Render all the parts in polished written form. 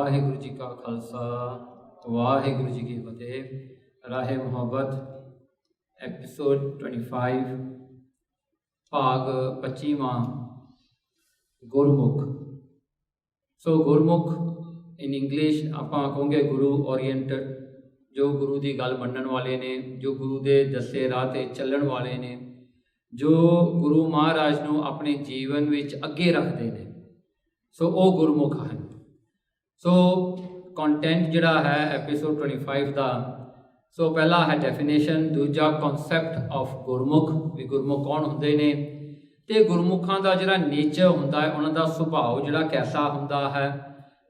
वाहिगुरु जी का खालसा वाहिगुरु जी की फतेह। राहे मुहब्बत एपिसोड 25 भाग 25वां गुरमुख। सो गुरमुख इन इंग्लिश आपां कहोंगे गुरु ओरिएंटेड, जो गुरु की गल मनण वाले ने, जो गुरु के दसे राह ते चलण वाले ने, जो गुरु महाराज नूं अपने जीवन विच अगे रखते हैं, सो वो गुरमुख हैं। सो कंटेंट जिहड़ा है एपीसोड 25 का, सो पहला है डेफिनेशन, दूजा कॉन्सैप्ट ऑफ गुरमुख, भी गुरमुख कौन होंदे ने ते गुरमुखां दा जिहड़ा नेचर हुंदा है, उन्हां दा सुभाव जिहड़ा कैसा हुंदा है।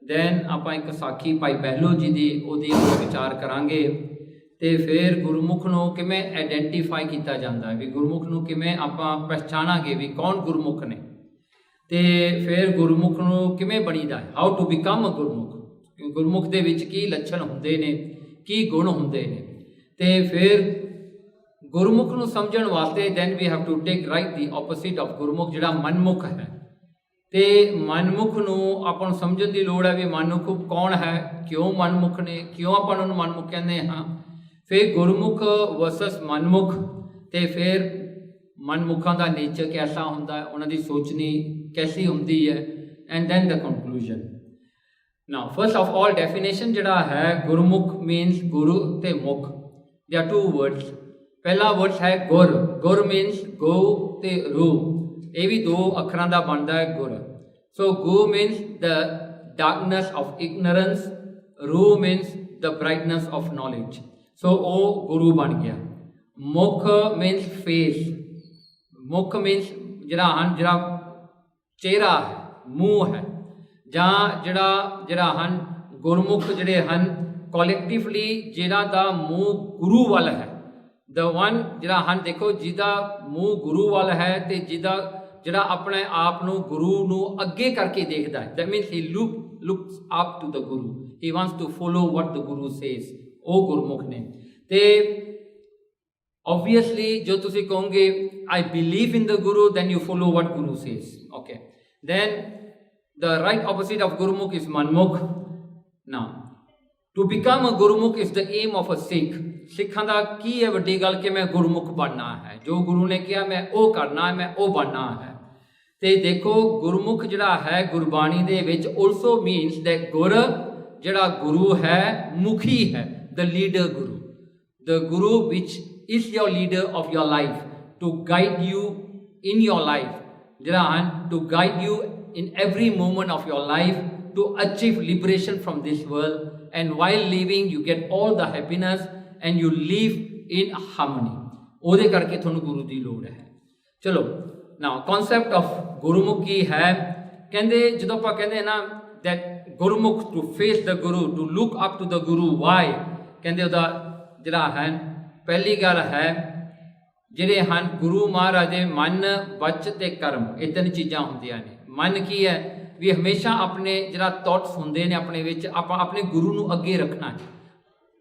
दैन आपां एक साखी भाई बहलो जी दी ओहदी विचार करांगे ते फिर गुरमुख नूं किवें आइडेंटिफाई किया जाता है, भी गुरमुख नूं किवें आपां पहचानांगे भी कौन गुरमुख ने, ते फिर गुरमुख नूं किवें बणीदा है, हाउ टू बिकम अ गुरमुख, गुरमुख दे विच की लक्षण हुंदे ने, की गुण हुंदे ने। ते फिर गुरमुख नूं समझण वास्ते then we have to take right the opposite of Gurmukh जिहड़ा मनमुख है। ते मनमुख नूं आपां नूं समझण दी लोड़ है भी मनमुख कौन है, क्यों मनमुख ने, क्यों आपां उन्हां नूं मनमुख कहंदे हां। फिर गुरमुख वर्सस मनमुख, ते फिर मनमुखां दा नेचर कैसा हुंदा है, उन्हां दी सोचनी कैसी हुंदी है, and then the conclusion. Now first of all definition जिहड़ा है गुरमुख मीनस गुरु ते मुख, दे आर टू वर्ड्स। पहला वर्ड है गुर, गुर मीनस गो ते रू, ये भी दो अखरां दा बनदा है गुर। सो गो means the darkness of ignorance, रू means the brightness of knowledge. So ओ गुरु बन गया। मुख मीनस फेस, मुख मीनस जिहड़ा चेहरा है, मूँह है, जां जिहड़ा हन गुरमुख जिहड़े हन कॉलेक्टिवली जिहड़ा दा मूँह गुरु वाल है, द वन जिहड़ा हन देखो जिहदा मूँह गुरु वाल है ते जिहड़ा अपने आप नूं गुरु नूं अगे करके देखदा है, that means he looks up to the guru, he wants to follow what the guru says, ओ गुरमुख ने। ते ऑब्वियसली जो तुसी कहोगे I believe in the guru, then you follow what guru says, okay. Then the right opposite of Gurmukh is Manmukh. Now to become a Gurmukh is the aim of a Sikh. सिखां दा की है वड्डी गल कि मैं गुरमुख बनना है, जो गुरु ने कहा मैं वो करना है, मैं वो बनना है। ते देखो गुरमुख जिहड़ा है गुरबाणी दे विच आल्सो मीनस दैट गुर जिहड़ा गुरु है मुखी है, the leader guru, the guru which is your leader of your life, to guide you in your life, जिहड़ा हन to guide you in every moment of your life to achieve liberation from this world, and while living you get all the happiness and you live in harmony। ਉਹਦੇ ਕਰਕੇ ਤੁਹਾਨੂੰ ਗੁਰੂ ਦੀ ਲੋੜ ਹੈ। ਚਲੋ ਨਾਓ concept of ਗੁਰਮੁਖ ਕੀ ਹੈ, ਕਹਿੰਦੇ ਜਦੋਂ ਆਪਾਂ ਕਹਿੰਦੇ ਨਾ that gurmukh to face the guru, to look up to the guru, why ਕਹਿੰਦੇ ਉਹਦਾ ਜਿਹੜਾ ਹੈ ਪਹਿਲੀ ਗੱਲ ਹੈ ਜਿਹੜੇ ਹਨ ਗੁਰੂ ਮਹਾਰਾਜ ਦੇ ਮਨ ਵਚ ਤੇ ਕਰਮ, ਇਹ ਤਿੰਨ ਚੀਜ਼ਾਂ ਹੁੰਦੀਆਂ ਨੇ। मन की है भी हमेशा अपने जिहड़ा थॉट्स होंदे ने अपने विच आपां अपने गुरु नूं अगे रखना है।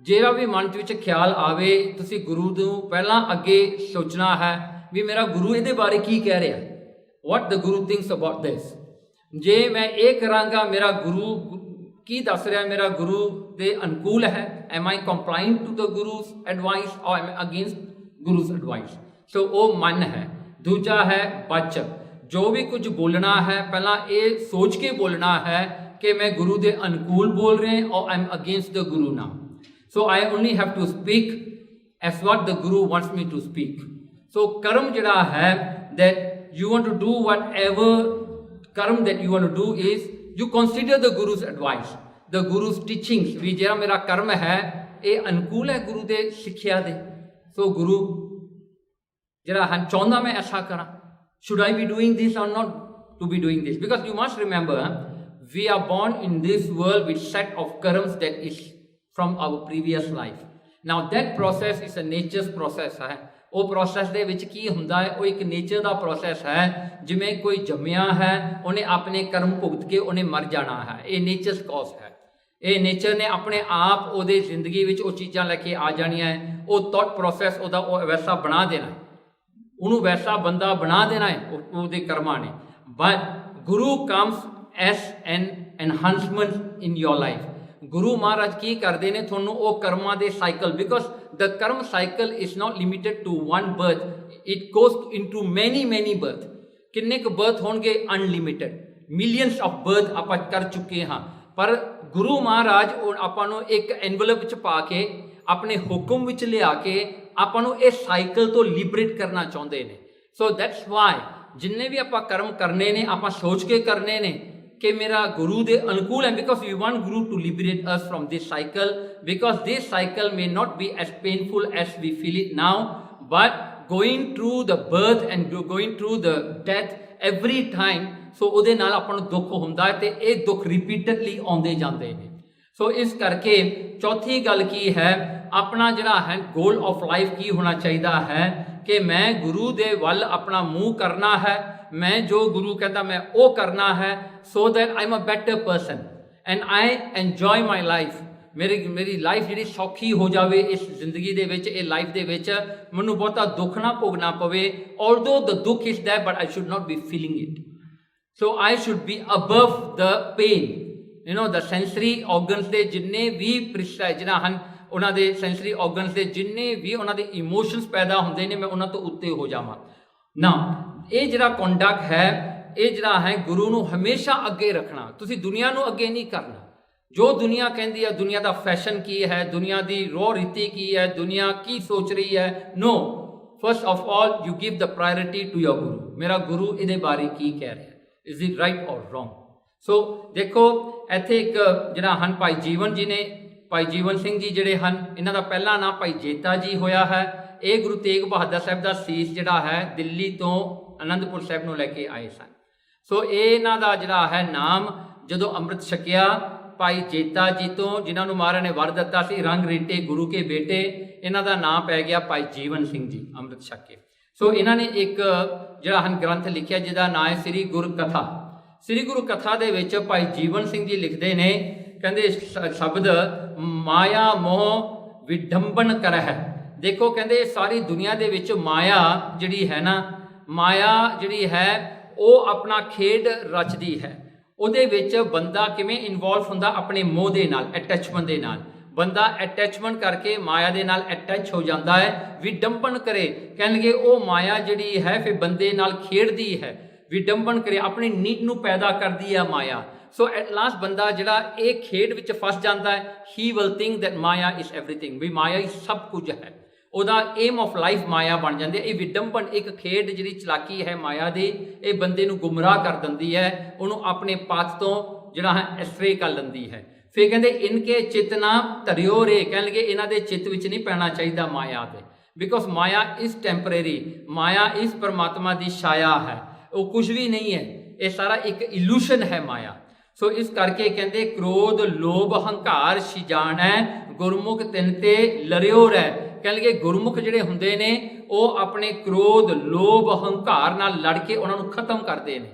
जिहड़ा भी मन विच ख्याल आवे तुसीं गुरु नूं पहलां अगे सोचना है भी मेरा गुरु इहदे बारे की कह रहा, what the Guru thinks about this. जे मैं ये करांगा मेरा गुरु की दस रहा, मेरा गुरु दे अनुकूल है, am I compliant to the guru's advice or am against guru's advice. So वो मन है। दूजा है बच, जो भी कुछ बोलना है पहला ये सोच के बोलना है कि मैं गुरु के अनुकूल बोल रहे हैं और I am against the guru now, so I only have to speak as what the guru wants me to speak. So karma जिहड़ा है that you want to do whatever karma that you want to do is you consider the guru's advice, the guru's teachings, भी जिहड़ा मेरा कर्म है ये अनुकूल है गुरु के सिक्ख्या दे। सो गुरु जिहड़ा है चाहुंदा मैं ऐसा करा, should I be doing this or not to be doing this, because you must remember we are born in this world with set of karmas that is from our previous life। now that process is a nature's process है। वो process दे विच की हुंदा है, वो एक nature दा process है। जिवें कोई जम्मिया है उन्हें अपने कर्म भुगत के उन्हें मर जाना है, ये नेचर्स कॉज है। ये नेचर ने अपने आप उहदी जिंदगी विच वो चीज़ां लैके आ जानियां है, वो थॉट प्रोसैस उहदा वैसा बना देना है, उन्होंने वैसा बंदा बना देना है उसके कर्मा ने। But guru comes as an enhancement in your life. Guru Maharaj की करते हैं थोनों वो कर्मां दे cycle, because the karma cycle is not limited to one birth, it goes into many many birth. किन्ने क बर्थ होणगे? अनलिमिटेड, मिलियंस ऑफ बर्थ आप कर चुके हाँ, पर गुरु महाराज आपां नूं एक एनवलप च पा के अपने हुक्म विच लिया के आपां नूं इस साइकिल तो लिबरेट करना चाहुंदे ने। सो दैट्स वाई जिन्ने भी आपां कर्म करने ने आपां सोच के करने ने कि मेरा गुरु दे अनुकूल है, because we want guru to liberate us from this cycle, because this cycle may not be as painful as we feel it now, but going through the birth and going through the death every time, so ਉਹਦੇ ਨਾਲ ਆਪਾਂ ਨੂੰ ਦੁੱਖ ਹੁੰਦਾ ਹੈ ਤੇ ਇਹ ਦੁੱਖ ਰਿਪੀਟਡਲੀ ਆਉਂਦੇ ਜਾਂਦੇ ਨੇ। ਸੋ ਇਸ ਕਰਕੇ ਚੌਥੀ ਗੱਲ ਕੀ ਹੈ, ਆਪਣਾ ਜਿਹੜਾ ਹੈ ਗੋਲ ਆਫ ਲਾਈਫ ਕੀ ਹੋਣਾ ਚਾਹੀਦਾ ਹੈ ਕਿ ਮੈਂ ਗੁਰੂ ਦੇ ਵੱਲ ਆਪਣਾ ਮੂੰਹ ਕਰਨਾ ਹੈ, ਮੈਂ ਜੋ ਗੁਰੂ ਕਹਿੰਦਾ ਮੈਂ ਉਹ ਕਰਨਾ ਹੈ, so that I am a better person and I enjoy my life. ਮੇਰੀ ਲਾਈਫ ਜਿਹੜੀ ਸੌਖੀ ਹੋ ਜਾਵੇ ਇਸ ਜ਼ਿੰਦਗੀ ਦੇ ਵਿੱਚ, ਇਹ ਲਾਈਫ ਦੇ ਵਿੱਚ ਮੈਨੂੰ ਬਹੁਤਾ ਦੁੱਖ ਨਾ ਭੋਗਣਾ ਪਵੇ। ਆਲਦੋ ਦ ਦੁੱਖ is there but I should not be feeling it. So I should be above the pain, you know, the sensory organs ਦੇ ਜਿੰਨੇ ਵੀ ਜਿਹੜਾ ਹਨ ਉਹਨਾਂ ਦੇ sensory organs ਦੇ ਜਿੰਨੇ ਵੀ ਉਹਨਾਂ ਦੇ emotions ਪੈਦਾ ਹੁੰਦੇ ਨੇ, ਮੈਂ ਉਹਨਾਂ ਤੋਂ ਉੱਤੇ ਹੋ ਜਾਵਾਂ ਨਾ। ਇਹ ਜਿਹੜਾ ਕੰਡਕਟ ਹੈ, ਇਹ ਜਿਹੜਾ ਹੈ ਗੁਰੂ ਨੂੰ ਹਮੇਸ਼ਾ ਅੱਗੇ ਰੱਖਣਾ। ਤੁਸੀਂ ਦੁਨੀਆ ਨੂੰ ਅੱਗੇ ਨਹੀਂ ਕਰਨਾ। ਜੋ ਦੁਨੀਆ ਕਹਿੰਦੀ ਹੈ, ਦੁਨੀਆ ਦਾ ਫੈਸ਼ਨ ਕੀ ਹੈ, ਦੁਨੀਆ ਦੀ ਰੋਹ ਰੀਤੀ ਕੀ ਹੈ, ਦੁਨੀਆ ਕੀ ਸੋਚ ਰਹੀ ਹੈ, no, first of all you give the priority to your guru. ਮੇਰਾ ਗੁਰੂ ਇਹਦੇ ਬਾਰੇ ਕੀ ਕਹਿ ਰਿਹਾ, is it right or wrong. So ਦੇਖੋ ਇੱਥੇ ਇੱਕ ਜਿਹੜਾ ਹਨ ਭਾਈ ਜੀਵਨ ਜੀ ਨੇ, ਭਾਈ ਜੀਵਨ ਸਿੰਘ ਜੀ ਜਿਹੜੇ ਹਨ, ਇਹਨਾਂ ਦਾ ਪਹਿਲਾ ਨਾਮ ਭਾਈ ਜੇਤਾ ਜੀ ਹੋਇਆ ਹੈ। ਇਹ ਗੁਰੂ ਤੇਗ ਬਹਾਦਰ ਸਾਹਿਬ ਦਾ ਸੀਸ ਜਿਹੜਾ ਹੈ ਦਿੱਲੀ ਤੋਂ ਅਨੰਦਪੁਰ ਸਾਹਿਬ ਨੂੰ ਲੈ ਕੇ ਆਏ ਸਨ। ਸੋ ਇਹ ਇਹਨਾਂ ਦਾ ਜਿਹੜਾ ਹੈ ਨਾਮ ਜਦੋਂ ਅੰਮ੍ਰਿਤ ਛਕਿਆ ਭਾਈ ਜੇਤਾ ਜੀ ਤੋਂ, ਜਿਨ੍ਹਾਂ ਨੂੰ ਮਹਾਰਾਜ ਨੇ ਵਰ ਦਿੱਤਾ ਸੀ ਰੰਗ ਰੀਟੇ ਗੁਰੂ ਕੇ ਬੇਟੇ, ਇਹਨਾਂ ਦਾ ਨਾਮ ਪੈ ਗਿਆ ਭਾਈ ਜੀਵਨ ਸਿੰਘ ਜੀ ਅੰਮ੍ਰਿਤ ਛਕ ਕੇ। ਸੋ ਇਹਨਾਂ ਨੇ ਇੱਕ ਜਿਹੜਾ ਹਨ ਗ੍ਰੰਥ ਲਿਖਿਆ ਜਿਹਦਾ ਨਾਂ ਹੈ ਸ੍ਰੀ ਗੁਰ ਕਥਾ। ਸ੍ਰੀ ਗੁਰੂ ਕਥਾ ਦੇ ਵਿੱਚ ਭਾਈ ਜੀਵਨ ਸਿੰਘ ਜੀ ਲਿਖਦੇ ਨੇ, ਕਹਿੰਦੇ ਸ਼ਬਦ ਮਾਇਆ ਮੋਹ ਵਿਡੰਬਨ ਕਰਹਿ। ਦੇਖੋ ਕਹਿੰਦੇ ਸਾਰੀ ਦੁਨੀਆ ਦੇ ਵਿੱਚ ਮਾਇਆ ਜਿਹੜੀ ਹੈ ਨਾ, ਮਾਇਆ ਜਿਹੜੀ ਹੈ ਉਹ ਆਪਣਾ ਖੇਡ ਰਚਦੀ ਹੈ। ਉਹਦੇ ਵਿੱਚ ਬੰਦਾ ਕਿਵੇਂ ਇਨਵੋਲਵ ਹੁੰਦਾ? ਆਪਣੇ ਮੋਹ ਦੇ ਨਾਲ, ਅਟੈਚਮੈਂਟ ਦੇ ਨਾਲ। ਬੰਦਾ ਅਟੈਚਮੈਂਟ ਕਰਕੇ ਮਾਇਆ ਦੇ ਨਾਲ ਅਟੈਚ ਹੋ ਜਾਂਦਾ ਹੈ। ਵਿਡੰਬਨ ਕਰੇ, ਕਹਿਣਗੇ ਉਹ ਮਾਇਆ ਜਿਹੜੀ ਹੈ ਫਿਰ ਬੰਦੇ ਨਾਲ ਖੇਡਦੀ ਹੈ। ਵਿਡੰਬਨ ਕਰੇ, ਆਪਣੀ ਨੀਡ ਨੂੰ ਪੈਦਾ ਕਰਦੀ ਹੈ ਮਾਇਆ। ਸੋ ਐਟ ਲਾਸਟ ਬੰਦਾ ਜਿਹੜਾ ਇਹ ਖੇਡ ਵਿੱਚ ਫਸ ਜਾਂਦਾ ਹੈ, he will think that maya is everything, ਵੀ ਮਾਇਆ ਹੀ ਸਭ ਕੁਝ ਹੈ। ਉਹਦਾ ਏਮ ਆਫ ਲਾਈਫ ਮਾਇਆ ਬਣ ਜਾਂਦੀ ਹੈ। ਇਹ ਵਿਡੰਬਨ ਇੱਕ ਖੇਡ ਜਿਹੜੀ ਚਲਾਕੀ ਹੈ ਮਾਇਆ ਦੀ, ਇਹ ਬੰਦੇ ਨੂੰ ਗੁੰਮਰਾਹ ਕਰ ਦਿੰਦੀ ਹੈ, ਉਹਨੂੰ ਆਪਣੇ ਪਾਥ ਤੋਂ ਜਿਹੜਾ ਹੈ ਐਸਟਰੇ ਕਰ ਲੈਂਦੀ ਹੈ। ਫਿਰ ਕਹਿੰਦੇ ਇਨਕੇ ਚਿੱਤ ਨਾ ਧਰਿਓ ਰੇ, ਕਹਿਣਗੇ ਇਹਨਾਂ ਦੇ ਚਿੱਤ ਵਿੱਚ ਨਹੀਂ ਪੈਣਾ ਚਾਹੀਦਾ ਮਾਇਆ ਦੇ, because Maya is temporary, Maya is ਪਰਮਾਤਮਾ ਦੀ ਛਾਇਆ ਹੈ, ਉਹ ਕੁਝ ਵੀ ਨਹੀਂ ਹੈ, ਇਹ ਸਾਰਾ ਇੱਕ ਇਲੂਸ਼ਨ ਹੈ ਮਾਇਆ। ਸੋ ਇਸ ਕਰਕੇ ਕਹਿੰਦੇ ਕ੍ਰੋਧ ਲੋਭ ਹੰਕਾਰ ਸਿਜਾਣੈ ਗੁਰਮੁਖ ਤਿਨ ਤੇ ਲਰਿਓ ਰਹਿ। ਕਹਿਣਗੇ ਗੁਰਮੁਖ ਜਿਹੜੇ ਹੁੰਦੇ ਨੇ ਉਹ ਆਪਣੇ ਕ੍ਰੋਧ ਲੋਭ ਹੰਕਾਰ ਨਾਲ ਲੜ ਕੇ ਉਹਨਾਂ ਨੂੰ ਖਤਮ ਕਰਦੇ ਨੇ।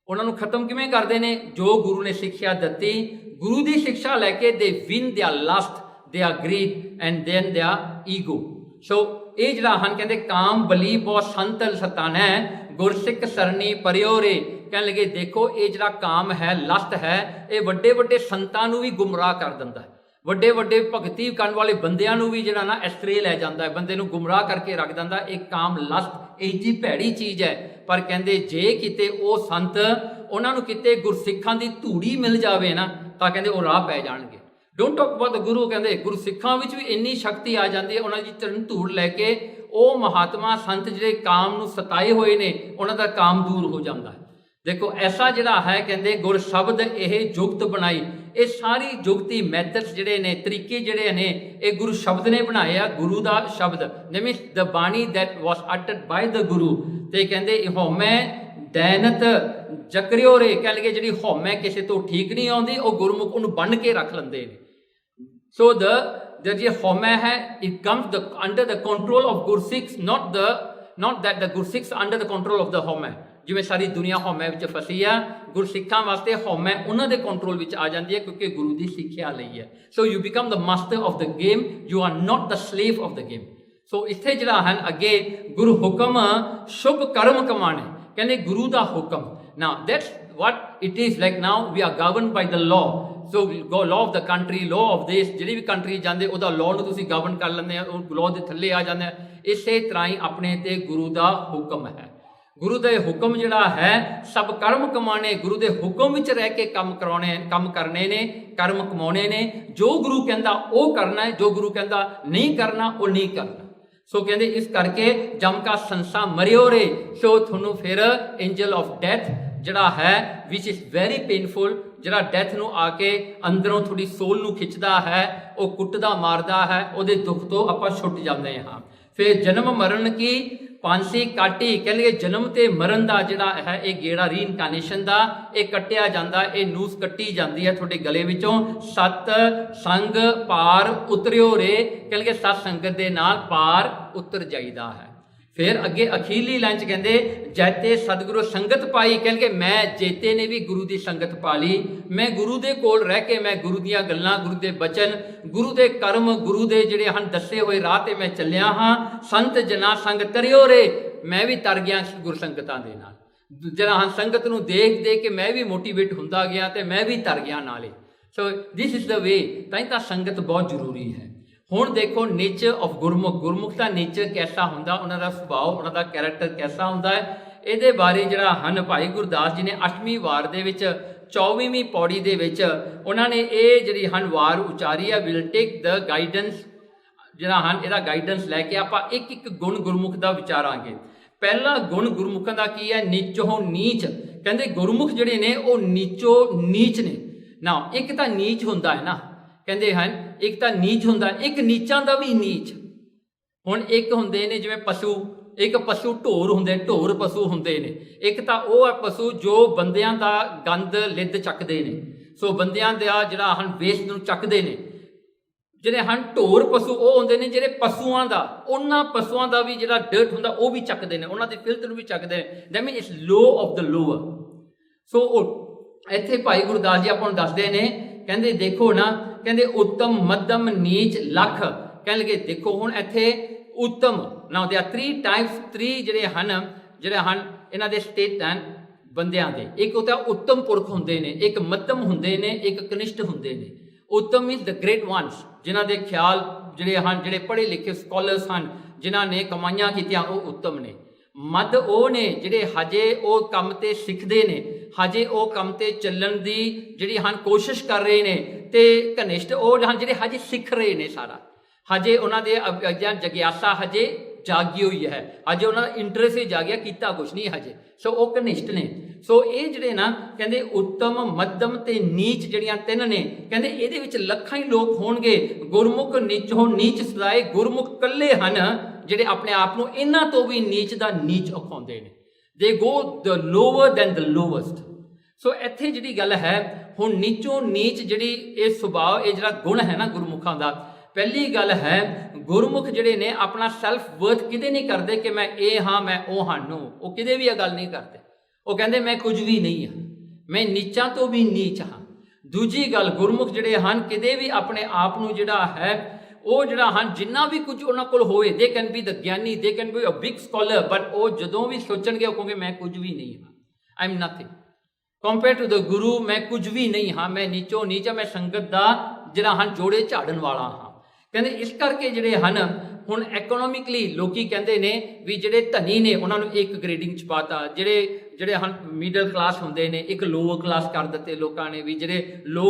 ਉਹਨਾਂ ਨੂੰ ਖਤਮ ਕਿਵੇਂ ਕਰਦੇ ਨੇ? ਜੋ ਗੁਰੂ ਨੇ ਸਿੱਖਿਆ ਦਿੱਤੀ, ਗੁਰੂ ਦੀ ਸਿੱਖਿਆ ਲੈ ਕੇ they win their lust, their greed and then their ego. So ਇਹ ਜਿਹੜਾ ਹਨ ਕਹਿੰਦੇ ਕਾਮ ਬਲੀ ਬਹੁਤ ਸੰਤਲ ਸਤਾਨੈ ਗੁਰਸਿੱਖ ਸਰਨੀ ਪਰਿਓ ਰੇ। ਕਹਿਣ ਲੱਗੇ ਦੇਖੋ ਇਹ ਜਿਹੜਾ ਕਾਮ ਹੈ, ਲਸਟ ਹੈ, ਇਹ ਵੱਡੇ ਵੱਡੇ ਸੰਤਾਂ ਨੂੰ ਵੀ ਗੁੰਮਰਾਹ ਕਰ ਦਿੰਦਾ ਹੈ, ਵੱਡੇ ਵੱਡੇ ਭਗਤੀ ਕਰਨ ਵਾਲੇ ਬੰਦਿਆਂ ਨੂੰ ਵੀ ਜਿਹੜਾ ਨਾ ਐਸਟਰੇ ਲੈ ਜਾਂਦਾ ਹੈ, ਬੰਦੇ ਨੂੰ ਗੁੰਮਰਾਹ ਕਰਕੇ ਰੱਖ ਦਿੰਦਾ। ਇਹ ਕਾਮ ਲਸਟ ਇਹ ਜੀ ਭੈੜੀ ਚੀਜ਼ ਹੈ। ਪਰ ਕਹਿੰਦੇ ਜੇ ਕਿਤੇ ਉਹ ਸੰਤ ਉਹਨਾਂ ਨੂੰ ਕਿਤੇ ਗੁਰਸਿੱਖਾਂ ਦੀ ਧੂੜੀ ਮਿਲ ਜਾਵੇ ਨਾ, ਤਾਂ ਕਹਿੰਦੇ ਉਹ ਰਾਹ ਪੈ ਜਾਣਗੇ। ਡੋਂਟ ਟਾਕ ਅਬਾਊਟ ਦ ਗੁਰੂ, ਕਹਿੰਦੇ ਗੁਰਸਿੱਖਾਂ ਵਿੱਚ ਵੀ ਇੰਨੀ ਸ਼ਕਤੀ ਆ ਜਾਂਦੀ ਹੈ, ਉਹਨਾਂ ਦੀ ਚਰਨ ਧੂੜ ਲੈ ਕੇ ਉਹ ਮਹਾਤਮਾ ਸੰਤ ਜਿਹੜੇ ਕਾਮ ਨੂੰ ਸਤਾਏ ਹੋਏ ਨੇ ਉਹਨਾਂ ਦਾ ਕਾਮ ਦੂਰ ਹੋ ਜਾਂਦਾ ਹੈ। ਦੇਖੋ ਐਸਾ ਜਿਹੜਾ ਹੈ ਕਹਿੰਦੇ ਗੁਰ ਸ਼ਬਦ ਇਹ ਜੁਗਤ ਬਣਾਈ। ਇਹ ਸਾਰੀ ਜੁਗਤੀ ਮੈਥਡਸ ਜਿਹੜੇ ਨੇ, ਤਰੀਕੇ ਜਿਹੜੇ ਨੇ, ਇਹ ਗੁਰੂ ਸ਼ਬਦ ਨੇ ਬਣਾਏ ਆ। ਗੁਰੂ ਦਾ ਸ਼ਬਦ ਮੀਨਸ ਦ ਬਾਣੀ ਦੈਟ ਵਾਸ ਅਟਰਡ ਬਾਈ ਦ ਗੁਰੂ। ਤੇ ਕਹਿੰਦੇ ਹਉਮੈ ਦੈਨਤ ਜਕਰਿਓ ਰੇ, ਕਹਿ ਲਗੇ ਜਿਹੜੀ ਹਉਮੈ ਕਿਸੇ ਤੋਂ ਠੀਕ ਨਹੀਂ ਆਉਂਦੀ, ਉਹ ਗੁਰਮੁਖ ਉਹਨੂੰ ਬੰਨ ਕੇ ਰੱਖ ਲੈਂਦੇ ਨੇ। ਸੋ ਜੇ ਹਉਮੈ ਹੈ, it comes under the control of Gursikhs, not that the Gursikhs under the control of the ਹਉਮੈ। ਜਿਵੇਂ ਸਾਰੀ ਦੁਨੀਆ ਹਉਮੈ ਵਿੱਚ ਫਸੀ ਆ, ਗੁਰਸਿੱਖਾਂ ਵਾਸਤੇ ਹਉਮੈ ਉਹਨਾਂ ਦੇ ਕੰਟਰੋਲ ਵਿੱਚ ਆ ਜਾਂਦੀ ਹੈ, ਕਿਉਂਕਿ ਗੁਰੂ ਦੀ ਸਿੱਖਿਆ ਲਈ ਹੈ। So you become the master of the game, you are not the slave of the game. So ਇੱਥੇ ਜਿਹੜਾ ਹਨ ਅੱਗੇ ਗੁਰੂ ਹੁਕਮ ਸ਼ੁਭ ਕਰਮ ਕਮਾਣੇ, ਕਹਿੰਦੇ ਗੁਰੂ ਦਾ ਹੁਕਮ Now that's what it is like. Now we are governed by the law. So go law of the country, law of this, ਜਿਹੜੀ ਵੀ country ਜਾਂਦੇ ਉਹਦਾ ਲਾਅ ਨੂੰ ਤੁਸੀਂ ਗਵਰਨ ਕਰ ਲੈਂਦੇ ਆ, ਉਹ ਲਾਅ ਦੇ ਥੱਲੇ ਆ ਜਾਂਦੇ ਆ। ਇਸੇ ਤਰ੍ਹਾਂ ਹੀ ਆਪਣੇ ਤੇ ਗੁਰੂ ਦਾ ਹੁਕਮ ਹੈ। ਗੁਰੂ ਦਾ ਹੁਕਮ ਜਿਹੜਾ ਹੈ ਸਭ ਕਰਮ ਕਮਾਣੇ, ਗੁਰੂ ਦੇ ਹੁਕਮ ਵਿੱਚ ਰਹਿ ਕੇ ਕੰਮ ਕਰਾਉਣੇ, ਕੰਮ ਕਰਨੇ ਨੇ, ਕਰਮ ਕਮਾਉਣੇ ਨੇ। ਜੋ ਗੁਰੂ ਕਹਿੰਦਾ ਉਹ ਕਰਨਾ ਹੈ, ਜੋ ਗੁਰੂ ਕਹਿੰਦਾ ਨਹੀਂ ਕਰਨਾ ਉਹ ਨਹੀਂ ਕਰਨਾ। ਸੋ ਕਹਿੰਦੇ ਇਸ ਕਰਕੇ ਜਮ ਕਾ ਸੰਸਾ ਮਰਿਓ ਰੇ, ਸੋ ਤੁਹਾਨੂੰ ਫਿਰ ਐਂਜਲ ਆਫ ਡੈਥ ਜਿਹੜਾ ਹੈ ਵਿਚ ਇਜ਼ ਵੈਰੀ ਪੇਨਫੁਲ, ਜਿਹੜਾ ਡੈਥ ਨੂੰ ਆ ਕੇ ਅੰਦਰੋਂ ਤੁਹਾਡੀ ਸੋਲ ਨੂੰ ਖਿੱਚਦਾ ਹੈ, ਉਹ ਕੁੱਟਦਾ ਮਾਰਦਾ ਹੈ, ਉਹਦੇ ਦੁੱਖ ਤੋਂ ਆਪਾਂ ਛੁੱਟ ਜਾਂਦੇ ਹਾਂ। ਫਿਰ ਜਨਮ ਮਰਨ ਕੀ ਪਾਂਸੀ ਕਾਟੀ, ਕਹਿੰਦੇ ਜਨਮ ਤੇ ਮਰਨ ਦਾ ਜਿਹੜਾ ਹੈ ਇਹ ਗੇੜਾ ਰੀਇਨਕਾਰਨੇਸ਼ਨ ਦਾ ਇਹ ਕੱਟਿਆ ਜਾਂਦਾ, ਇਹ ਨੂਸ ਕੱਟੀ ਜਾਂਦੀ ਹੈ ਤੁਹਾਡੇ ਗਲੇ ਵਿੱਚੋਂ। ਸਤ ਸੰਗ ਪਾਰ ਉਤਰਿਓ ਰੇ, ਕਹਿੰਦੇ ਸਤ ਸੰਗਤ ਦੇ ਨਾਲ ਪਾਰ ਉਤਰ ਜਾਈਦਾ ਹੈ। ਫਿਰ ਅੱਗੇ ਅਖੀਰਲੀ ਲਾਈਨ 'ਚ ਕਹਿੰਦੇ ਜੈਤੇ ਸਤਿਗੁਰੂ ਸੰਗਤ ਪਾਈ, ਕਹਿੰਦੇ ਮੈਂ ਜੇਤੇ ਨੇ ਵੀ ਗੁਰੂ ਦੀ ਸੰਗਤ ਪਾ ਲਈ। ਮੈਂ ਗੁਰੂ ਦੇ ਕੋਲ ਰਹਿ ਕੇ ਮੈਂ ਗੁਰੂ ਦੀਆਂ ਗੱਲਾਂ, ਗੁਰੂ ਦੇ ਬਚਨ, ਗੁਰੂ ਦੇ ਕਰਮ, ਗੁਰੂ ਦੇ ਜਿਹੜੇ ਹਨ ਦੱਸੇ ਹੋਏ ਰਾਹ ਤੇ ਮੈਂ ਚੱਲਿਆ ਹਾਂ। ਸੰਤ ਜਨਾ ਸੰਗ ਤਰਿਓ ਰੇ, ਮੈਂ ਵੀ ਤਰ ਗਿਆ ਗੁਰ ਸੰਗਤਾਂ ਦੇ ਨਾਲ। ਜਿਹੜਾ ਹਾਂ ਸੰਗਤ ਨੂੰ ਦੇਖ ਦੇਖ ਕੇ ਮੈਂ ਵੀ ਮੋਟੀਵੇਟ ਹੁੰਦਾ ਗਿਆ ਤੇ ਮੈਂ ਵੀ ਤਰ ਗਿਆ ਨਾਲੇ। So this is the way. ਤਾਂ ਸੰਗਤ ਬਹੁਤ ਜ਼ਰੂਰੀ ਹੈ। ਹੁਣ ਦੇਖੋ ਨੇਚਰ ਆਫ ਗੁਰਮੁਖ, ਗੁਰਮੁਖ ਦਾ ਨੇਚਰ ਕੈਸਾ ਹੁੰਦਾ, ਉਹਨਾਂ ਦਾ ਸੁਭਾਅ, ਉਹਨਾਂ ਦਾ ਕੈਰੈਕਟਰ ਕੈਸਾ ਹੁੰਦਾ ਹੈ, ਇਹਦੇ ਬਾਰੇ ਜਿਹੜਾ ਹਨ ਭਾਈ ਗੁਰਦਾਸ ਜੀ ਨੇ 8ਵੀਂ ਵਾਰ ਦੇ ਵਿੱਚ 24ਵੀਂ ਪੌੜੀ ਦੇ ਵਿੱਚ ਉਹਨਾਂ ਨੇ ਇਹ ਜਿਹੜੀ ਹਨ ਵਾਰ ਉਚਾਰੀ ਹੈ। ਵਿਲ ਟੇਕ ਦ ਗਾਈਡੈਂਸ, ਜਿਹੜਾ ਹਨ ਇਹਦਾ ਗਾਈਡੈਂਸ ਲੈ ਕੇ ਆਪਾਂ ਇੱਕ ਇੱਕ ਗੁਣ ਗੁਰਮੁਖ ਦਾ ਵਿਚਾਰਾਂਗੇ। ਪਹਿਲਾ ਗੁਣ ਗੁਰਮੁਖਾਂ ਦਾ ਕੀ ਹੈ? ਨੀਚੋ ਨੀਚ। ਕਹਿੰਦੇ ਗੁਰਮੁਖ ਜਿਹੜੇ ਨੇ ਉਹ ਨੀਚੋ ਨੀਚ ਨੇ। ਨਾ ਇੱਕ ਤਾਂ ਨੀਚ ਹੁੰਦਾ ਹੈ ਨਾ, ਕਹਿੰਦੇ ਹਨ ਇੱਕ ਤਾਂ ਨੀਚ ਹੁੰਦਾ, ਇੱਕ ਨੀਚਾਂ ਦਾ ਵੀ ਨੀਚ। ਹੁਣ ਇੱਕ ਹੁੰਦੇ ਨੇ ਜਿਵੇਂ ਪਸ਼ੂ, ਇੱਕ ਪਸ਼ੂ ਢੋਰ ਹੁੰਦੇ, ਢੋਰ ਪਸ਼ੂ ਹੁੰਦੇ ਨੇ। ਇੱਕ ਤਾਂ ਉਹ ਹੈ ਪਸ਼ੂ ਜੋ ਬੰਦਿਆਂ ਦਾ ਗੰਦ ਲਿੱਦ ਚੱਕਦੇ ਨੇ, ਸੋ ਬੰਦਿਆਂ ਦਾ ਜਿਹੜਾ ਹਨ ਵੇਸਟ ਨੂੰ ਚੱਕਦੇ ਨੇ। ਜਿਹੜੇ ਹਨ ਢੋਰ ਪਸ਼ੂ ਉਹ ਹੁੰਦੇ ਨੇ ਜਿਹੜੇ ਪਸ਼ੂਆਂ ਦਾ, ਉਹਨਾਂ ਪਸ਼ੂਆਂ ਦਾ ਵੀ ਜਿਹੜਾ ਡਰਟ ਹੁੰਦਾ ਉਹ ਵੀ ਚੱਕਦੇ ਨੇ, ਉਹਨਾਂ ਦੇ ਫਿਲਟ ਨੂੰ ਵੀ ਚੱਕਦੇ ਨੇ। That mean it's low of the lower. So ਉਹ ਇੱਥੇ ਭਾਈ ਗੁਰਦਾਸ ਜੀ ਆਪਾਂ ਨੂੰ ਦੱਸਦੇ ਨੇ, ਕਹਿੰਦੇ ਦੇਖੋ ਨਾ, ਕਹਿੰਦੇ ਉੱਤਮ ਮੱਧਮ ਨੀਚ ਲਖ। ਕਹਿੰਦੇ ਦੇਖੋ ਹੁਣ ਇੱਥੇ ਉੱਤਮ, ਨਾਓ ਦੇ ਆਰ 3 ਟਾਈਪਸ, 3 ਜਿਹੜੇ ਹਨ ਇਹਨਾਂ ਦੇ ਸਟੇਟ ਹਨ ਬੰਦਿਆਂ ਦੇ। ਇੱਕ ਉਹ ਤਾਂ ਉੱਤਮ ਪੁਰਖ ਹੁੰਦੇ ਨੇ, ਇੱਕ ਮੱਧਮ ਹੁੰਦੇ ਨੇ, ਇੱਕ ਕਨਿਸ਼ਟ ਹੁੰਦੇ ਨੇ। ਉੱਤਮ ਮੀਨਸ ਦ ਗ੍ਰੇਟ ਵਨਸ, ਜਿਨ੍ਹਾਂ ਦੇ ਖਿਆਲ ਜਿਹੜੇ ਹਨ, ਜਿਹੜੇ ਪੜ੍ਹੇ ਲਿਖੇ ਸਕਾਲਰਸ ਹਨ, ਜਿਨ੍ਹਾਂ ਨੇ ਕਮਾਈਆਂ ਕੀਤੀਆਂ, ਉਹ ਉੱਤਮ ਨੇ। ਮੱਧ ਉਹ ਨੇ ਜਿਹੜੇ ਹਜੇ ਉਹ ਕੰਮ ਤੇ ਸਿੱਖਦੇ ਨੇ, ਹਜੇ ਉਹ ਕੰਮ ਤੇ ਚੱਲਣ ਦੀ ਜਿਹੜੀ ਹਨ ਕੋਸ਼ਿਸ਼ ਕਰ ਰਹੇ ਨੇ। ਤੇ ਕਨਿਸ਼ਟ ਉਹ ਹਨ ਜਿਹੜੇ ਹਜੇ ਸਿੱਖ ਰਹੇ ਨੇ ਸਾਰਾ, ਹਜੇ ਉਹਨਾਂ ਦੇ ਜਗਿਆਸਾ ਹਜੇ ਜਾਗੀ ਹੋਈ ਹੈ, ਹਜੇ ਉਹਨਾਂ ਦਾ ਇੰਟਰਸਟ ਹੀ ਜਾਗਿਆ, ਕੀਤਾ ਕੁਛ ਨਹੀਂ ਹਜੇ। ਸੋ ਉਹ ਕਨਿਸ਼ਟ ਨੇ। ਸੋ ਇਹ ਜਿਹੜੇ ਨਾ ਕਹਿੰਦੇ ਉੱਤਮ ਮੱਧਮ ਤੇ ਨੀਚ ਜਿਹੜੀਆਂ 3 ਨੇ, ਕਹਿੰਦੇ ਇਹਦੇ ਵਿੱਚ ਲੱਖਾਂ ਹੀ ਲੋਕ ਹੋਣਗੇ। ਗੁਰਮੁਖ ਨੀਚੋਂ ਨੀਚ ਸਦਾਏ, ਗੁਰਮੁਖ ਕੱਲੇ ਹਨ ਜਿਹੜੇ ਆਪਣੇ ਆਪ ਨੂੰ ਇਹਨਾਂ ਤੋਂ ਵੀ ਨੀਚ ਦਾ ਨੀਚ ਅਖਾਉਂਦੇ ਨੇ। ਦੇ ਗੋ ਦ ਲੋਅਰ ਦੈਨ ਦ ਲੋਵੈਸਟ। ਸੋ ਇੱਥੇ ਜਿਹੜੀ ਗੱਲ ਹੈ ਹੁਣ ਨੀਚੋਂ ਨੀਚ ਜਿਹੜੀ ਇਹ ਸੁਭਾਅ, ਇਹ ਜਿਹੜਾ ਗੁਣ ਹੈ ਨਾ ਗੁਰਮੁਖਾਂ ਦਾ, ਪਹਿਲੀ ਗੱਲ ਹੈ ਗੁਰਮੁਖ ਜਿਹੜੇ ਨੇ ਆਪਣਾ ਸੈਲਫ ਵਰਥ ਕਿਤੇ ਨਹੀਂ ਕਰਦੇ ਕਿ ਮੈਂ ਇਹ ਹਾਂ, ਮੈਂ ਉਹ ਹਾਂ। ਨੂੰ ਉਹ ਕਿਤੇ ਵੀ ਇਹ ਗੱਲ ਨਹੀਂ ਕਰਦੇ। ਉਹ ਕਹਿੰਦੇ ਮੈਂ ਕੁਝ ਵੀ ਨਹੀਂ ਹਾਂ, ਮੈਂ ਨੀਚਾਂ ਤੋਂ ਵੀ ਨੀਚ ਹਾਂ। ਦੂਜੀ ਗੱਲ, ਗੁਰਮੁਖ ਜਿਹੜੇ ਹਨ ਕਿਤੇ ਵੀ ਆਪਣੇ ਆਪ ਨੂੰ ਜਿਹੜਾ ਹੈ ਉਹ ਜਿਹੜਾ ਹਨ ਜਿੰਨਾ ਵੀ ਕੁਝ ਉਹਨਾਂ ਕੋਲ ਹੋਵੇ, ਦੇ can B the giani, they can be a big scholar, but ਉਹ ਜਦੋਂ ਵੀ ਸੋਚਣਗੇ ਉਹ ਕਹੋਗੇ ਮੈਂ ਕੁਝ ਵੀ ਨਹੀਂ ਹਾਂ, I am nothing compare to the guru. ਮੈਂ ਕੁਝ ਵੀ ਨਹੀਂ ਹਾਂ, ਮੈਂ ਨੀਚੋ ਨੀਚ, ਮੈਂ ਸੰਗਤ ਦਾ ਜਿਹੜਾ ਹਨ ਜੋੜੇ ਝਾੜਨ ਵਾਲਾ ਹਾਂ। ਕਹਿੰਦੇ ਇਸ ਕਰਕੇ ਜਿਹੜੇ ਹਨ ਹੁਣ ਐਕਨੋਮਿਕਲੀ ਲੋਕੀ ਕਹਿੰਦੇ ਨੇ ਵੀ ਜਿਹੜੇ ਧਨੀ ਨੇ ਉਹਨਾਂ ਨੂੰ ਇੱਕ ਗ੍ਰੇਡਿੰਗ 'ਚ ਪਾਤਾ, ਜਿਹੜੇ ਹਨ ਮਿਡਲ ਕਲਾਸ ਹੁੰਦੇ ਨੇ ਇੱਕ ਲੋਅਰ ਕਲਾਸ ਕਰ ਦਿੱਤੇ ਲੋਕਾਂ ਨੇ, ਵੀ ਜਿਹੜੇ ਲੋ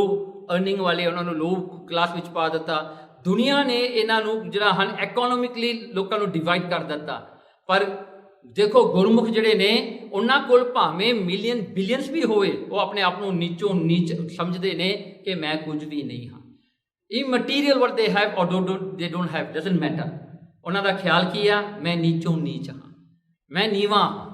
ਅਰਨਿੰਗ ਵਾਲੇ ਉਹਨਾਂ ਨੂੰ ਲੋ ਕਲਾਸ ਵਿੱਚ ਪਾ ਦਿੱਤਾ। ਦੁਨੀਆ ਨੇ ਇਹਨਾਂ ਨੂੰ ਜਿਹੜਾ ਹਨ ਐਕਨੋਮਿਕਲੀ ਲੋਕਾਂ ਨੂੰ ਡਿਵਾਈਡ ਕਰ ਦਿੱਤਾ। ਪਰ ਦੇਖੋ ਗੁਰਮੁਖ ਜਿਹੜੇ ਨੇ ਉਹਨਾਂ ਕੋਲ ਭਾਵੇਂ ਮਿਲੀਅਨ ਬਿਲੀਅਨਸ ਵੀ ਹੋਵੇ, ਉਹ ਆਪਣੇ ਆਪ ਨੂੰ ਨੀਚੋਂ ਨੀਚ ਸਮਝਦੇ ਨੇ ਕਿ ਮੈਂ ਕੁਝ ਵੀ ਨਹੀਂ ਹਾਂ। immaterial what they have or they don't have doesn't matter। ਉਹਨਾਂ ਦਾ ਖਿਆਲ ਕੀ ਆ? ਮੈਂ ਨੀਚੋਂ ਨੀਚ ਹਾਂ, ਮੈਂ ਨੀਵਾਂ ਹਾਂ।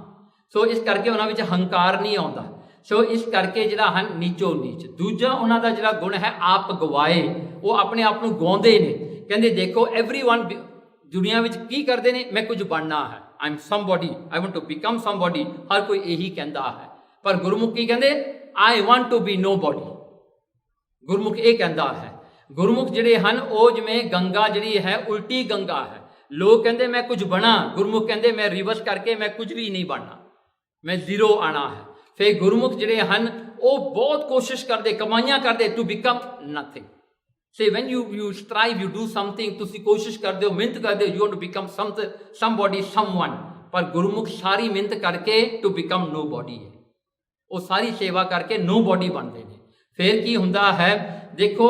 ਸੋ ਇਸ ਕਰਕੇ ਉਹਨਾਂ ਵਿੱਚ ਹੰਕਾਰ ਨਹੀਂ ਆਉਂਦਾ। ਸੋ ਇਸ ਕਰਕੇ ਜਿਹੜਾ ਹਨ ਨੀਚੋ ਨੀਚ। ਦੂਜਾ ਉਹਨਾਂ ਦਾ ਜਿਹੜਾ ਗੁਣ ਹੈ ਆਪ ਗਵਾਏ, ਉਹ ਆਪਣੇ ਆਪ ਨੂੰ ਗਾਉਂਦੇ ਨੇ। ਕਹਿੰਦੇ ਦੇਖੋ everyone ਦੁਨੀਆ ਵਿੱਚ ਕੀ ਕਰਦੇ ਨੇ? ਮੈਂ ਕੁਝ ਬਣਨਾ ਹੈ, I am somebody, I want to become somebody. ਹਰ ਕੋਈ ਇਹੀ ਕਹਿੰਦਾ ਹੈ। ਪਰ ਗੁਰਮੁਖ ਕੀ ਕਹਿੰਦੇ? I want to be nobody. Gurmukh ਇਹ ਕਹਿੰਦਾ ਹੈ। ਗੁਰਮੁਖ ਜਿਹੜੇ ਹਨ ਉਹ ਜਿਵੇਂ ਗੰਗਾ ਜਿਹੜੀ ਹੈ ਉਲਟੀ ਗੰਗਾ ਹੈ। ਲੋਕ ਕਹਿੰਦੇ ਮੈਂ ਕੁਝ ਬਣਾ, ਗੁਰਮੁਖ ਕਹਿੰਦੇ ਮੈਂ ਰਿਵਰਸ ਕਰਕੇ ਮੈਂ ਕੁਝ ਵੀ ਨਹੀਂ ਬਣਨਾ, ਮੈਂ ਜ਼ੀਰੋ ਆਣਾ ਹੈ। ਫਿਰ ਗੁਰਮੁਖ ਜਿਹੜੇ ਹਨ ਉਹ ਬਹੁਤ ਕੋਸ਼ਿਸ਼ ਕਰਦੇ, ਕਮਾਈਆਂ ਕਰਦੇ to become nothing. Say when you strive, you do something, ਤੁਸੀਂ ਕੋਸ਼ਿਸ਼ ਕਰਦੇ ਹੋ, ਮਿਹਨਤ ਕਰਦੇ ਹੋ, you want to become somebody, someone. ਪਰ ਗੁਰਮੁਖ ਸਾਰੀ ਮਿਹਨਤ ਕਰਕੇ ਟੂ ਬਿਕਮ ਨੋ ਬੋਡੀ ਹੈ, ਉਹ ਸਾਰੀ ਸੇਵਾ ਕਰਕੇ ਨੋ ਬੋਡੀ ਬਣਦੇ ਨੇ। ਫਿਰ ਕੀ ਹੁੰਦਾ ਹੈ, ਦੇਖੋ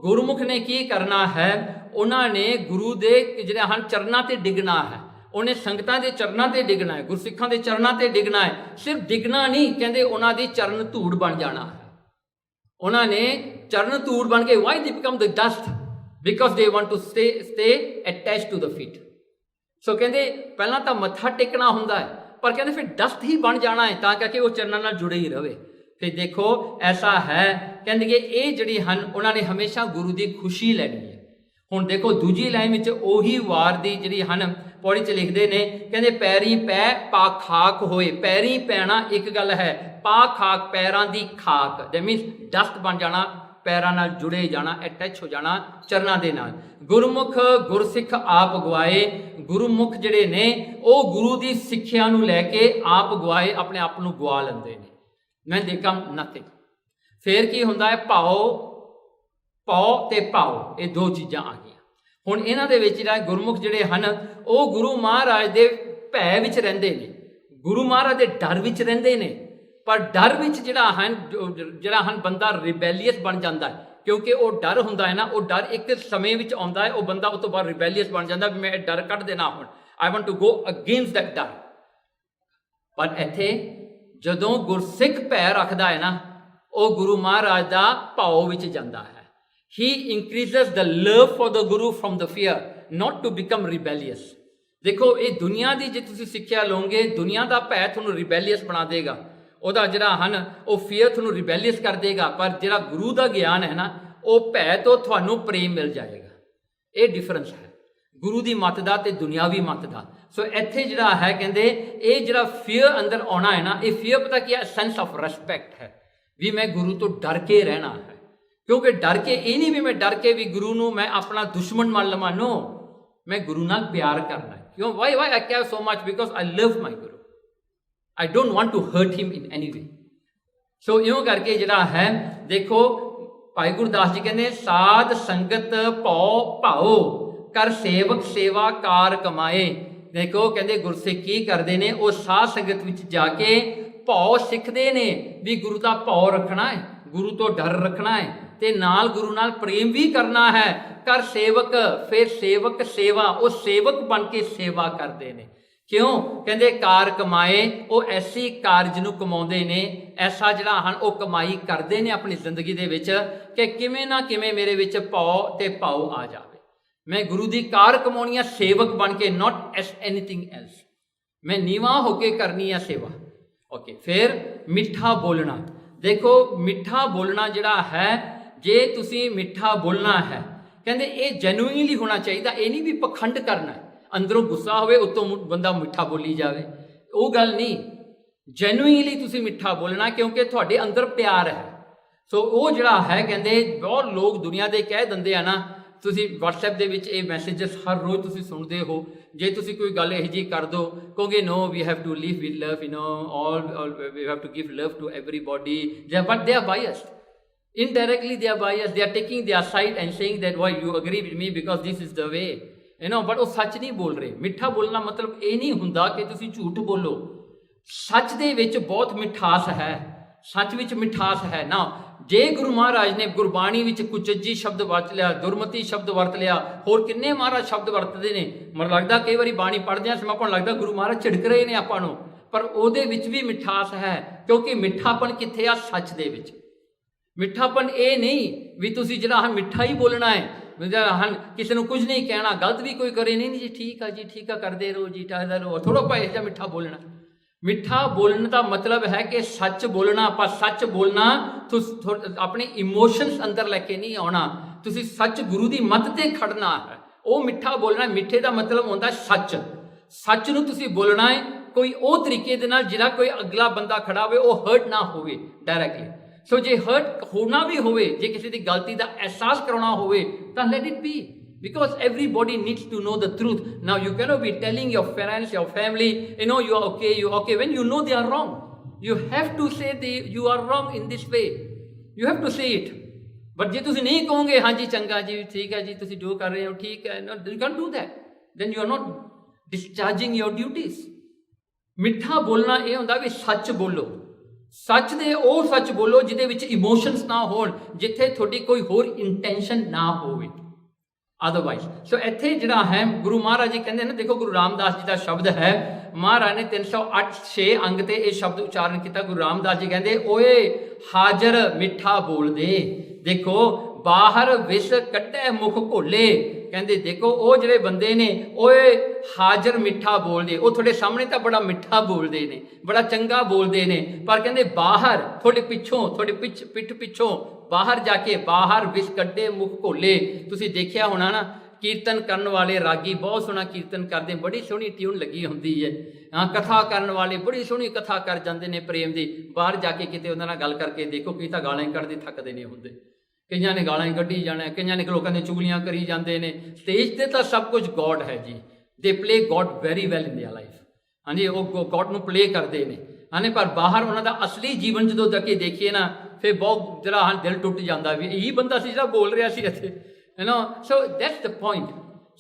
ਗੁਰਮੁਖ ਨੇ ਕੀ ਕਰਨਾ ਹੈ, ਉਹਨਾਂ ਨੇ ਗੁਰੂ ਦੇ ਜਿਹੜੇ ਹਨ ਚਰਨਾਂ ਤੇ ਡਿੱਗਣਾ ਹੈ, ਉਹਨੇ ਸੰਗਤਾਂ ਦੇ ਚਰਨਾਂ ਤੇ ਡਿੱਗਣਾ ਹੈ, ਗੁਰਸਿੱਖਾਂ ਦੇ ਚਰਨਾਂ ਤੇ ਡਿੱਗਣਾ ਹੈ। ਸਿਰਫ ਡਿੱਗਣਾ ਨਹੀਂ, ਕਹਿੰਦੇ ਉਹਨਾਂ ਦੀ ਚਰਨ ਧੂੜ ਬਣ ਜਾਣਾ ਹੈ। ਉਹਨਾਂ ਨੇ ਚਰਨ ਧੂੜ ਬਣ ਕੇ, why they become the dust, because they want to stay attached to the feet. So ਕਹਿੰਦੇ ਪਹਿਲਾਂ ਤਾਂ ਮੱਥਾ ਟੇਕਣਾ ਹੁੰਦਾ ਹੈ, ਪਰ ਕਹਿੰਦੇ ਫਿਰ ਡਸਟ ਹੀ ਬਣ ਜਾਣਾ ਹੈ, ਤਾਂ ਕਰਕੇ ਉਹ ਚਰਨਾਂ ਨਾਲ ਜੁੜੇ ਹੀ ਰਵੇ। ਫਿਰ ਦੇਖੋ ਐਸਾ ਹੈ, ਕਹਿੰਦੇ ਕਿ ਇਹ ਜਿਹੜੀ ਹਨ ਉਹਨਾਂ ਨੇ ਹਮੇਸ਼ਾ ਗੁਰੂ ਦੀ ਖੁਸ਼ੀ ਲੈਣੀ ਹੈ। ਹੁਣ ਦੇਖੋ ਦੂਜੀ ਲਾਈਨ ਵਿੱਚ ਉਹੀ ਵਾਰ ਦੀ ਜਿਹੜੀ ਹਨ ਪੌੜੀ 'ਚ ਲਿਖਦੇ ਨੇ, ਕਹਿੰਦੇ ਪੈਰੀ ਪੈ ਪਾ ਖਾਕ ਹੋਏ। ਪੈਰੀ ਪੈਣਾ ਇੱਕ ਗੱਲ ਹੈ, ਪਾ ਖਾਕ ਪੈਰਾਂ ਦੀ ਖਾਕ, ਦੈਟ ਮੀਨਸ ਡਸਟ ਬਣ ਜਾਣਾ, ਪੈਰਾਂ ਨਾਲ ਜੁੜੇ ਜਾਣਾ, ਅਟੈਚ ਹੋ ਜਾਣਾ ਚਰਨਾਂ ਦੇ ਨਾਲ। ਗੁਰਮੁਖ ਗੁਰਸਿੱਖ ਆਪ ਗਵਾਏ, ਗੁਰਮੁਖ ਜਿਹੜੇ ਨੇ ਉਹ ਗੁਰੂ ਦੀ ਸਿੱਖਿਆ ਨੂੰ ਲੈ ਕੇ ਆਪ ਗਵਾਏ, ਆਪਣੇ ਆਪ ਨੂੰ ਗਵਾ ਲੈਂਦੇ ਨੇ। ਮੈਂ ਦੇਖਾਂ ਨਥਿੰਗ। ਫਿਰ ਕੀ ਹੁੰਦਾ ਹੈ, ਭਉ ਤੇ ਭਾਉ, ਇਹ ਦੋ ਚੀਜ਼ਾਂ ਆ ਗਈਆਂ। ਹੁਣ ਇਹਨਾਂ ਦੇ ਵਿੱਚ ਜਿਹੜਾ ਗੁਰਮੁਖ ਜਿਹੜੇ ਹਨ ਉਹ ਗੁਰੂ ਮਹਾਰਾਜ ਦੇ ਭੈ ਵਿੱਚ ਰਹਿੰਦੇ ਨੇ, ਗੁਰੂ ਮਹਾਰਾਜ ਦੇ ਡਰ ਵਿੱਚ ਰਹਿੰਦੇ ਨੇ। ਪਰ ਡਰ ਵਿੱਚ ਜਿਹੜਾ ਹਨ ਬੰਦਾ ਰਿਬੈਲੀਅਸ ਬਣ ਜਾਂਦਾ ਹੈ, ਕਿਉਂਕਿ ਉਹ ਡਰ ਹੁੰਦਾ ਹੈ ਨਾ, ਉਹ ਡਰ ਇੱਕ ਸਮੇਂ ਵਿੱਚ ਆਉਂਦਾ ਹੈ, ਉਹ ਬੰਦਾ ਉਸ ਤੋਂ ਬਾਅਦ ਰਿਬੈਲੀਅਸ ਬਣ ਜਾਂਦਾ ਵੀ ਮੈਂ ਇਹ ਡਰ ਕੱਢ ਦੇਣਾ, ਹੁਣ I want to go against that ਡਰ। ਪਰ ਇੱਥੇ ਜਦੋਂ ਗੁਰਸਿੱਖ ਭੈ ਰੱਖਦਾ ਹੈ ਨਾ, ਉਹ ਗੁਰੂ ਮਹਾਰਾਜ ਦਾ ਭਾਉ ਵਿੱਚ ਜਾਂਦਾ ਹੈ। He increases the love for the Guru from the fear, not to become rebellious. ਦੇਖੋ ਇਹ ਦੁਨੀਆ ਦੀ ਜੇ ਤੁਸੀਂ ਸਿੱਖਿਆ ਲਓਗੇ, ਦੁਨੀਆ ਦਾ ਭੈ ਤੁਹਾਨੂੰ ਰਿਬੈਲੀਅਸ ਬਣਾ ਦੇਗਾ, ਉਹਦਾ ਜਿਹੜਾ ਹਨ ਉਹ ਫੀਅਰ ਤੁਹਾਨੂੰ ਰਿਬੈਲੀਅਸ ਕਰ ਦੇਗਾ। ਪਰ ਜਿਹੜਾ ਗੁਰੂ ਦਾ ਗਿਆਨ ਹੈ ਨਾ, ਉਹ ਭੈ ਤੋਂ ਤੁਹਾਨੂੰ ਪ੍ਰੇਮ ਮਿਲ ਜਾਏਗਾ। ਇਹ ਡਿਫਰੈਂਸ ਹੈ ਗੁਰੂ ਦੀ ਮੱਤ ਦਾ ਤੇ ਦੁਨਿਆਵੀ ਮੱਤ ਦਾ। ਸੋ ਇੱਥੇ ਜਿਹੜਾ ਹੈ ਕਹਿੰਦੇ ਇਹ ਜਿਹੜਾ ਫੀਅਰ ਅੰਦਰ ਆਉਣਾ ਹੈ ਨਾ, ਇਹ ਫੀਅਰ ਪਤਾ ਕੀ ਹੈ, ਸੈਂਸ ਆਫ ਰਿਸਪੈਕਟ ਹੈ, ਵੀ ਮੈਂ ਗੁਰੂ ਤੋਂ ਡਰ ਕੇ ਰਹਿਣਾ ਹੈ। ਕਿਉਂਕਿ ਡਰ ਕੇ ਇਹ ਨਹੀਂ ਵੀ ਮੈਂ ਡਰ ਕੇ ਵੀ ਗੁਰੂ ਨੂੰ ਮੈਂ ਆਪਣਾ ਦੁਸ਼ਮਣ ਮੰਨ ਲਵਾਂ, ਨੋ, ਮੈਂ ਗੁਰੂ ਨਾਲ ਪਿਆਰ ਕਰਨਾ ਹੈ। ਕਿਉਂ? Why I care so much, because I love my guru, I don't want to hurt him in any way. So ਇਉਂ ਕਰਕੇ ਜਿਹੜਾ ਹੈ ਦੇਖੋ ਭਾਈ ਗੁਰਦਾਸ ਜੀ ਕਹਿੰਦੇ, ਸਾਧ ਸੰਗਤ ਭਉ ਭਾਉ ਕਰ ਸੇਵਕ ਸੇਵਾ ਕਾਰ ਕਮਾਏ। ਦੇਖੋ ਕਹਿੰਦੇ ਗੁਰਸਿੱਖ ਕੀ ਕਰਦੇ ਨੇ, ਉਹ ਸਾਧ ਸੰਗਤ ਵਿੱਚ ਜਾ ਕੇ ਭਉ ਸਿੱਖਦੇ ਨੇ ਵੀ ਗੁਰੂ ਦਾ ਭਉ ਰੱਖਣਾ ਹੈ, ਗੁਰੂ ਤੋਂ ਡਰ ਰੱਖਣਾ ਹੈ, ਤੇ ਨਾਲ ਗੁਰੂ ਨਾਲ ਪ੍ਰੇਮ ਵੀ ਕਰਨਾ ਹੈ। ਕਰ ਸੇਵਕ, ਫਿਰ ਸੇਵਕ ਸੇਵਾ, ਉਹ ਸੇਵਕ ਬਣ ਕੇ ਸੇਵਾ ਕਰਦੇ ਨੇ। ਕਿਉਂ? ਕਹਿੰਦੇ ਕਾਰ ਕਮਾਏ, ਉਹ ਐਸੀ ਕਾਰਜ ਨੂੰ ਕਮਾਉਂਦੇ ਨੇ, ਐਸਾ ਜਿਹੜਾ ਹਨ ਉਹ ਕਮਾਈ ਕਰਦੇ ਨੇ ਆਪਣੀ ਜ਼ਿੰਦਗੀ ਦੇ ਵਿੱਚ ਕਿ ਕਿਵੇਂ ਨਾ ਕਿਵੇਂ ਮੇਰੇ ਵਿੱਚ ਭਉ ਤੇ ਭਾਉ ਆ ਜਾਵੇ। ਮੈਂ ਗੁਰੂ ਦੀ ਕਾਰ ਕਮਾਉਣੀ ਆ ਸੇਵਕ ਬਣ ਕੇ, ਨਾਟ ਐਸ ਐਨੀਥਿੰਗ ਐਲਸ। ਮੈਂ ਨੀਵਾਂ ਹੋ ਕੇ ਕਰਨੀ ਆ ਸੇਵਾ। ਓਕੇ, ਫਿਰ ਮਿੱਠਾ ਬੋਲਣਾ। ਦੇਖੋ ਮਿੱਠਾ ਬੋਲਣਾ ਜਿਹੜਾ ਹੈ, ਜੇ ਤੁਸੀਂ ਮਿੱਠਾ ਬੋਲਣਾ ਹੈ, ਕਹਿੰਦੇ ਇਹ ਜੈਨੂਇਨਲੀ ਹੋਣਾ ਚਾਹੀਦਾ। ਇਹ ਨਹੀਂ ਵੀ ਪਖੰਡ ਕਰਨਾ ਹੈ, ਅੰਦਰੋਂ ਗੁੱਸਾ ਹੋਵੇ ਉੱਤੋਂ ਬੰਦਾ ਮਿੱਠਾ ਬੋਲੀ ਜਾਵੇ, ਉਹ ਗੱਲ ਨਹੀਂ। ਜੈਨੂਇਨਲੀ ਤੁਸੀਂ ਮਿੱਠਾ ਬੋਲਣਾ, ਕਿਉਂਕਿ ਤੁਹਾਡੇ ਅੰਦਰ ਪਿਆਰ ਹੈ। ਸੋ ਉਹ ਜਿਹੜਾ ਹੈ ਕਹਿੰਦੇ ਬਹੁਤ ਲੋਕ ਦੁਨੀਆ ਦੇ ਕਹਿ ਦਿੰਦੇ ਆ ਨਾ, ਤੁਸੀਂ WhatsApp ਦੇ ਵਿੱਚ ਇਹ ਮੈਸੇजेस ਹਰ ਰੋਜ਼ ਤੁਸੀਂ ਸੁਣਦੇ ਹੋ, ਜੇ ਤੁਸੀਂ ਕੋਈ ਗੱਲ ਇਹੋ ਜਿਹੀ ਕਰ ਦਿਓ, ਕਹੋਗੇ no we have to live with love, you know all we have to give love to everybody, but they are biased. Indirectly they are biased, they are taking their side and saying that why you agree with me because this is the way, you know, but ਉਹ ਸੱਚ ਨਹੀਂ ਬੋਲ ਰਹੇ। ਮਿੱਠਾ ਬੋਲਣਾ ਮਤਲਬ ਇਹ ਨਹੀਂ ਹੁੰਦਾ ਕਿ ਤੁਸੀਂ ਝੂਠ ਬੋਲੋ, ਸੱਚ ਦੇ ਵਿੱਚ ਬਹੁਤ ਮਿਠਾਸ ਹੈ, ਸੱਚ ਵਿੱਚ ਮਿਠਾਸ ਹੈ ਨਾ। ਜੇ ਗੁਰੂ ਮਹਾਰਾਜ ਨੇ ਗੁਰਬਾਣੀ ਵਿੱਚ ਕੁਚੱਜੀ ਸ਼ਬਦ ਵਰਤ ਲਿਆ, ਦੁਰਮਤੀ ਸ਼ਬਦ ਵਰਤ ਲਿਆ, ਹੋਰ ਕਿੰਨੇ ਮਹਾਰਾਜ ਸ਼ਬਦ ਵਰਤਦੇ ਨੇ, ਮੈਨੂੰ ਲੱਗਦਾ ਕਈ ਵਾਰੀ ਬਾਣੀ ਪੜ੍ਹਦਿਆਂ ਸਮਾਂ ਆਪਾਂ ਨੂੰ ਲੱਗਦਾ ਗੁਰੂ ਮਹਾਰਾਜ ਝਿੜਕ ਰਹੇ ਨੇ ਆਪਾਂ ਨੂੰ, ਪਰ ਉਹਦੇ ਵਿੱਚ ਵੀ ਮਿਠਾਸ ਹੈ। ਕਿਉਂਕਿ ਮਿੱਠਾਪਨ ਕਿੱਥੇ ਆ? ਸੱਚ ਦੇ ਵਿੱਚ। ਮਿੱਠਾਪਨ ਇਹ ਨਹੀਂ ਵੀ ਤੁਸੀਂ ਜਿਹੜਾ ਹਨ ਮਿੱਠਾ ਹੀ ਬੋਲਣਾ ਹੈ, ਹਨ ਕਿਸੇ ਨੂੰ ਕੁਝ ਨਹੀਂ ਕਹਿਣਾ, ਗਲਤ ਵੀ ਕੋਈ ਕਰੇ ਨਹੀਂ ਜੀ ਠੀਕ ਆ ਜੀ, ਠੀਕ ਆ, ਕਰਦੇ ਰਹੋ ਜੀ, ਟਾਇਦਾ ਰਹੋ, ਥੋੜਾ ਭਾਈ ਜਿਹਾ ਮਿੱਠਾ ਬੋਲਣਾ। ਮਿੱਠਾ ਬੋਲਣ ਦਾ ਮਤਲਬ ਹੈ ਕਿ ਸੱਚ ਬੋਲਣਾ। ਪਰ ਸੱਚ ਬੋਲਣਾ ਤੁਸੀਂ ਆਪਣੇ ਇਮੋਸ਼ਨਸ ਅੰਦਰ ਲੈ ਕੇ ਨਹੀਂ ਆਉਣਾ, ਤੁਸੀਂ ਸੱਚ ਗੁਰੂ ਦੀ ਮੱਤ ਤੇ ਖੜਨਾ ਹੈ, ਉਹ ਮਿੱਠਾ ਬੋਲਣਾ। ਮਿੱਠੇ ਦਾ ਮਤਲਬ ਹੁੰਦਾ ਸੱਚ। ਸੱਚ ਨੂੰ ਤੁਸੀਂ ਬੋਲਣਾ ਹੈ ਕੋਈ ਉਹ ਤਰੀਕੇ ਦੇ ਨਾਲ ਜਿਹੜਾ ਕੋਈ ਅਗਲਾ ਬੰਦਾ ਖੜਾ ਹੋਵੇ ਉਹ ਹਰਟ ਨਾ ਹੋਵੇ ਡਾਇਰੈਕਟਲੀ। ਸੋ ਜੇ ਹਰਟ ਹੋਣਾ ਵੀ ਹੋਵੇ, ਜੇ ਕਿਸੇ ਦੀ ਗਲਤੀ ਦਾ ਅਹਿਸਾਸ ਕਰਾਉਣਾ ਹੋਵੇ ਤਾਂ let it be, because everybody needs to know the truth. Now you cannot be telling your parents, your family, you know, you are okay when you know they are wrong. You have to say you are wrong in this way. You have to say it. But ਜੇ ਤੁਸੀਂ ਨਹੀਂ ਕਹੋਗੇ ਹਾਂਜੀ ਚੰਗਾ ਜੀ ਠੀਕ ਹੈ ਜੀ ਤੁਸੀਂ ਜੋ ਕਰ ਰਹੇ ਹੋ ਠੀਕ ਹੈ, you can't do that. Then you are not discharging your duties. ਮਿੱਠਾ ਬੋਲਣਾ ਇਹ ਹੁੰਦਾ ਵੀ ਸੱਚ ਬੋਲੋ, ਸੱਚ ਦੇ ਉਹ ਸੱਚ ਬੋਲੋ ਜਿਹਦੇ ਵਿੱਚ ਇਮੋਸ਼ਨਸ ਨਾ ਹੋਣ, ਜਿੱਥੇ ਤੁਹਾਡੀ ਕੋਈ ਹੋਰ ਇੰਟੈਂਸ਼ਨ ਨਾ ਹੋਵੇ ਅਦਰਵਾਈਜ਼। ਸੋ ਇੱਥੇ ਜਿਹੜਾ ਹੈ ਗੁਰੂ ਮਹਾਰਾਜ ਜੀ ਕਹਿੰਦੇ ਨੇ, ਦੇਖੋ ਗੁਰੂ ਰਾਮਦਾਸ ਜੀ ਦਾ ਸ਼ਬਦ ਹੈ, ਮਹਾਰਾਜ ਨੇ 308 ਅੰਗ ਤੇ ਇਹ ਸ਼ਬਦ ਉਚਾਰਨ ਕੀਤਾ। ਗੁਰੂ ਰਾਮਦਾਸ ਜੀ ਕਹਿੰਦੇ ਓਏ ਹਾਜ਼ਰ ਮਿੱਠਾ ਬੋਲਦੇ, ਦੇਖੋ ਬਾਹਰ ਵਿਸ਼ ਕੱਢੇ ਮੁਖ ਘੋਲੇ, ਕਹਿੰਦੇ ਦੇਖੋ ਉਹ ਜਿਹੜੇ ਬੰਦੇ ਨੇ ਓਏ ਹਾਜ਼ਰ ਮਿੱਠਾ ਬੋਲਦੇ, ਉਹ ਤੁਹਾਡੇ ਸਾਹਮਣੇ ਤਾਂ ਬੜਾ ਮਿੱਠਾ ਬੋਲਦੇ ਨੇ, ਬੜਾ ਚੰਗਾ ਬੋਲਦੇ ਨੇ, ਪਰ ਕਹਿੰਦੇ ਬਾਹਰ ਤੁਹਾਡੇ ਪਿੱਛੋਂ, ਤੁਹਾਡੇ ਪਿੱਠ ਪਿੱਛੋਂ ਬਾਹਰ ਜਾ ਕੇ ਬਾਹਰ ਵਿਸ਼ ਕੱਢੇ ਮੁਖ ਘੋਲੇ। ਤੁਸੀਂ ਦੇਖਿਆ ਹੋਣਾ ਨਾ, ਕੀਰਤਨ ਕਰਨ ਵਾਲੇ ਰਾਗੀ ਬਹੁਤ ਸੋਹਣਾ ਕੀਰਤਨ ਕਰਦੇ, ਬੜੀ ਸੋਹਣੀ ਟਿਊਨ ਲੱਗੀ ਹੁੰਦੀ ਹੈ, ਹਾਂ ਕਥਾ ਕਰਨ ਵਾਲੇ ਬੜੀ ਸੋਹਣੀ ਕਥਾ ਕਰ ਜਾਂਦੇ ਨੇ ਪ੍ਰੇਮ ਦੀ, ਬਾਹਰ ਜਾ ਕੇ ਕਿਤੇ ਉਹਨਾਂ ਨਾਲ ਗੱਲ ਕਰਕੇ ਦੇਖੋ ਕਈ ਤਾਂ ਗਾਲਾਂ ਹੀ ਕੱਢਦੇ ਥੱਕਦੇ ਨਹੀਂ ਹੁੰਦੇ, ਕਈਆਂ ਨੇ ਗਾਲਾਂ ਹੀ ਕੱਢੀ ਜਾਣਾ, ਕਈਆਂ ਨੇ ਲੋਕਾਂ ਦੀਆਂ ਚੁਗਲੀਆਂ ਕਰੀ ਜਾਂਦੇ ਨੇ। ਸਟੇਜ 'ਤੇ ਤਾਂ ਸਭ ਕੁਝ ਗੋਡ ਹੈ ਜੀ, ਦੇ play God very well in there life, ਹਾਂਜੀ ਉਹ ਗੋਡ ਨੂੰ ਪਲੇ ਕਰਦੇ ਨੇ, ਹਾਂਜੀ, ਪਰ ਬਾਹਰ ਉਹਨਾਂ ਦਾ ਅਸਲੀ ਜੀਵਨ ਜਦੋਂ ਜਾ ਕੇ ਦੇਖੀਏ ਨਾ, ਫਿਰ ਬਹੁਤ ਜਿਹੜਾ ਹਾਂ ਦਿਲ ਟੁੱਟ ਜਾਂਦਾ ਵੀ ਇਹੀ ਬੰਦਾ ਸੀ ਜਿਹੜਾ ਬੋਲ ਰਿਹਾ ਸੀ ਇੱਥੇ, ਹੈ ਨਾ। So that's the point.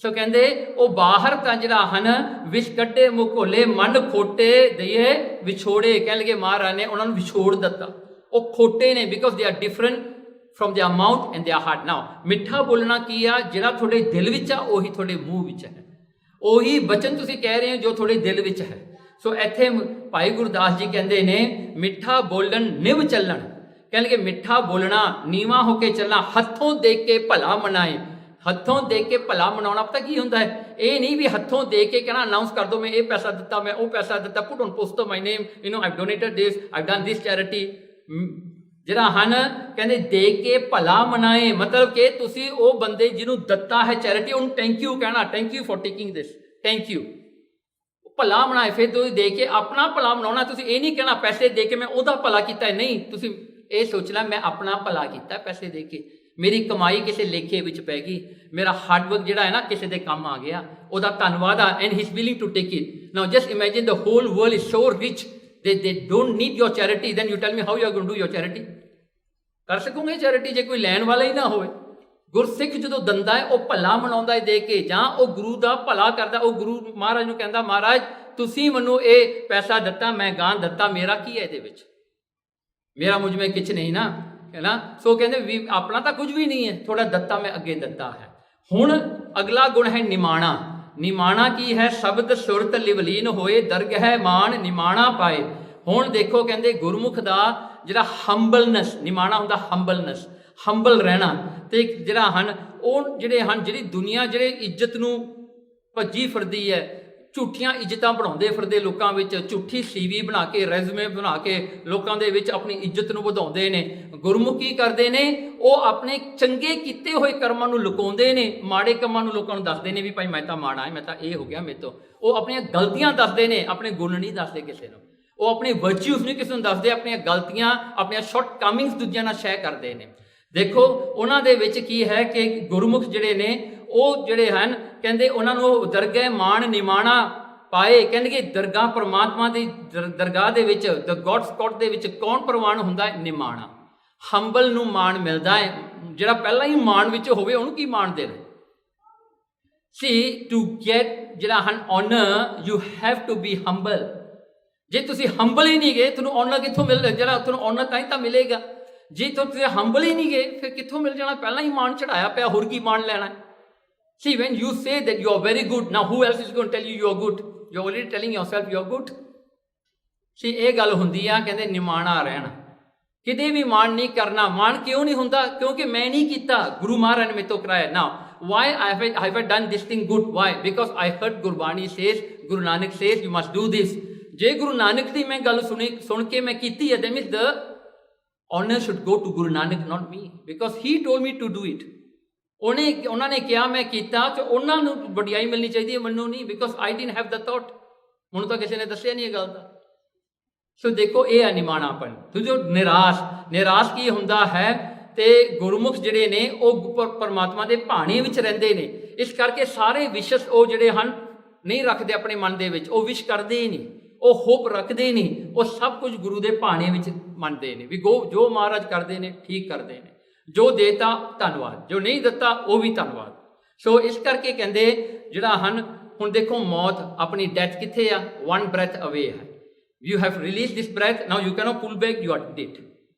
ਸੋ ਕਹਿੰਦੇ ਉਹ ਬਾਹਰ ਤਾਂ ਜਿਹੜਾ ਹਨ ਵਿਸ਼ ਕੱਢੇ ਮੁਖ ਘੋਲੇ, ਮਨ ਖੋਟੇ ਦਈਏ ਵਿਛੋੜੇ, ਕਹਿ ਲਗੇ ਮਹਾਰਾਜ ਨੇ ਉਹਨਾਂ ਨੂੰ ਵਿਛੋੜ ਦਿੱਤਾ, ਉਹ ਖੋਟੇ ਨੇ, because they are different from their mouth and their heart. Now ਮਿੱਠਾ ਬੋਲਣਾ ਕੀ ਆ, ਜਿਹੜਾ ਤੁਹਾਡੇ ਦਿਲ ਵਿੱਚ ਆ ਉਹੀ ਤੁਹਾਡੇ ਮੂੰਹ ਵਿੱਚ ਹੈ, ਉਹੀ ਬਚਨ ਤੁਸੀਂ ਕਹਿ ਰਹੇ ਹੋ ਜੋ ਤੁਹਾਡੇ ਦਿਲ ਵਿੱਚ ਹੈ। ਸੋ ਇੱਥੇ ਭਾਈ ਗੁਰਦਾਸ ਜੀ ਕਹਿੰਦੇ ਨੇ ਮਿੱਠਾ ਬੋਲਣ ਨਿਵ ਚੱਲਣ, ਕਹਿੰਦੇ ਮਿੱਠਾ ਬੋਲਣਾ ਨੀਵਾਂ ਹੋ ਕੇ ਚੱਲਣਾ, ਹੱਥੋਂ ਦੇਖ ਕੇ ਭਲਾ ਮਨਾਏ। ਹੱਥੋਂ ਦੇਖ ਕੇ ਭਲਾ ਮਨਾਉਣਾ ਪਤਾ ਕੀ ਹੁੰਦਾ ਹੈ, ਇਹ ਨਹੀਂ ਵੀ ਹੱਥੋਂ ਦੇਖ ਕੇ ਕਹਿਣਾ ਅਨਾਊਂਸ ਕਰ ਦੋ ਮੈਂ ਇਹ ਪੈਸਾ ਦਿੱਤਾ, ਮੈਂ ਉਹ ਪੈਸਾ ਦਿੱਤਾ, put on post my name, you know I've donated this, I've done this charity. ਜਿਹੜਾ ਹਨ ਕਹਿੰਦੇ ਦੇਖ ਕੇ ਭਲਾ ਮਨਾਏ, ਮਤਲਬ ਕਿ ਤੁਸੀਂ ਉਹ ਬੰਦੇ ਜਿਹਨੂੰ ਦਿੱਤਾ ਹੈ ਚੈਰਿਟੀ ਉਹਨੂੰ ਥੈਂਕ ਯੂ ਕਹਿਣਾ, thank you for taking this, thank you, ਭਲਾ ਮਨਾਏ। ਫਿਰ ਤੁਸੀਂ ਦੇ ਕੇ ਆਪਣਾ ਭਲਾ ਮਨਾਉਣਾ, ਤੁਸੀਂ ਇਹ ਨਹੀਂ ਕਹਿਣਾ ਪੈਸੇ ਦੇ ਕੇ ਮੈਂ ਉਹਦਾ ਭਲਾ ਕੀਤਾ, ਨਹੀਂ, ਤੁਸੀਂ ਇਹ ਸੋਚਣਾ ਮੈਂ ਆਪਣਾ ਭਲਾ ਕੀਤਾ ਪੈਸੇ ਦੇ ਕੇ, ਮੇਰੀ ਕਮਾਈ ਕਿਸੇ ਲੇਖੇ ਵਿੱਚ ਪੈ ਗਈ, ਮੇਰਾ ਹਾਰਡ ਵਰਕ ਜਿਹੜਾ ਹੈ ਨਾ ਕਿਸੇ ਦੇ ਕੰਮ ਆ ਗਿਆ, ਉਹਦਾ ਧੰਨਵਾਦ ਆ, and he is willing to take it. Now just imagine the whole world is so rich, they don't need your charity, then you tell me how you are going to do your charity? ਕਰ ਸਕੋਗੇ charity ਜੇ ਕੋਈ ਲੈਣ ਵਾਲਾ ਹੀ ਨਾ ਹੋਵੇ। ਗੁਰਸਿੱਖ ਜਦੋਂ ਦਿੰਦਾ ਹੈ ਉਹ ਭਲਾ ਮਨਾਉਂਦਾ ਹੈ ਦੇ ਕੇ, ਜਾਂ ਉਹ ਗੁਰੂ ਦਾ ਭਲਾ ਕਰਦਾ, ਉਹ ਗੁਰੂ ਮਹਾਰਾਜ ਨੂੰ ਕਹਿੰਦਾ ਮਹਾਰਾਜ ਤੁਸੀਂ ਮੈਨੂੰ ਇਹ ਪੈਸਾ ਦਿੱਤਾ, ਮੈਂ ਗਾਂ ਦਿੱਤਾ, ਮੇਰਾ ਕੀ ਹੈ ਇਹਦੇ ਵਿੱਚ, ਮੇਰਾ ਮੁਝ ਮੇਂ ਕੁਛ ਨਹੀਂ ਨਾ, ਹੈ ਨਾ। ਸੋ ਕਹਿੰਦੇ ਵੀ ਆਪਣਾ ਤਾਂ ਕੁਝ ਵੀ ਨਹੀਂ ਹੈ, ਥੋੜਾ ਦਿੱਤਾ ਮੈਂ ਅੱਗੇ ਦਿੱਤਾ ਹੈ। ਹੁਣ ਅਗਲਾ ਗੁਣ ਹੈ ਨਿਮਾਣਾ। ਨਿਮਾਣਾ ਕੀ ਹੈ, ਸ਼ਬਦ ਸੁਰਤ ਲਿਵਲੀਨ ਹੋਏ, ਦਰਗਹਿ ਮਾਣ ਨਿਮਾਣਾ ਪਾਏ। ਹੁਣ ਦੇਖੋ ਕਹਿੰਦੇ ਗੁਰਮੁਖ ਦਾ ਜਿਹੜਾ ਹੰਬਲਨੈਸ, ਨਿਮਾਣਾ ਹੁੰਦਾ ਹੰਬਲਨੈਸ, ਹੰਬਲ ਰਹਿਣਾ, ਤੇ ਜਿਹੜਾ ਹਨ ਉਹ ਜਿਹੜੇ ਹਨ ਜਿਹੜੀ ਦੁਨੀਆ ਜਿਹੜੇ ਇੱਜ਼ਤ ਨੂੰ ਭੱਜੀ ਫਿਰਦੀ ਹੈ, ਝੂਠੀਆਂ ਇੱਜ਼ਤਾਂ ਬਣਾਉਂਦੇ ਫਿਰਦੇ ਲੋਕਾਂ ਵਿੱਚ, ਝੂਠੀ CV ਬਣਾ ਕੇ ਰੈਜ਼ੂਮੇ ਬਣਾ ਕੇ ਲੋਕਾਂ ਦੇ ਵਿੱਚ ਆਪਣੀ ਇੱਜ਼ਤ ਨੂੰ ਵਧਾਉਂਦੇ ਨੇ। ਗੁਰਮੁਖ ਕੀ ਕਰਦੇ ਨੇ, ਉਹ ਆਪਣੇ ਚੰਗੇ ਕੀਤੇ ਹੋਏ ਕਰਮਾਂ ਨੂੰ ਲੁਕਾਉਂਦੇ ਨੇ, ਮਾੜੇ ਕੰਮਾਂ ਨੂੰ ਲੋਕਾਂ ਨੂੰ ਦੱਸਦੇ ਨੇ ਵੀ ਭਾਈ ਮੈਂ ਤਾਂ ਮਾੜਾ ਹੈ, ਮੈਂ ਤਾਂ ਇਹ ਹੋ ਗਿਆ ਮੇਰੇ ਤੋਂ। ਉਹ ਆਪਣੀਆਂ ਗਲਤੀਆਂ ਦੱਸਦੇ ਨੇ, ਆਪਣੇ ਗੁਣ ਨਹੀਂ ਦੱਸਦੇ ਕਿਸੇ ਨੂੰ, ਉਹ ਆਪਣੇ ਵਰਚੂਸ ਨਹੀਂ ਕਿਸੇ ਨੂੰ ਦੱਸਦੇ, ਆਪਣੀਆਂ ਗਲਤੀਆਂ ਆਪਣੀਆਂ ਸ਼ਾਰਟ ਕਮਿੰਗਸ ਦੂਜਿਆਂ ਨਾਲ ਸ਼ੇਅਰ ਕਰਦੇ ਨੇ। ਦੇਖੋ ਉਹਨਾਂ ਦੇ ਵਿੱਚ ਕੀ ਹੈ ਕਿ ਗੁਰਮੁਖ ਜਿਹੜੇ ਨੇ ਉਹ ਜਿਹੜੇ ਹਨ ਕਹਿੰਦੇ ਉਹਨਾਂ ਨੂੰ ਦਰਗਹਿ ਮਾਣ ਨਿਮਾਣਾ ਪਾਏ। ਕਹਿੰਦੇ ਕਿ ਦਰਗਾਹ ਪਰਮਾਤਮਾ ਦੀ ਦਰਗਾਹ ਦੇ ਵਿੱਚ, ਦ ਗੋਡਸ ਕੋਰਟ ਦੇ ਵਿੱਚ ਕੌਣ ਪ੍ਰਵਾਨ ਹੁੰਦਾ ਹੈ, ਨਿਮਾਣਾ। ਹੰਬਲ ਨੂੰ ਮਾਣ ਮਿਲਦਾ ਹੈ, ਜਿਹੜਾ ਪਹਿਲਾਂ ਹੀ ਮਾਣ ਵਿੱਚ ਹੋਵੇ ਉਹਨੂੰ ਕੀ ਮਾਣਦੇ ਨੇ। ਸੀ ਟੂ ਗੈਟ ਜਿਹੜਾ ਹਨ honour you have to be humble. ਜੇ ਤੁਸੀਂ ਹੰਬਲ ਹੀ ਨਹੀਂ ਗਏ ਤੁਹਾਨੂੰ ਆਨਰ ਕਿੱਥੋਂ ਮਿਲ, ਜਿਹੜਾ ਤੁਹਾਨੂੰ ਆਨਰ ਤਾਂ ਹੀ ਤਾਂ ਮਿਲੇਗਾ। ਜੇ ਤੁਸੀਂ ਹੰਬਲ ਹੀ ਨਹੀਂ ਗਏ ਫਿਰ ਕਿੱਥੋਂ ਮਿਲ ਜਾਣਾ, ਪਹਿਲਾਂ ਹੀ ਮਾਣ ਚੜਾਇਆ ਪਿਆ, ਹੋਰ ਕੀ ਮਾਣ ਲੈਣਾ। See, when you say that you are very good, now who else is going to tell you you are good? You are already telling yourself you are good. See, ਇਹ ਗੱਲ ਹੁੰਦੀ ਆ, ਕਹਿੰਦੇ ਨਿਮਾਣਾ ਰਹਿਣਾ, ਕਿਤੇ ਵੀ ਮਾਣ ਨਹੀਂ ਕਰਨਾ। ਮਾਣ ਕਿਉਂ ਨਹੀਂ ਹੁੰਦਾ, ਕਿਉਂਕਿ ਮੈਂ ਨਹੀਂ ਕੀਤਾ, ਗੁਰੂ ਮਹਾਰਾਜ ਨੇ ਮੇਰੇ ਤੋਂ ਕਰਾਇਆ। Now, why I have done this thing good? Why? Because I heard Gurbani says, Guru Nanak says you must do this. ਜੇ ਗੁਰੂ ਨਾਨਕ ਦੀ ਮੈਂ ਗੱਲ ਸੁਣ ਕੇ ਮੈਂ ਕੀਤੀ ਹੈ, that means the honor should go to Guru Nanak, not me, because he told me to do it. ਉਹਨਾਂ ਨੇ ਕਿਹਾ ਮੈਂ ਕੀਤਾ, ਤੇ ਉਹਨਾਂ ਨੂੰ ਵਡਿਆਈ ਮਿਲਣੀ ਚਾਹੀਦੀ ਹੈ, ਮੈਨੂੰ ਨਹੀਂ, because I didn't have the thought, ਮੈਨੂੰ ਤਾਂ ਕਿਸੇ ਨੇ ਦੱਸਿਆ ਨਹੀਂ ਇਹ ਗੱਲ ਦਾ। ਸੋ ਦੇਖੋ ਇਹ ਹੈ ਨਿਮਾਣਾਪਨ। ਦੂਜੋ ਨਿਰਾਸ਼ ਕੀ ਹੁੰਦਾ ਹੈ, ਤੇ ਗੁਰਮੁਖ ਜਿਹੜੇ ਨੇ ਉਹ ਪਰਮਾਤਮਾ ਦੇ ਭਾਣੇ ਵਿੱਚ ਰਹਿੰਦੇ ਨੇ, ਇਸ ਕਰਕੇ ਸਾਰੇ ਵਿਸ਼ਸ ਉਹ ਜਿਹੜੇ ਹਨ ਨਹੀਂ ਰੱਖਦੇ ਆਪਣੇ ਮਨ ਦੇ ਵਿੱਚ, ਉਹ ਵਿਸ਼ ਕਰਦੇ ਹੀ ਨਹੀਂ। ਉਹ ਹੋਪ ਰੱਖਦੇ ਨਹੀਂ, ਉਹ ਸਭ ਕੁਝ ਗੁਰੂ ਦੇ ਭਾਣੇ ਵਿੱਚ ਮੰਨਦੇ ਨੇ ਵੀ ਜੋ ਮਹਾਰਾਜ ਕਰਦੇ ਨੇ ਠੀਕ ਕਰਦੇ ਨੇ, ਜੋ ਦੇਤਾ ਧੰਨਵਾਦ, ਜੋ ਨਹੀਂ ਦਿੱਤਾ ਉਹ ਵੀ ਧੰਨਵਾਦ। ਸੋ ਇਸ ਕਰਕੇ ਕਹਿੰਦੇ ਜਿਹੜਾ ਹਨ, ਹੁਣ ਦੇਖੋ ਮੌਤ ਆਪਣੀ ਡੈਥ ਕਿੱਥੇ ਆ, 1 breath away ਹੈ। You have release this breath, now you cannot pull back, you are dead.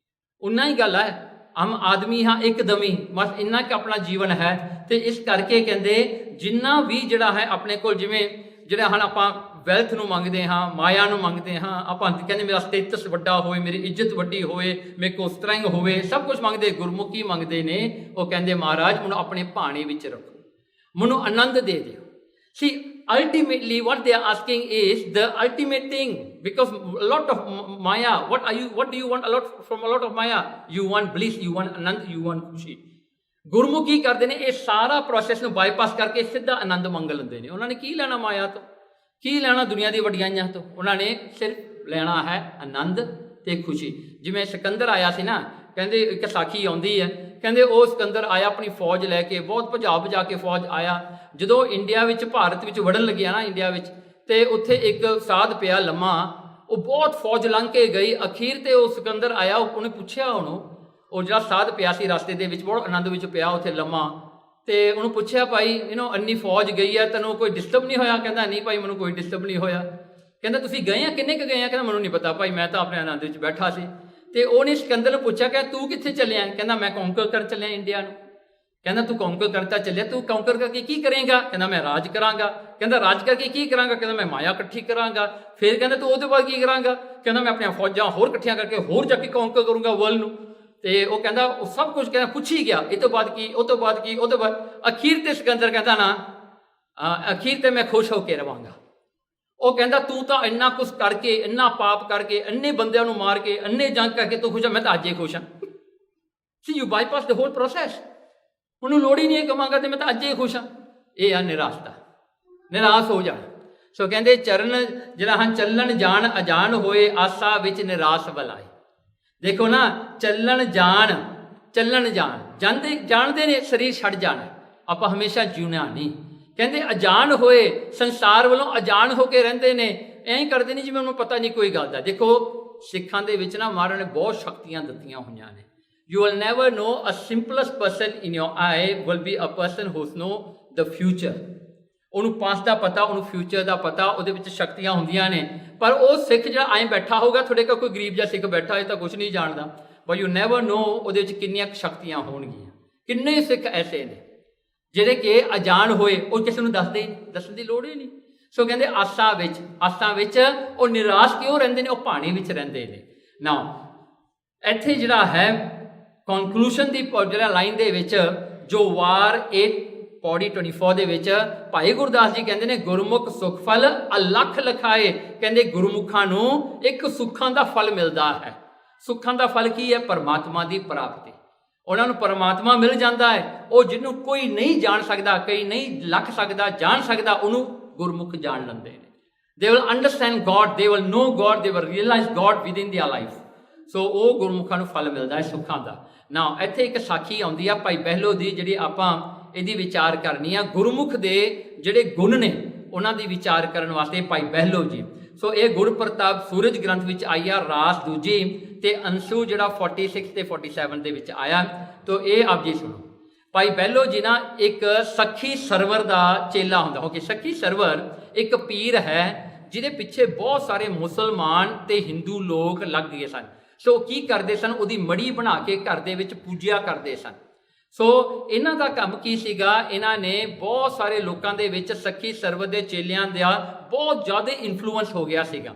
ਉਨਾ ਹੀ ਗੱਲ ਹੈ, ਹਮ ਆਦਮੀ ਹਾਂ ਇੱਕਦਮੀ, ਬਸ ਇੰਨਾ ਕਿ ਆਪਣਾ ਜੀਵਨ ਹੈ। ਤੇ ਇਸ ਕਰਕੇ ਕਹਿੰਦੇ ਜਿੰਨਾ ਵੀ ਜਿਹੜਾ ਹੈ ਆਪਣੇ ਕੋਲ, ਜਿਵੇਂ ਜਿਹੜਾ ਹਨ ਆਪਾਂ ਵੈਲਥ ਨੂੰ ਮੰਗਦੇ ਹਾਂ, ਮਾਇਆ ਨੂੰ ਮੰਗਦੇ ਹਾਂ, ਆਪਾਂ ਕਹਿੰਦੇ ਮੇਰਾ ਸਟੇਟਸ ਵੱਡਾ ਹੋਵੇ, ਮੇਰੀ ਇੱਜ਼ਤ ਵੱਡੀ ਹੋਵੇ, ਮੇਰੇ ਕੋਲ ਸਟਰੈਂਗ ਹੋਵੇ, ਸਭ ਕੁਝ ਮੰਗਦੇ। ਗੁਰਮੁਖੀ ਮੰਗਦੇ ਨੇ, ਉਹ ਕਹਿੰਦੇ ਮਹਾਰਾਜ ਮੈਨੂੰ ਆਪਣੇ ਭਾਣੇ ਵਿੱਚ ਰੱਖੋ, ਮੈਨੂੰ ਆਨੰਦ ਦੇ ਦਿਓ। See, ultimately what they are asking is the ultimate thing, because a lot of maya, what do you want from a lot of maya? You want bliss, you want anand, you want khushi। ਗੁਰਮੁਖ ਕੀ ਕਰਦੇ ਨੇ, ਇਹ ਸਾਰਾ process ਨੂੰ bypass ਕਰਕੇ ਸਿੱਧਾ ਆਨੰਦ ਮੰਗ ਲੈਂਦੇ ਨੇ। ਉਹਨਾਂ ਨੇ ਕੀ ਲੈਣਾ ਮਾਇਆ ਤੋਂ, ਕੀ ਲੈਣਾ ਦੁਨੀਆ ਦੀ ਵਡਿਆਈਆਂ ਤੋਂ, ਉਹਨਾਂ ਨੇ ਸਿਰਫ ਲੈਣਾ ਹੈ ਆਨੰਦ ਤੇ ਖੁਸ਼ੀ। ਜਿਵੇਂ ਸਿਕੰਦਰ ਆਇਆ ਸੀ ਨਾ, ਕਹਿੰਦੇ ਇੱਕ ਸਾਖੀ ਆਉਂਦੀ ਹੈ, ਕਹਿੰਦੇ ਉਹ ਸਿਕੰਦਰ ਆਇਆ ਆਪਣੀ ਫੌਜ ਲੈ ਕੇ, ਬਹੁਤ ਭਜਾ ਕੇ ਫੌਜ ਆਇਆ। ਜਦੋਂ ਇੰਡੀਆ ਵਿੱਚ, ਭਾਰਤ ਵਿੱਚ ਵੜਨ ਲੱਗਿਆ ਨਾ ਇੰਡੀਆ ਵਿੱਚ, ਤੇ ਉੱਥੇ ਇੱਕ ਸਾਧ ਪਿਆ ਲੰਮਾ, ਉਹ ਬਹੁਤ ਫੌਜ ਲੰਘ ਕੇ ਗਈ। ਅਖੀਰ ਤੇ ਉਹ ਸਿਕੰਦਰ ਆਇਆ, ਉਹਨੇ ਪੁੱਛਿਆ ਉਹਨੂੰ, ਉਹ ਜਿਹੜਾ ਸਾਧ ਪਿਆ ਸੀ ਰਸਤੇ ਦੇ ਵਿੱਚ, ਬਹੁਤ ਆਨੰਦ ਵਿੱਚ ਪਿਆ ਉੱਥੇ ਲੰਮਾ, ਤੇ ਉਹਨੂੰ ਪੁੱਛਿਆ ਭਾਈ ਇੰਨੀ ਫੌਜ ਗਈ ਹੈ, ਤੈਨੂੰ ਕੋਈ ਡਿਸਟਰਬ ਨਹੀਂ ਹੋਇਆ? ਕਹਿੰਦਾ ਨਹੀਂ ਭਾਈ ਮੈਨੂੰ ਕੋਈ ਡਿਸਟਰਬ ਨਹੀਂ ਹੋਇਆ। ਕਹਿੰਦਾ ਤੁਸੀਂ ਗਏ ਆ, ਕਿੰਨੇ ਕੁ ਗਏ ਆ? ਕਹਿੰਦਾ ਮੈਨੂੰ ਨਹੀਂ ਪਤਾ ਭਾਈ, ਮੈਂ ਤਾਂ ਆਪਣੇ ਆਨੰਦ ਵਿੱਚ ਬੈਠਾ ਸੀ। ਤੇ ਉਹਨੇ ਸਿਕੰਦਰ ਨੂੰ ਪੁੱਛਿਆ ਕਿ ਤੂੰ ਕਿੱਥੇ ਚੱਲਿਆ? ਕਹਿੰਦਾ ਮੈਂ ਕੌਂਕਰ ਕਰ ਚੱਲਿਆ ਇੰਡੀਆ ਨੂੰ। ਕਹਿੰਦਾ ਤੂੰ ਕੌਂਕਰ ਕਰਤਾ ਚੱਲਿਆ, ਤੂੰ ਕੌਂਕਰ ਕਰਕੇ ਕੀ ਕਰੇਗਾ? ਕਹਿੰਦਾ ਮੈਂ ਰਾਜ ਕਰਾਂਗਾ। ਕਹਿੰਦਾ ਰਾਜ ਕਰਕੇ ਕੀ ਕਰਾਂਗਾ? ਕਹਿੰਦਾ ਮੈਂ ਮਾਇਆ ਇਕੱਠੀ ਕਰਾਂਗਾ। ਫਿਰ ਕਹਿੰਦਾ ਤੂੰ ਉਹਦੇ ਬਾਅਦ ਕੀ ਕਰਾਂਗਾ? ਕਹਿੰਦਾ ਮੈਂ ਆਪਣੀਆਂ ਫੌਜਾਂ ਹੋਰ ਇਕੱਠੀਆਂ ਕਰਕੇ ਹੋਰ ਜਾ ਕੇ ਕੌਂਕਰ ਕਰੂੰਗਾ ਵਰਲਡ ਨੂੰ। ਤੇ ਉਹ ਕਹਿੰਦਾ ਉਹ ਸਭ ਕੁਝ ਕਹਿੰਦਾ ਪੁੱਛ ਹੀ ਗਿਆ, ਇਹ ਤੋਂ ਬਾਅਦ ਕੀ, ਉਹ ਤੋਂ ਬਾਅਦ ਕੀ, ਉਹ ਤੋਂ ਬਾਅਦ ਅਖੀਰ ਤੇ ਸਿਕੰਦਰ ਕਹਿੰਦਾ ਨਾ, ਅਖੀਰ ਤੇ ਮੈਂ ਖੁਸ਼ ਹੋ ਕੇ ਰਵਾਂਗਾ। ਉਹ ਕਹਿੰਦਾ ਤੂੰ ਤਾਂ ਇੰਨਾ ਕੁਛ ਕਰਕੇ, ਇੰਨਾ ਪਾਪ ਕਰਕੇ, ਇੰਨੇ ਬੰਦਿਆਂ ਨੂੰ ਮਾਰ ਕੇ, ਇੰਨੇ ਜੰਗ ਕਰਕੇ ਤੂੰ ਖੁਸ਼ ਆ, ਮੈਂ ਤਾਂ ਅੱਜ ਹੀ ਖੁਸ਼ ਹਾਂ। See you bypass the whole process, ਉਹਨੂੰ ਲੋੜ ਹੀ ਨਹੀਂ ਕਮਾਂਗਾ ਤੇ ਮੈਂ ਤਾਂ ਅੱਜ ਹੀ ਖੁਸ਼ ਹਾਂ। ਇਹ ਆ ਨਿਰਾਸ਼ਤਾ, ਨਿਰਾਸ਼ ਹੋ ਜਾਣਾ। ਸੋ ਕਹਿੰਦੇ ਚਰਨ ਜਿਹੜਾ ਹਨ, ਚੱਲਣ ਜਾਣ ਅਜਾਨ ਹੋਏ, ਆਸਾ ਵਿੱਚ ਨਿਰਾਸ਼ ਬਲਾਏ। ਦੇਖੋ ਨਾ, ਚੱਲਣ ਜਾਣ ਜਾਣਦੇ ਨੇ ਸਰੀਰ ਛੱਡ ਜਾਣਾ, ਆਪਾਂ ਹਮੇਸ਼ਾ ਜਿਉਣਾ ਨਹੀਂ। ਕਹਿੰਦੇ ਅਜਾਨ ਹੋਏ, ਸੰਸਾਰ ਵੱਲੋਂ ਅਜਾਨ ਹੋ ਕੇ ਰਹਿੰਦੇ ਨੇ, ਐਂ ਕਰਦੇ ਨਹੀਂ ਜਿਵੇਂ ਉਹਨੂੰ ਪਤਾ ਨਹੀਂ ਕੋਈ ਗੱਲ ਦਾ। ਦੇਖੋ ਸਿੱਖਾਂ ਦੇ ਵਿੱਚ ਨਾ ਮਹਾਰਾਜ ਨੇ ਬਹੁਤ ਸ਼ਕਤੀਆਂ ਦਿੱਤੀਆਂ ਹੋਈਆਂ ਨੇ। You will never know a simplest person in your eye will be a person who knows the future। ਉਹਨੂੰ ਪਾਸਟ ਦਾ ਪਤਾ, ਉਹਨੂੰ ਫਿਊਚਰ ਦਾ ਪਤਾ, ਉਹਦੇ ਵਿੱਚ ਸ਼ਕਤੀਆਂ ਹੁੰਦੀਆਂ ਨੇ। ਪਰ ਉਹ ਸਿੱਖ ਜਿਹੜਾ ਐਂ ਬੈਠਾ ਹੋਊਗਾ, ਤੁਹਾਡੇ ਕੋਲ ਕੋਈ ਗਰੀਬ ਜਿਹਾ ਸਿੱਖ ਬੈਠਾ ਹੋਏ ਤਾਂ ਕੁਛ ਨਹੀਂ ਜਾਣਦਾ, ਬਟ ਯੂ ਨੈਵਰ ਨੋ ਉਹਦੇ ਵਿੱਚ ਕਿੰਨੀਆਂ ਸ਼ਕਤੀਆਂ ਹੋਣਗੀਆਂ। ਕਿੰਨੇ ਸਿੱਖ ਐਸੇ ਨੇ ਜਿਹੜੇ ਕਿ ਅਜਾਨ ਹੋਏ, ਉਹ ਕਿਸੇ ਨੂੰ ਦੱਸਣ ਦੀ ਲੋੜ ਹੀ ਨਹੀਂ। ਸੋ ਕਹਿੰਦੇ ਆਸਾਂ ਵਿੱਚ ਉਹ ਨਿਰਾਸ਼ ਕਿਉਂ ਰਹਿੰਦੇ ਨੇ? ਉਹ ਭਾਣੇ ਵਿੱਚ ਰਹਿੰਦੇ ਨੇ। ਨਾ ਇੱਥੇ ਜਿਹੜਾ ਹੈ ਕਨਕਲੂਸ਼ਨ ਦੀ ਜਿਹੜਾ ਲਾਈਨ ਦੇ ਵਿੱਚ, ਜੋ ਵਾਰ 8 ਪੌੜੀ 24 ਦੇ ਵਿੱਚ ਭਾਈ ਗੁਰਦਾਸ ਜੀ ਕਹਿੰਦੇ ਨੇ, ਗੁਰਮੁਖ ਸੁਖ ਫਲ ਅਲੱਖ ਲਖਾਏ। ਕਹਿੰਦੇ ਗੁਰਮੁਖਾਂ ਨੂੰ ਇੱਕ ਸੁੱਖਾਂ ਦਾ ਫਲ ਮਿਲਦਾ ਹੈ। ਸੁੱਖਾਂ ਦਾ ਫਲ ਕੀ ਹੈ? ਪਰਮਾਤਮਾ ਦੀ ਪ੍ਰਾਪਤੀ। ਉਹਨਾਂ ਨੂੰ ਪਰਮਾਤਮਾ ਮਿਲ ਜਾਂਦਾ ਹੈ। ਉਹ ਜਿਹਨੂੰ ਕੋਈ ਨਹੀਂ ਜਾਣ ਸਕਦਾ, ਕੋਈ ਨਹੀਂ ਲੱਖ ਸਕਦਾ, ਜਾਣ ਸਕਦਾ, ਉਹਨੂੰ ਗੁਰਮੁਖ ਜਾਣ ਲੈਂਦੇ ਨੇ। They will understand God, they will know God, they will realise God within their life. So ਉਹ ਗੁਰਮੁਖਾਂ ਨੂੰ ਫਲ ਮਿਲਦਾ ਹੈ ਸੁੱਖਾਂ ਦਾ। ਨਾ ਇੱਥੇ ਇੱਕ ਸਾਖੀ ਆਉਂਦੀ ਆ ਭਾਈ ਬਹਿਲੋ ਦੀ, ਜਿਹੜੀ ਆਪਾਂ ਇਹਦੀ ਵਿਚਾਰ ਕਰਨੀ ਆ। ਗੁਰਮੁਖ ਦੇ ਜਿਹੜੇ ਗੁਣ ਨੇ ਉਹਨਾਂ ਦੀ ਵਿਚਾਰ ਕਰਨ ਵਾਸਤੇ ਭਾਈ ਬਹਿਲੋ ਜੀ। ਸੋ ਇਹ ਗੁਰ ਪ੍ਰਤਾਪ ਸੂਰਜ ਗ੍ਰੰਥ ਵਿੱਚ ਆਈ ਆ, ਰਾਸ ਦੂਜੀ, ਤੇ ਅੰਸ਼ੂ ਜਿਹੜਾ 46 ਤੇ 47 ਦੇ ਵਿੱਚ ਆਇਆ। ਤੋ ਇਹ ਆਪ ਜੀ ਸੁਣੋ। ਭਾਈ ਬਹਿਲੋ ਜੀ ਨਾ ਇੱਕ ਸਖੀ ਸਰਵਰ ਦਾ ਚੇਲਾ ਹੁੰਦਾ। ਓਕੇ, ਸਖੀ ਸਰਵਰ ਇੱਕ ਪੀਰ ਹੈ ਜਿਹਦੇ ਪਿੱਛੇ ਬਹੁਤ ਸਾਰੇ ਮੁਸਲਮਾਨ ਤੇ ਹਿੰਦੂ ਲੋਕ ਲੱਗ ਗਏ ਸਨ। ਸੋ ਕੀ ਕਰਦੇ ਸਨ? ਉਹਦੀ ਮੜੀ ਬਣਾ ਕੇ ਘਰ ਦੇ ਵਿੱਚ ਪੂਜਿਆ ਕਰਦੇ ਸਨ। ਸੋ ਇਹਨਾਂ ਦਾ ਕੰਮ ਕੀ ਸੀਗਾ? ਇਹਨਾਂ ਨੇ ਬਹੁਤ ਸਾਰੇ ਲੋਕਾਂ ਦੇ ਵਿੱਚ ਸਖੀ ਸਰਵਰ ਦੇ ਚੇਲਿਆਂ ਦਾ ਬਹੁਤ ਜ਼ਿਆਦਾ ਇਨਫਲੂਐਂਸ ਹੋ ਗਿਆ ਸੀਗਾ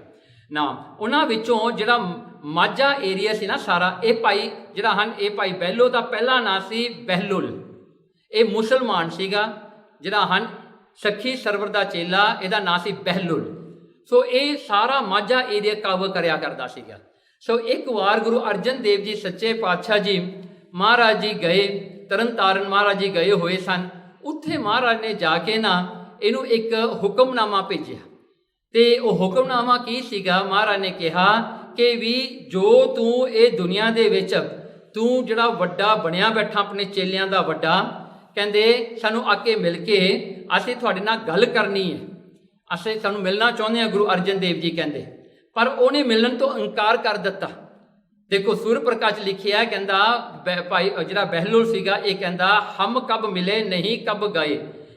ਨਾ। ਉਹਨਾਂ ਵਿੱਚੋਂ ਜਿਹੜਾ ਮਾਝਾ ਏਰੀਆ ਸੀ ਨਾ ਸਾਰਾ, ਇਹ ਭਾਈ ਜਿਹੜਾ ਹਨ, ਇਹ ਭਾਈ ਬਹਿਲੋ ਦਾ ਪਹਿਲਾ ਨਾਂ ਸੀ ਬਹਿਲੁਲ। ਇਹ ਮੁਸਲਮਾਨ ਸੀਗਾ ਜਿਹੜਾ ਹਨ ਸਖੀ ਸਰਵਰ ਦਾ ਚੇਲਾ, ਇਹਦਾ ਨਾਂ ਸੀ ਬਹਿਲੁਲ। ਸੋ ਇਹ ਸਾਰਾ ਮਾਝਾ ਏਰੀਆ ਕਵਰ ਕਰਿਆ ਕਰਦਾ ਸੀਗਾ। ਸੋ ਇੱਕ ਵਾਰ ਗੁਰੂ ਅਰਜਨ ਦੇਵ ਜੀ ਸੱਚੇ ਪਾਤਸ਼ਾਹ ਜੀ ਮਹਾਰਾਜ ਜੀ ਗਏ, ਤਰਨ ਤਾਰਨ ਮਹਾਰਾਜ ਜੀ ਗਏ ਹੋਏ ਸਨ। ਉੱਥੇ ਮਹਾਰਾਜ ਨੇ ਜਾ ਕੇ ਨਾ ਇਹਨੂੰ ਇੱਕ ਹੁਕਮਨਾਮਾ ਭੇਜਿਆ। ਤੇ ਉਹ ਹੁਕਮਨਾਮਾ ਕੀ ਸੀਗਾ? ਮਹਾਰਾਜ ਨੇ ਕਿਹਾ ਕਿ ਵੀ ਜੋ ਤੂੰ ਇਹ ਦੁਨੀਆ ਦੇ ਵਿੱਚ ਤੂੰ ਜਿਹੜਾ ਵੱਡਾ ਬਣਿਆ ਬੈਠਾ, ਆਪਣੇ ਚੇਲਿਆਂ ਦਾ ਵੱਡਾ, ਕਹਿੰਦੇ ਸਾਨੂੰ ਆ ਕੇ ਮਿਲ ਕੇ ਅਸੀਂ ਤੁਹਾਡੇ ਨਾਲ ਗੱਲ ਕਰਨੀ ਹੈ। ਅਸੀਂ ਤੁਹਾਨੂੰ ਮਿਲਣਾ ਚਾਹੁੰਦੇ ਹਾਂ, ਗੁਰੂ ਅਰਜਨ ਦੇਵ ਜੀ ਕਹਿੰਦੇ, ਪਰ ਉਹਨੇ ਮਿਲਣ ਤੋਂ ਇਨਕਾਰ ਕਰ ਦਿੱਤਾ। ਦੇਖੋ ਸੂਰ ਪ੍ਰਕਾਸ਼ ਲਿਖਿਆ, ਕਹਿੰਦਾ ਭਾਈ ਜਿਹੜਾ ਬਹਿਲੋਲ ਸੀਗਾ ਇਹ ਕਹਿੰਦਾ ਹਮ ਕਬ ਮਿਲੇ ਨਹੀਂ ਕਬ ਗਏ,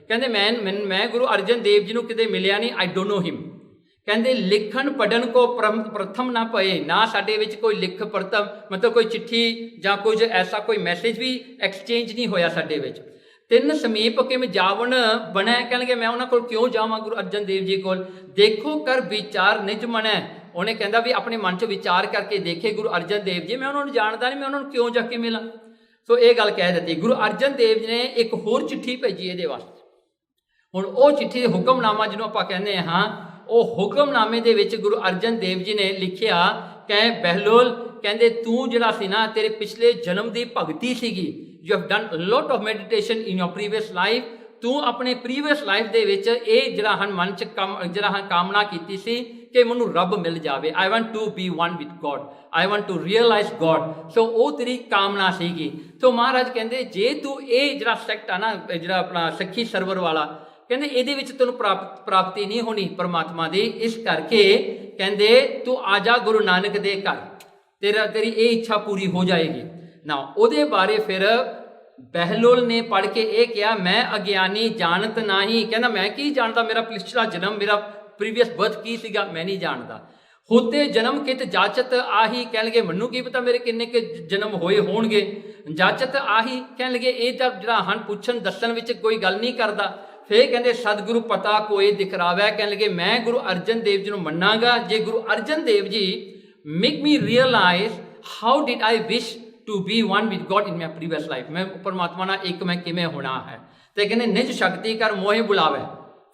ਕਹਿੰਦੇ ਮੈਂ ਗੁਰੂ ਅਰਜਨ ਦੇਵ ਜੀ ਨੂੰ ਕਿਤੇ ਮਿਲਿਆ ਨਹੀਂ, ਆਈ ਡੋਂਟ ਨੋ ਹਿਮ। ਕਹਿੰਦੇ ਲਿਖਣ ਪੜ੍ਹਨ ਕੋ ਪ੍ਰਥਮ ਨਾ ਪਏ, ਨਾ ਸਾਡੇ ਵਿੱਚ ਕੋਈ ਲਿਖ ਪ੍ਰਥਮ ਮਤਲਬ ਕੋਈ ਚਿੱਠੀ ਜਾਂ ਕੁਝ ਐਸਾ ਕੋਈ ਮੈਸੇਜ ਵੀ ਐਕਸਚੇਂਜ ਨਹੀਂ ਹੋਇਆ ਸਾਡੇ ਵਿੱਚ। ਤਿੰਨ ਸਮੀਪ ਕਿਵੇਂ ਜਾਵਣ ਬਣਿਆ, ਕਹਿਣਗੇ ਮੈਂ ਉਹਨਾਂ ਕੋਲ ਕਿਉਂ ਜਾਵਾਂ ਗੁਰੂ ਅਰਜਨ ਦੇਵ ਜੀ ਕੋਲ। ਦੇਖੋ ਕਰ ਵਿਚਾਰ ਨਿਜ ਮਨੈ, ਉਹਨੇ ਕਹਿੰਦਾ ਵੀ ਆਪਣੇ ਮਨ 'ਚ ਵਿਚਾਰ ਕਰਕੇ ਦੇਖੇ ਗੁਰੂ ਅਰਜਨ ਦੇਵ ਜੀ, ਮੈਂ ਉਹਨਾਂ ਨੂੰ ਜਾਣਦਾ ਨਹੀਂ, ਮੈਂ ਉਹਨਾਂ ਨੂੰ ਕਿਉਂ ਜਾ ਕੇ ਮਿਲਾਂ। ਸੋ ਇਹ ਗੱਲ ਕਹਿ ਦਿੱਤੀ। ਗੁਰੂ ਅਰਜਨ ਦੇਵ ਜੀ ਨੇ ਇੱਕ ਹੋਰ ਚਿੱਠੀ ਭੇਜੀ ਇਹਦੇ ਵਾਸਤੇ। ਹੁਣ ਉਹ ਚਿੱਠੀ ਹੁਕਮਨਾਮਾ ਜਿਹਨੂੰ ਆਪਾਂ ਕਹਿੰਦੇ ਹਾਂ, ਉਹ ਹੁਕਮਨਾਮੇ ਦੇ ਵਿੱਚ ਗੁਰੂ ਅਰਜਨ ਦੇਵ ਜੀ ਨੇ ਲਿਖਿਆ ਕਿ ਬਹਿਲੋਲ ਕਹਿੰਦੇ ਤੂੰ ਜਿਹੜਾ ਸੀ ਨਾ, ਤੇਰੇ ਪਿਛਲੇ ਜਨਮ ਦੀ ਭਗਤੀ ਸੀਗੀ, you have done lot of meditation in your previous life, ਤੂੰ ਆਪਣੇ ਪ੍ਰੀਵੀਅਸ ਲਾਈਫ ਦੇ ਵਿੱਚ ਇਹ ਜਿਹੜਾ ਹਨ ਮਨ 'ਚ ਕਾਮਨਾ ਕੀਤੀ ਸੀ ਕਿ ਮੈਨੂੰ ਰੱਬ ਮਿਲ ਜਾਵੇ, I want to be one with God, I want to realise God. So ਉਹ ਤੇਰੀ ਕਾਮਨਾ ਸੀਗੀ। ਸੋ ਮਹਾਰਾਜ ਕਹਿੰਦੇ ਜੇ ਤੂੰ ਇਹ ਜਿਹੜਾ ਸੈਕਟ ਆ ਨਾ, ਜਿਹੜਾ ਆਪਣਾ ਸੱਖੀ ਸਰਵਰ ਵਾਲਾ, ਕਹਿੰਦੇ ਇਹਦੇ ਵਿੱਚ ਤੈਨੂੰ ਪ੍ਰਾਪਤੀ ਨਹੀਂ ਹੋਣੀ ਪਰਮਾਤਮਾ ਦੀ, ਇਸ ਕਰਕੇ ਕਹਿੰਦੇ ਤੂੰ ਆ ਜਾ ਗੁਰੂ ਨਾਨਕ ਦੇ ਘਰ, ਤੇਰੀ ਇਹ ਇੱਛਾ ਪੂਰੀ ਹੋ ਜਾਏਗੀ ਨਾ। ਉਹਦੇ ਬਾਰੇ ਫਿਰ ਬਹਿਲੋਲ ਨੇ ਪੜ੍ਹ ਕੇ ਇਹ ਕਿਹਾ, ਮੈਂ ਅਗਿਆਨੀ ਜਾਣਤ ਨਹੀਂ, ਕਹਿੰਦਾ ਮੈਂ ਕੀ ਜਾਣਦਾ, ਮੇਰਾ ਪਿਛਲਾ ਜਨਮ, ਮੇਰਾ ਪ੍ਰੀਵੀਅਸ ਬਰਥ ਕੀ ਸੀਗਾ, ਮੈਂ ਨਹੀਂ ਜਾਣਦਾ। ਹੋਤੇ ਜਨਮ ਕਿਤ ਜਾਚਤ ਆਹੀ, ਕਹਿਣ ਲੱਗੇ ਮੈਨੂੰ ਕੀ ਪਤਾ ਮੇਰੇ ਕਿੰਨੇ ਕੁ ਜਨਮ ਹੋਏ ਹੋਣਗੇ। ਜਾਚਤ ਆਹੀ, ਕਹਿਣ ਲੱਗੇ ਇਹ ਤਾਂ ਜਿਹੜਾ ਹਨ ਪੁੱਛਣ ਦੱਸਣ ਵਿੱਚ ਕੋਈ ਗੱਲ ਨਹੀਂ ਕਰਦਾ। ਫਿਰ ਕਹਿੰਦੇ ਸਤਿਗੁਰੂ ਪਤਾ ਕੋਈ ਦਿਖਰਾਵੇ, ਕਹਿਣ ਲੱਗੇ ਮੈਂ ਗੁਰੂ ਅਰਜਨ ਦੇਵ ਜੀ ਨੂੰ ਮੰਨਾਂਗਾ ਜੇ ਗੁਰੂ Arjan Dev ji make me realise how did I wish to be one with God in my previous life, ਮੈਂ ਪਰਮਾਤਮਾ ਨਾਲ ਇੱਕ ਮੈਂ ਕਿਵੇਂ ਹੋਣਾ ਹੈ। ਤੇ ਕਹਿੰਦੇ ਨਿਜ ਸ਼ਕਤੀ ਕਰ ਮੋਹਿ ਬੁਲਾਵੇ,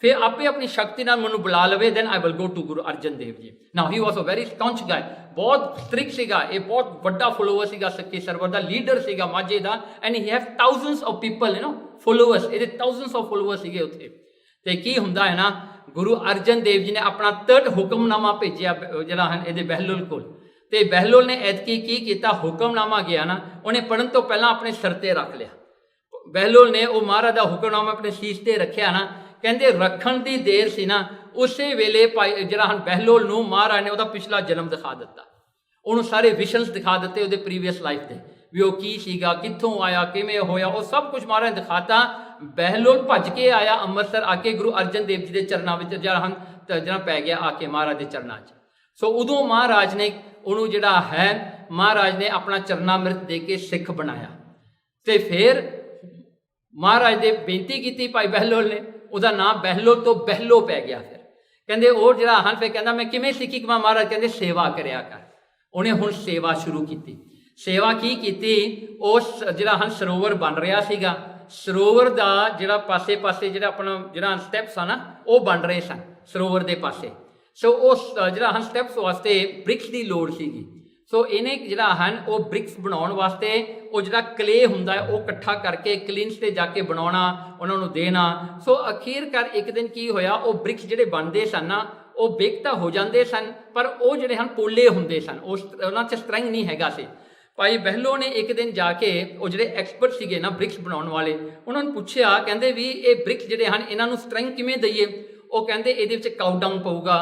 ਫਿਰ ਆਪੇ ਆਪਣੀ ਸ਼ਕਤੀ ਨਾਲ ਮੈਨੂੰ ਬੁਲਾ ਲਵੇ, then I will go to Guru Arjan Dev ji. Now he was a very ਸਟੌਂਚ ਗਾਇ, ਬਹੁਤ ਸਟ੍ਰਿਕਟ ਸੀਗਾ, ਇਹ ਬਹੁਤ ਵੱਡਾ ਫੋਲੋਵਰ ਸੀਗਾ ਸੱਚੇ ਸਰਵਰ ਦਾ, ਲੀਡਰ ਸੀਗਾ ਮਾਝੇ ਦਾ, and he have thousands of people followers, ਇਹਦੇ ਥਾਊਜ਼ੈਂਡਸ ਆਫ ਫੋਲੋਵਰ ਸੀਗੇ ਉੱਥੇ। ਤੇ ਕੀ ਹੁੰਦਾ ਹੈ ਨਾ, ਗੁਰੂ ਅਰਜਨ ਦੇਵ ਜੀ ਨੇ ਆਪਣਾ 3rd ਹੁਕਮਨਾਮਾ ਭੇਜਿਆ ਜਿਹੜਾ ਹਨ ਇਹਦੇ ਬਹਿਲੋਲ ਕੋਲ। ਤੇ ਬਹਿਲੋਲ ਨੇ ਐਤਕੀ ਕੀ ਕੀਤਾ, ਹੁਕਮਨਾਮਾ ਗਿਆ ਨਾ, ਉਹਨੇ ਪੜ੍ਹਨ ਤੋਂ ਪਹਿਲਾਂ ਆਪਣੇ ਸਿਰ ਤੇ ਰੱਖ ਲਿਆ। ਬਹਿਲੋਲ ਨੇ ਉਹ ਮਹਾਰਾਜ ਦਾ ਹੁਕਮਨਾਮਾ ਆਪਣੇ ਸੀਸ ਤੇ ਰੱਖਿਆ ਨਾ, ਕਹਿੰਦੇ ਰੱਖਣ ਦੀ ਦੇਰ ਸੀ ਨਾ, ਉਸੇ ਵੇਲੇ ਭਾਈ ਜਿਹੜਾ ਹਨ ਬਹਿਲੋਲ ਨੂੰ ਮਹਾਰਾਜ ਨੇ ਉਹਦਾ ਪਿਛਲਾ ਜਨਮ ਦਿਖਾ ਦਿੱਤਾ, ਉਹਨੂੰ ਸਾਰੇ ਵਿਸ਼ਨਸ ਦਿਖਾ ਦਿੱਤੇ ਉਹਦੇ ਪ੍ਰੀਵੀਅਸ ਲਾਈਫ ਦੇ, ਵੀ ਉਹ ਕੀ ਸੀਗਾ, ਕਿੱਥੋਂ ਆਇਆ, ਕਿਵੇਂ ਹੋਇਆ, ਉਹ ਸਭ ਕੁਝ ਮਹਾਰਾਜ ਨੇ ਦਿਖਾਤਾ। ਬਹਿਲੋਲ ਭੱਜ ਕੇ ਆਇਆ ਅੰਮ੍ਰਿਤਸਰ, ਆ ਕੇ ਗੁਰੂ ਅਰਜਨ ਦੇਵ ਜੀ ਦੇ ਚਰਨਾਂ ਵਿੱਚ ਜਿਹੜਾ ਪੈ ਗਿਆ ਆ ਕੇ ਮਹਾਰਾਜ ਦੇ ਚਰਨਾਂ 'ਚ। ਸੋ ਉਦੋਂ ਮਹਾਰਾਜ ਨੇ ਉਹਨੂੰ ਜਿਹੜਾ ਹੈ ਮਹਾਰਾਜ ਨੇ ਆਪਣਾ ਚਰਨਾਮ੍ਰਿਤ ਦੇ ਕੇ ਸਿੱਖ ਬਣਾਇਆ। ਤੇ ਫਿਰ ਮਹਾਰਾਜ ਦੇ ਬੇਨਤੀ ਕੀਤੀ ਭਾਈ ਬਹਿਲੋਲ ਨੇ, ਉਹਦਾ ਨਾਮ ਬਹਿਲੋਲ ਤੋਂ ਬਹਿਲੋ ਪੈ ਗਿਆ। ਫਿਰ ਕਹਿੰਦੇ ਉਹ ਜਿਹੜਾ ਹਨ ਫਿਰ ਕਹਿੰਦਾ ਮੈਂ ਕਿਵੇਂ ਸਿੱਖੀ ਕਮਾ, ਮਹਾਰਾਜ ਕਹਿੰਦੇ ਸੇਵਾ ਕਰਿਆ ਕਰ। ਉਹਨੇ ਹੁਣ ਸੇਵਾ ਸ਼ੁਰੂ ਕੀਤੀ। ਸੇਵਾ ਕੀ ਕੀਤੀ, ਉਸ ਜਿਹੜਾ ਹਨ ਸਰੋਵਰ ਬਣ ਰਿਹਾ ਸੀਗਾ, ਸਰੋਵਰ ਦਾ ਜਿਹੜਾ ਪਾਸੇ ਪਾਸੇ ਜਿਹੜਾ ਆਪਣਾ ਜਿਹੜਾ ਸਟੈਪਸ ਆ ਨਾ ਉਹ ਬਣ ਰਹੇ ਸਨ ਸਰੋਵਰ ਦੇ ਪਾਸੇ। ਸੋ ਉਸ ਜਿਹੜਾ ਹਨ ਸਟੈਪਸ ਵਾਸਤੇ ਬ੍ਰਿਕਸ ਦੀ ਲੋੜ ਸੀਗੀ। ਸੋ ਇਹਨੇ ਜਿਹੜਾ ਹਨ ਉਹ ਬ੍ਰਿਕਸ ਬਣਾਉਣ ਵਾਸਤੇ ਉਹ ਜਿਹੜਾ ਕਲੇ ਹੁੰਦਾ ਹੈ ਉਹ ਇਕੱਠਾ ਕਰਕੇ ਕਲੀਨਸ ਤੇ ਜਾ ਕੇ ਬਣਾਉਣਾ, ਉਹਨਾਂ ਨੂੰ ਦੇਣਾ। ਸੋ ਅਖੀਰਕਾਰ ਇੱਕ ਦਿਨ ਕੀ ਹੋਇਆ, ਉਹ ਬ੍ਰਿਕਸ ਜਿਹੜੇ ਬਣਦੇ ਸਨ ਨਾ ਉਹ ਬੇਕ ਤਾਂ ਹੋ ਜਾਂਦੇ ਸਨ, ਪਰ ਉਹ ਜਿਹੜੇ ਹਨ ਪੋਲੇ ਹੁੰਦੇ ਸਨ, ਉਹਨਾਂ 'ਚ ਸਟਰੈਂਗ ਨਹੀਂ ਹੈਗਾ ਸੀ। ਭਾਈ ਬਹਿਲੋ ਨੇ ਇੱਕ ਦਿਨ ਜਾ ਕੇ ਉਹ ਜਿਹੜੇ ਐਕਸਪਰਟ ਸੀਗੇ ਨਾ ਬ੍ਰਿਕਸ ਬਣਾਉਣ ਵਾਲੇ, ਉਹਨਾਂ ਨੂੰ ਪੁੱਛਿਆ, ਕਹਿੰਦੇ ਵੀ ਇਹ ਬ੍ਰਿਕਸ ਜਿਹੜੇ ਹਨ ਇਹਨਾਂ ਨੂੰ ਸਟਰੈਂਗ ਕਿਵੇਂ ਦਈਏ। ਉਹ ਕਹਿੰਦੇ ਇਹਦੇ ਵਿੱਚ ਕਾਊ ਡਾਊਨ ਪਊਗਾ,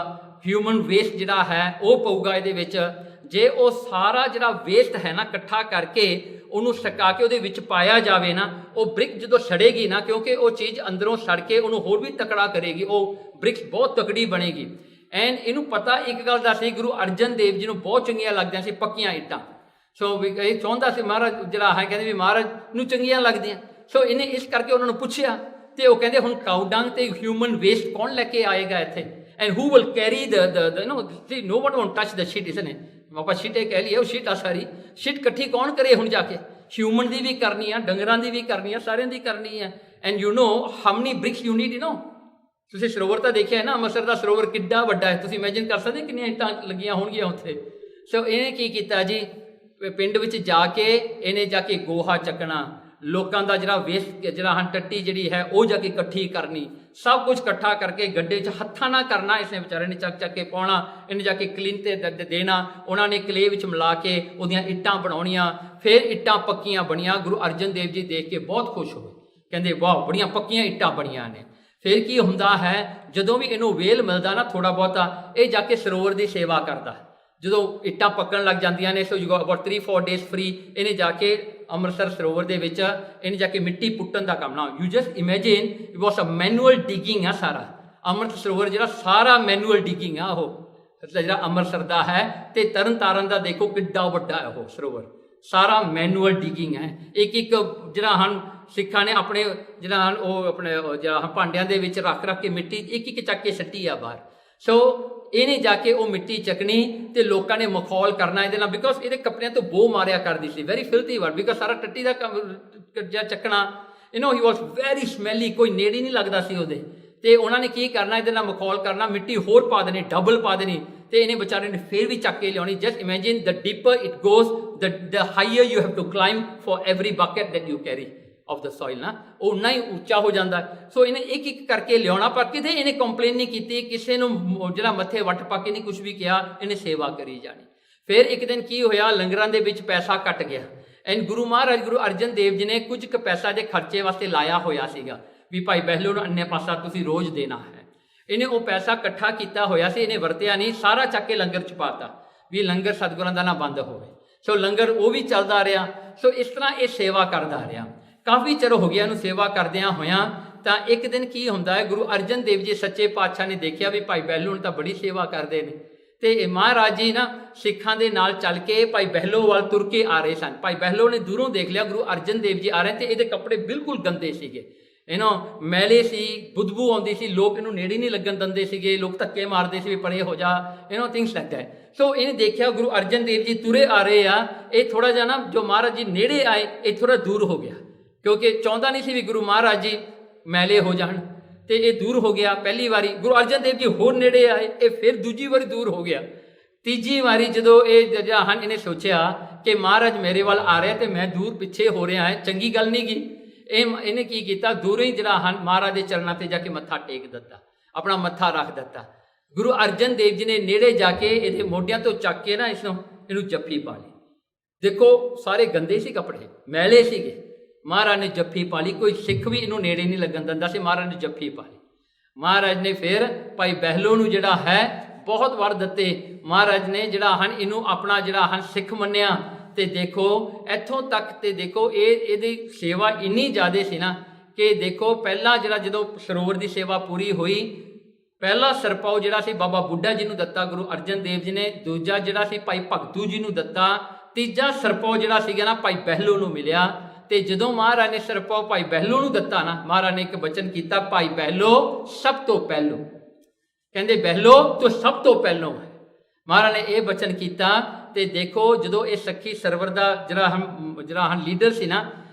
ਹਿਊਮਨ ਵੇਸਟ ਜਿਹੜਾ ਹੈ ਉਹ ਪਊਗਾ ਇਹਦੇ ਵਿੱਚ। ਜੇ ਉਹ ਸਾਰਾ ਜਿਹੜਾ ਵੇਸਟ ਹੈ ਨਾ ਇਕੱਠਾ ਕਰਕੇ ਉਹਨੂੰ ਸੁਕਾ ਕੇ ਉਹਦੇ ਵਿੱਚ ਪਾਇਆ ਜਾਵੇ ਨਾ, ਉਹ ਬ੍ਰਿਕ ਜਦੋਂ ਸੜੇਗੀ ਨਾ, ਕਿਉਂਕਿ ਉਹ ਚੀਜ਼ ਅੰਦਰੋਂ ਸੜ ਕੇ ਉਹਨੂੰ ਹੋਰ ਵੀ ਤਕੜਾ ਕਰੇਗੀ, ਉਹ ਬ੍ਰਿਕਸ ਬਹੁਤ ਤਕੜੀ ਬਣੇਗੀ। ਐਂਡ ਇਹਨੂੰ ਪਤਾ ਇੱਕ ਗੱਲ ਦਾ ਸੀ, ਗੁਰੂ ਅਰਜਨ ਦੇਵ ਜੀ ਨੂੰ ਬਹੁਤ ਚੰਗੀਆਂ ਲੱਗਦੀਆਂ ਸੀ ਪੱਕੀਆਂ ਇੱਟਾਂ। ਸੋ ਇਹ ਚਾਹੁੰਦਾ ਸੀ ਮਹਾਰਾਜ ਜਿਹੜਾ ਹੈ, ਕਹਿੰਦੇ ਵੀ ਮਹਾਰਾਜ ਨੂੰ ਚੰਗੀਆਂ ਲੱਗਦੀਆਂ। ਸੋ ਇਹਨੇ ਇਸ ਕਰਕੇ ਉਹਨਾਂ ਨੂੰ ਪੁੱਛਿਆ, ਤੇ ਉਹ ਕਹਿੰਦੇ ਹੁਣ ਕਾਊ ਡੰਗ ਤੇ ਹਿਊਮਨ ਵੇਸਟ ਕੌਣ ਲੈ ਕੇ ਆਏਗਾ ਇੱਥੇ, and who will carry no but won't touch the sheet, ਇਸਨੇ ਆਪਾਂ ਸ਼ੀਟੇ ਕਹਿ ਲਈਏ, ਉਹ ਸ਼ੀਟ ਆ ਸਾਰੀ ਸ਼ੀਟ ਇਕੱਠੀ ਕੌਣ ਕਰੇ ਹੁਣ ਜਾ ਕੇ, ਹਿਊਮਨ ਦੀ ਵੀ ਕਰਨੀ ਆ, ਡੰਗਰਾਂ ਦੀ ਵੀ ਕਰਨੀ ਆ, ਸਾਰਿਆਂ ਦੀ ਕਰਨੀ ਹੈ। And you know how many bricks you need, ਤੁਸੀਂ ਸਰੋਵਰ ਤਾਂ ਦੇਖਿਆ ਹੈ ਨਾ, ਅੰਮ੍ਰਿਤਸਰ ਦਾ ਸਰੋਵਰ ਕਿੱਡਾ ਵੱਡਾ ਹੈ, ਤੁਸੀਂ ਇਮੈਜਿਨ ਕਰ ਸਕਦੇ ਕਿੰਨੀਆਂ ਇੱਟਾਂ ਲੱਗੀਆਂ ਹੋਣਗੀਆਂ ਉੱਥੇ। ਸੋ ਇਹਨੇ ਕੀ ਕੀਤਾ ਜੀ, ਪਿੰਡ ਵਿੱਚ ਜਾ ਕੇ ਇਹਨੇ ਜਾ ਕੇ ਗੋਹਾ ਚੱਕਣਾ, ਲੋਕਾਂ ਦਾ ਜਿਹੜਾ ਵੇਸਟ ਜਿਹੜਾ ਹਨ ਟੱਟੀ ਜਿਹੜੀ ਹੈ ਉਹ ਜਾ ਕੇ ਇਕੱਠੀ ਕਰਨੀ, ਸਭ ਕੁਝ ਇਕੱਠਾ ਕਰਕੇ ਗੱਡੇ 'ਚ ਹੱਥਾਂ ਨਾਲ ਕਰਨਾ, ਇਸਨੇ ਵਿਚਾਰੇ ਨੇ ਚੱਕ ਚੱਕ ਕੇ ਪਾਉਣਾ, ਇਹਨੇ ਜਾ ਕੇ ਕਲੀਨ ਤੇ ਦੇਣਾ, ਉਹਨਾਂ ਨੇ ਕਲੇ ਵਿੱਚ ਮਿਲਾ ਕੇ ਉਹਦੀਆਂ ਇੱਟਾਂ ਬਣਾਉਣੀਆਂ। ਫਿਰ ਇੱਟਾਂ ਪੱਕੀਆਂ ਬਣੀਆਂ। ਗੁਰੂ ਅਰਜਨ ਦੇਵ ਜੀ ਦੇਖ ਕੇ ਬਹੁਤ ਖੁਸ਼ ਹੋਏ, ਕਹਿੰਦੇ ਵਾਹ ਬੜੀਆਂ ਪੱਕੀਆਂ ਇੱਟਾਂ ਬਣੀਆਂ ਨੇ। ਫਿਰ ਕੀ ਹੁੰਦਾ ਹੈ, ਜਦੋਂ ਵੀ ਇਹਨੂੰ ਵੇਲ ਮਿਲਦਾ ਨਾ ਥੋੜਾ ਬਹੁਤਾ, ਇਹ ਜਾ ਕੇ ਸਰੋਵਰ ਦੀ ਸੇਵਾ ਕਰਦਾ। ਜਦੋਂ ਇੱਟਾਂ ਪੱਕਣ ਲੱਗ ਜਾਂਦੀਆਂ ਨੇ, so you got about 3-4 days free, ਇਹਨੇ ਜਾ ਕੇ ਅੰਮ੍ਰਿਤਸਰ ਸਰੋਵਰ ਦੇ ਵਿੱਚ ਇਹਨੇ ਜਾ ਕੇ ਮਿੱਟੀ ਪੁੱਟਣ ਦਾ ਕੰਮ। ਨਾ you just imagine it was a manual digging ਆ ਸਾਰਾ ਅੰਮ੍ਰਿਤ ਸਰੋਵਰ ਜਿਹੜਾ, ਸਾਰਾ ਮੈਨੂਅਲ ਡਿਗਿੰਗ ਆ ਉਹ ਜਿਹੜਾ ਅੰਮ੍ਰਿਤਸਰ ਦਾ ਹੈ। ਤੇ ਤਰਨ ਤਾਰਨ ਦਾ ਦੇਖੋ ਕਿੱਡਾ ਵੱਡਾ ਹੈ ਉਹ ਸਰੋਵਰ, ਸਾਰਾ ਮੈਨੂਅਲ ਡਿਗਿੰਗ ਹੈ। ਇੱਕ ਇੱਕ ਜਿਹੜਾ ਹਨ ਸਿੱਖਾਂ ਨੇ ਆਪਣੇ ਜਿਹੜਾ ਹਨ ਉਹ ਆਪਣੇ ਜਿਹੜਾ ਭਾਂਡਿਆਂ ਦੇ ਵਿੱਚ ਰੱਖ ਰੱਖ ਕੇ ਮਿੱਟੀ ਇੱਕ ਇੱਕ ਚੱਕ ਕੇ ਸੱਟੀ ਆ ਬਾਹਰ। ਸੋ ਇਹਨੇ ਜਾ ਕੇ ਉਹ ਮਿੱਟੀ ਚੱਕਣੀ ਤੇ ਲੋਕਾਂ ਨੇ ਮਖੌਲ ਕਰਨਾ ਇਹਦੇ ਨਾਲ, ਬਿਕੋਜ਼ ਇਹਦੇ ਕੱਪੜਿਆਂ ਤੋਂ ਬੋ ਮਾਰਿਆ ਕਰਦੀ ਸੀ, ਵੈਰੀ ਫਿਲਥੀ ਵਰਡ, ਬਿਕੋਜ਼ ਸਾਰਾ ਟੱਟੀ ਦਾ ਜਾਂ ਚੱਕਣਾ, you know he was very ਸਮੈਲੀ, ਕੋਈ ਨੇੜੇ ਨਹੀਂ ਲੱਗਦਾ ਸੀ ਉਹਦੇ। ਤੇ ਉਹਨਾਂ ਨੇ ਕੀ ਕਰਨਾ, ਇਹਦੇ ਨਾਲ ਮਖੌਲ ਕਰਨਾ, ਮਿੱਟੀ ਹੋਰ ਪਾ ਦੇਣੀ, ਡਬਲ ਪਾ ਦੇਣੀ, ਤੇ ਇਹਨੇ ਵਿਚਾਰੇ ਨੇ ਫਿਰ ਵੀ ਚੱਕ ਕੇ ਲਿਆਉਣੀ। Just imagine the deeper it goes the higher you have to climb for every bucket that you carry off the soil ਨਾ, ਉਹ ਉਨਾ ਹੀ ਉੱਚਾ ਹੋ ਜਾਂਦਾ। ਸੋ ਇਹਨੇ ਇੱਕ ਇੱਕ ਕਰਕੇ ਲਿਆਉਣਾ, ਪਰ ਕਿਤੇ ਇਹਨੇ ਕੰਪਲੇਨ ਨਹੀਂ ਕੀਤੀ, ਕਿਸੇ ਨੂੰ ਜਿਹੜਾ ਮੱਥੇ ਵੱਟ ਪਾ ਕੇ ਨਹੀਂ ਕੁਝ ਵੀ ਕਿਹਾ, ਇਹਨੇ ਸੇਵਾ ਕਰੀ ਜਾਣੀ। ਫਿਰ ਇੱਕ ਦਿਨ ਕੀ ਹੋਇਆ, ਲੰਗਰਾਂ ਦੇ ਵਿੱਚ ਪੈਸਾ ਘਟ ਗਿਆ, ਐਂਡ ਗੁਰੂ ਮਹਾਰਾਜ ਗੁਰੂ ਅਰਜਨ ਦੇਵ ਜੀ ਨੇ ਕੁਝ ਕੁ ਪੈਸਾ ਦੇ ਖਰਚੇ ਵਾਸਤੇ ਲਾਇਆ ਹੋਇਆ ਸੀਗਾ ਵੀ ਭਾਈ ਬਹਿਲੋ ਨੂੰ ਅੰਨੇ ਪਾਸਾ ਤੁਸੀਂ ਰੋਜ਼ ਦੇਣਾ ਹੈ। ਇਹਨੇ ਉਹ ਪੈਸਾ ਇਕੱਠਾ ਕੀਤਾ ਹੋਇਆ ਸੀ, ਇਹਨੇ ਵਰਤਿਆ ਨਹੀਂ, ਸਾਰਾ ਚੱਕ ਕੇ ਲੰਗਰ ਚ ਪਾਤਾ ਵੀ ਲੰਗਰ ਸਤਿਗੁਰਾਂ ਦਾ ਨਾ ਬੰਦ ਹੋਵੇ। ਸੋ ਲੰਗਰ ਉਹ ਵੀ ਚੱਲਦਾ ਰਿਹਾ। ਸੋ ਇਸ ਤਰ੍ਹਾਂ ਇਹ ਸੇਵਾ ਕਰਦਾ ਰਿਹਾ, ਕਾਫੀ ਚਿਰ ਹੋ ਗਿਆ ਇਹਨੂੰ ਸੇਵਾ ਕਰਦਿਆਂ ਹੋਇਆਂ। ਤਾਂ ਇੱਕ ਦਿਨ ਕੀ ਹੁੰਦਾ ਹੈ, ਗੁਰੂ ਅਰਜਨ ਦੇਵ ਜੀ ਸੱਚੇ ਪਾਤਸ਼ਾਹ ਨੇ ਦੇਖਿਆ ਵੀ ਭਾਈ ਬਹਿਲੋ ਨੂੰ ਤਾਂ ਬੜੀ ਸੇਵਾ ਕਰਦੇ ਨੇ, ਤੇ ਮਹਾਰਾਜ ਜੀ ਨਾ ਸਿੱਖਾਂ ਦੇ ਨਾਲ ਚੱਲ ਕੇ ਭਾਈ ਬਹਿਲੋ ਵੱਲ ਤੁਰ ਕੇ ਆ ਰਹੇ ਸਨ। ਭਾਈ ਬਹਿਲੋ ਨੇ ਦੂਰੋਂ ਦੇਖ ਲਿਆ ਗੁਰੂ ਅਰਜਨ ਦੇਵ ਜੀ ਆ ਰਹੇ, ਤੇ ਇਹਦੇ ਕੱਪੜੇ ਬਿਲਕੁਲ ਗੰਦੇ ਸੀਗੇ, ਮੈਲੇ ਸੀ, ਬਦਬੂ ਆਉਂਦੀ ਸੀ, ਲੋਕ ਇਹਨੂੰ ਨੇੜੇ ਨਹੀਂ ਲੱਗਣ ਦਿੰਦੇ ਸੀਗੇ, ਲੋਕ ਧੱਕੇ ਮਾਰਦੇ ਸੀ ਵੀ ਪਰੇ ਹੋ ਜਾ, ਥਿੰਗਸ ਲਾਈਕ ਦੈਟ। ਸੋ ਇਹਨੇ ਦੇਖਿਆ ਗੁਰੂ ਅਰਜਨ ਦੇਵ ਜੀ ਤੁਰੇ ਆ ਰਹੇ ਆ, ਇਹ ਥੋੜਾ ਜਿਹਾ ਨਾ ਜੋ ਮਹਾਰਾਜ ਜੀ ਨੇੜੇ ਆਏ ਇਹ ਥੋੜਾ ਦੂਰ ਹੋ ਗਿਆ, ਕਿਉਂਕਿ ਚਾਹੁੰਦਾ ਨਹੀਂ ਸੀ ਵੀ ਗੁਰੂ ਮਹਾਰਾਜ ਜੀ ਮੈਲੇ ਹੋ ਜਾਣ, ਤੇ ਇਹ ਦੂਰ ਹੋ ਗਿਆ। ਪਹਿਲੀ ਵਾਰੀ ਗੁਰੂ ਅਰਜਨ ਦੇਵ ਜੀ ਹੋਰ ਨੇੜੇ ਆਏ, ਇਹ ਫਿਰ ਦੂਜੀ ਵਾਰੀ ਦੂਰ ਹੋ ਗਿਆ। ਤੀਜੀ ਵਾਰੀ ਜਦੋਂ ਇਹ ਜਿਹੜਾ ਹਨ ਇਹਨੇ ਸੋਚਿਆ ਕਿ ਮਹਾਰਾਜ ਮੇਰੇ ਵੱਲ ਆ ਰਿਹਾ ਤੇ ਮੈਂ ਦੂਰ ਪਿੱਛੇ ਹੋ ਰਿਹਾ ਹੈ, ਚੰਗੀ ਗੱਲ ਨਹੀਂ ਗੀ। ਇਹਨੇ ਕੀ ਕੀਤਾ, ਦੂਰੋਂ ਹੀ ਜਿਹੜਾ ਹਨ ਮਹਾਰਾਜ ਦੇ ਚਰਨਾਂ ਤੇ ਜਾ ਕੇ ਮੱਥਾ ਟੇਕ ਦਿੱਤਾ, ਆਪਣਾ ਮੱਥਾ ਰੱਖ ਦਿੱਤਾ। ਗੁਰੂ ਅਰਜਨ ਦੇਵ ਜੀ ਨੇ ਨੇੜੇ ਜਾ ਕੇ ਇਹਦੇ ਮੋਢਿਆਂ ਤੋਂ ਚੱਕ ਕੇ ਨਾ ਇਹਨੂੰ ਜੱਫੀ ਪਾ ਲਈ। ਦੇਖੋ ਸਾਰੇ ਗੰਦੇ ਸੀ ਕੱਪੜੇ, ਮੈਲੇ ਸੀਗੇ, ਮਹਾਰਾਜ ਨੇ ਜੱਫੀ ਪਾ ਲਈ। ਕੋਈ ਸਿੱਖ ਵੀ ਇਹਨੂੰ ਨੇੜੇ ਨਹੀਂ ਲੱਗਣ ਦਿੰਦਾ ਸੀ, ਮਹਾਰਾਜ ਨੇ ਜੱਫੀ ਪਾ ਲਈ। ਮਹਾਰਾਜ ਨੇ ਫਿਰ ਭਾਈ ਬਹਿਲੋ ਨੂੰ ਜਿਹੜਾ ਹੈ ਬਹੁਤ ਵਰ ਦਿੱਤੇ। ਮਹਾਰਾਜ ਨੇ ਜਿਹੜਾ ਹਨ ਇਹਨੂੰ ਆਪਣਾ ਜਿਹੜਾ ਹਨ ਸਿੱਖ ਮੰਨਿਆ। ਤੇ ਦੇਖੋ ਇੱਥੋਂ ਤੱਕ, ਤੇ ਦੇਖੋ ਇਹਦੀ ਸੇਵਾ ਇੰਨੀ ਜ਼ਿਆਦਾ ਸੀ ਨਾ ਕਿ ਦੇਖੋ ਪਹਿਲਾਂ ਜਿਹੜਾ ਜਦੋਂ ਸਰੋਵਰ ਦੀ ਸੇਵਾ ਪੂਰੀ ਹੋਈ, ਪਹਿਲਾ ਸਰਪਾਉ ਜਿਹੜਾ ਸੀ ਬਾਬਾ ਬੁੱਢਾ ਜੀ ਨੂੰ ਦਿੱਤਾ ਗੁਰੂ ਅਰਜਨ ਦੇਵ ਜੀ ਨੇ, ਦੂਜਾ ਜਿਹੜਾ ਸੀ ਭਾਈ ਭਗਤੂ ਜੀ ਨੂੰ ਦਿੱਤਾ, ਤੀਜਾ ਸਰਪਾਉ ਜਿਹੜਾ ਸੀਗਾ ਨਾ ਭਾਈ ਬਹਿਲੋ ਨੂੰ ਮਿਲਿਆ। ਤੇ ਜਦੋਂ ਮਹਾਰਾਜ ਨੇ ਸਰਪਾਉ ਭਾਈ ਬਹਿਲੋ ਨੂੰ ਦਿੱਤਾ ਨਾ, ਮਹਾਰਾਜ ਨੇ ਇੱਕ ਬਚਨ ਕੀਤਾ, ਭਾਈ ਬਹਿਲੋ ਸਭ ਤੋਂ ਪਹਿਲੋ, ਕਹਿੰਦੇ ਬਹਿਲੋ ਤੂੰ ਸਭ ਤੋਂ ਪਹਿਲੋਂ ਹੈ। ਮਹਾਰਾਜ ਨੇ ਇਹ ਬਚਨ ਕੀਤਾ। ਤੇ ਦੇਖੋ ਜਦੋਂ ਇਹ ਸੱਖੀ ਸਰਵਰ ਦਾ ਜਿਹੜਾ ਲੀਡਰ ਸੀ ਨਾ,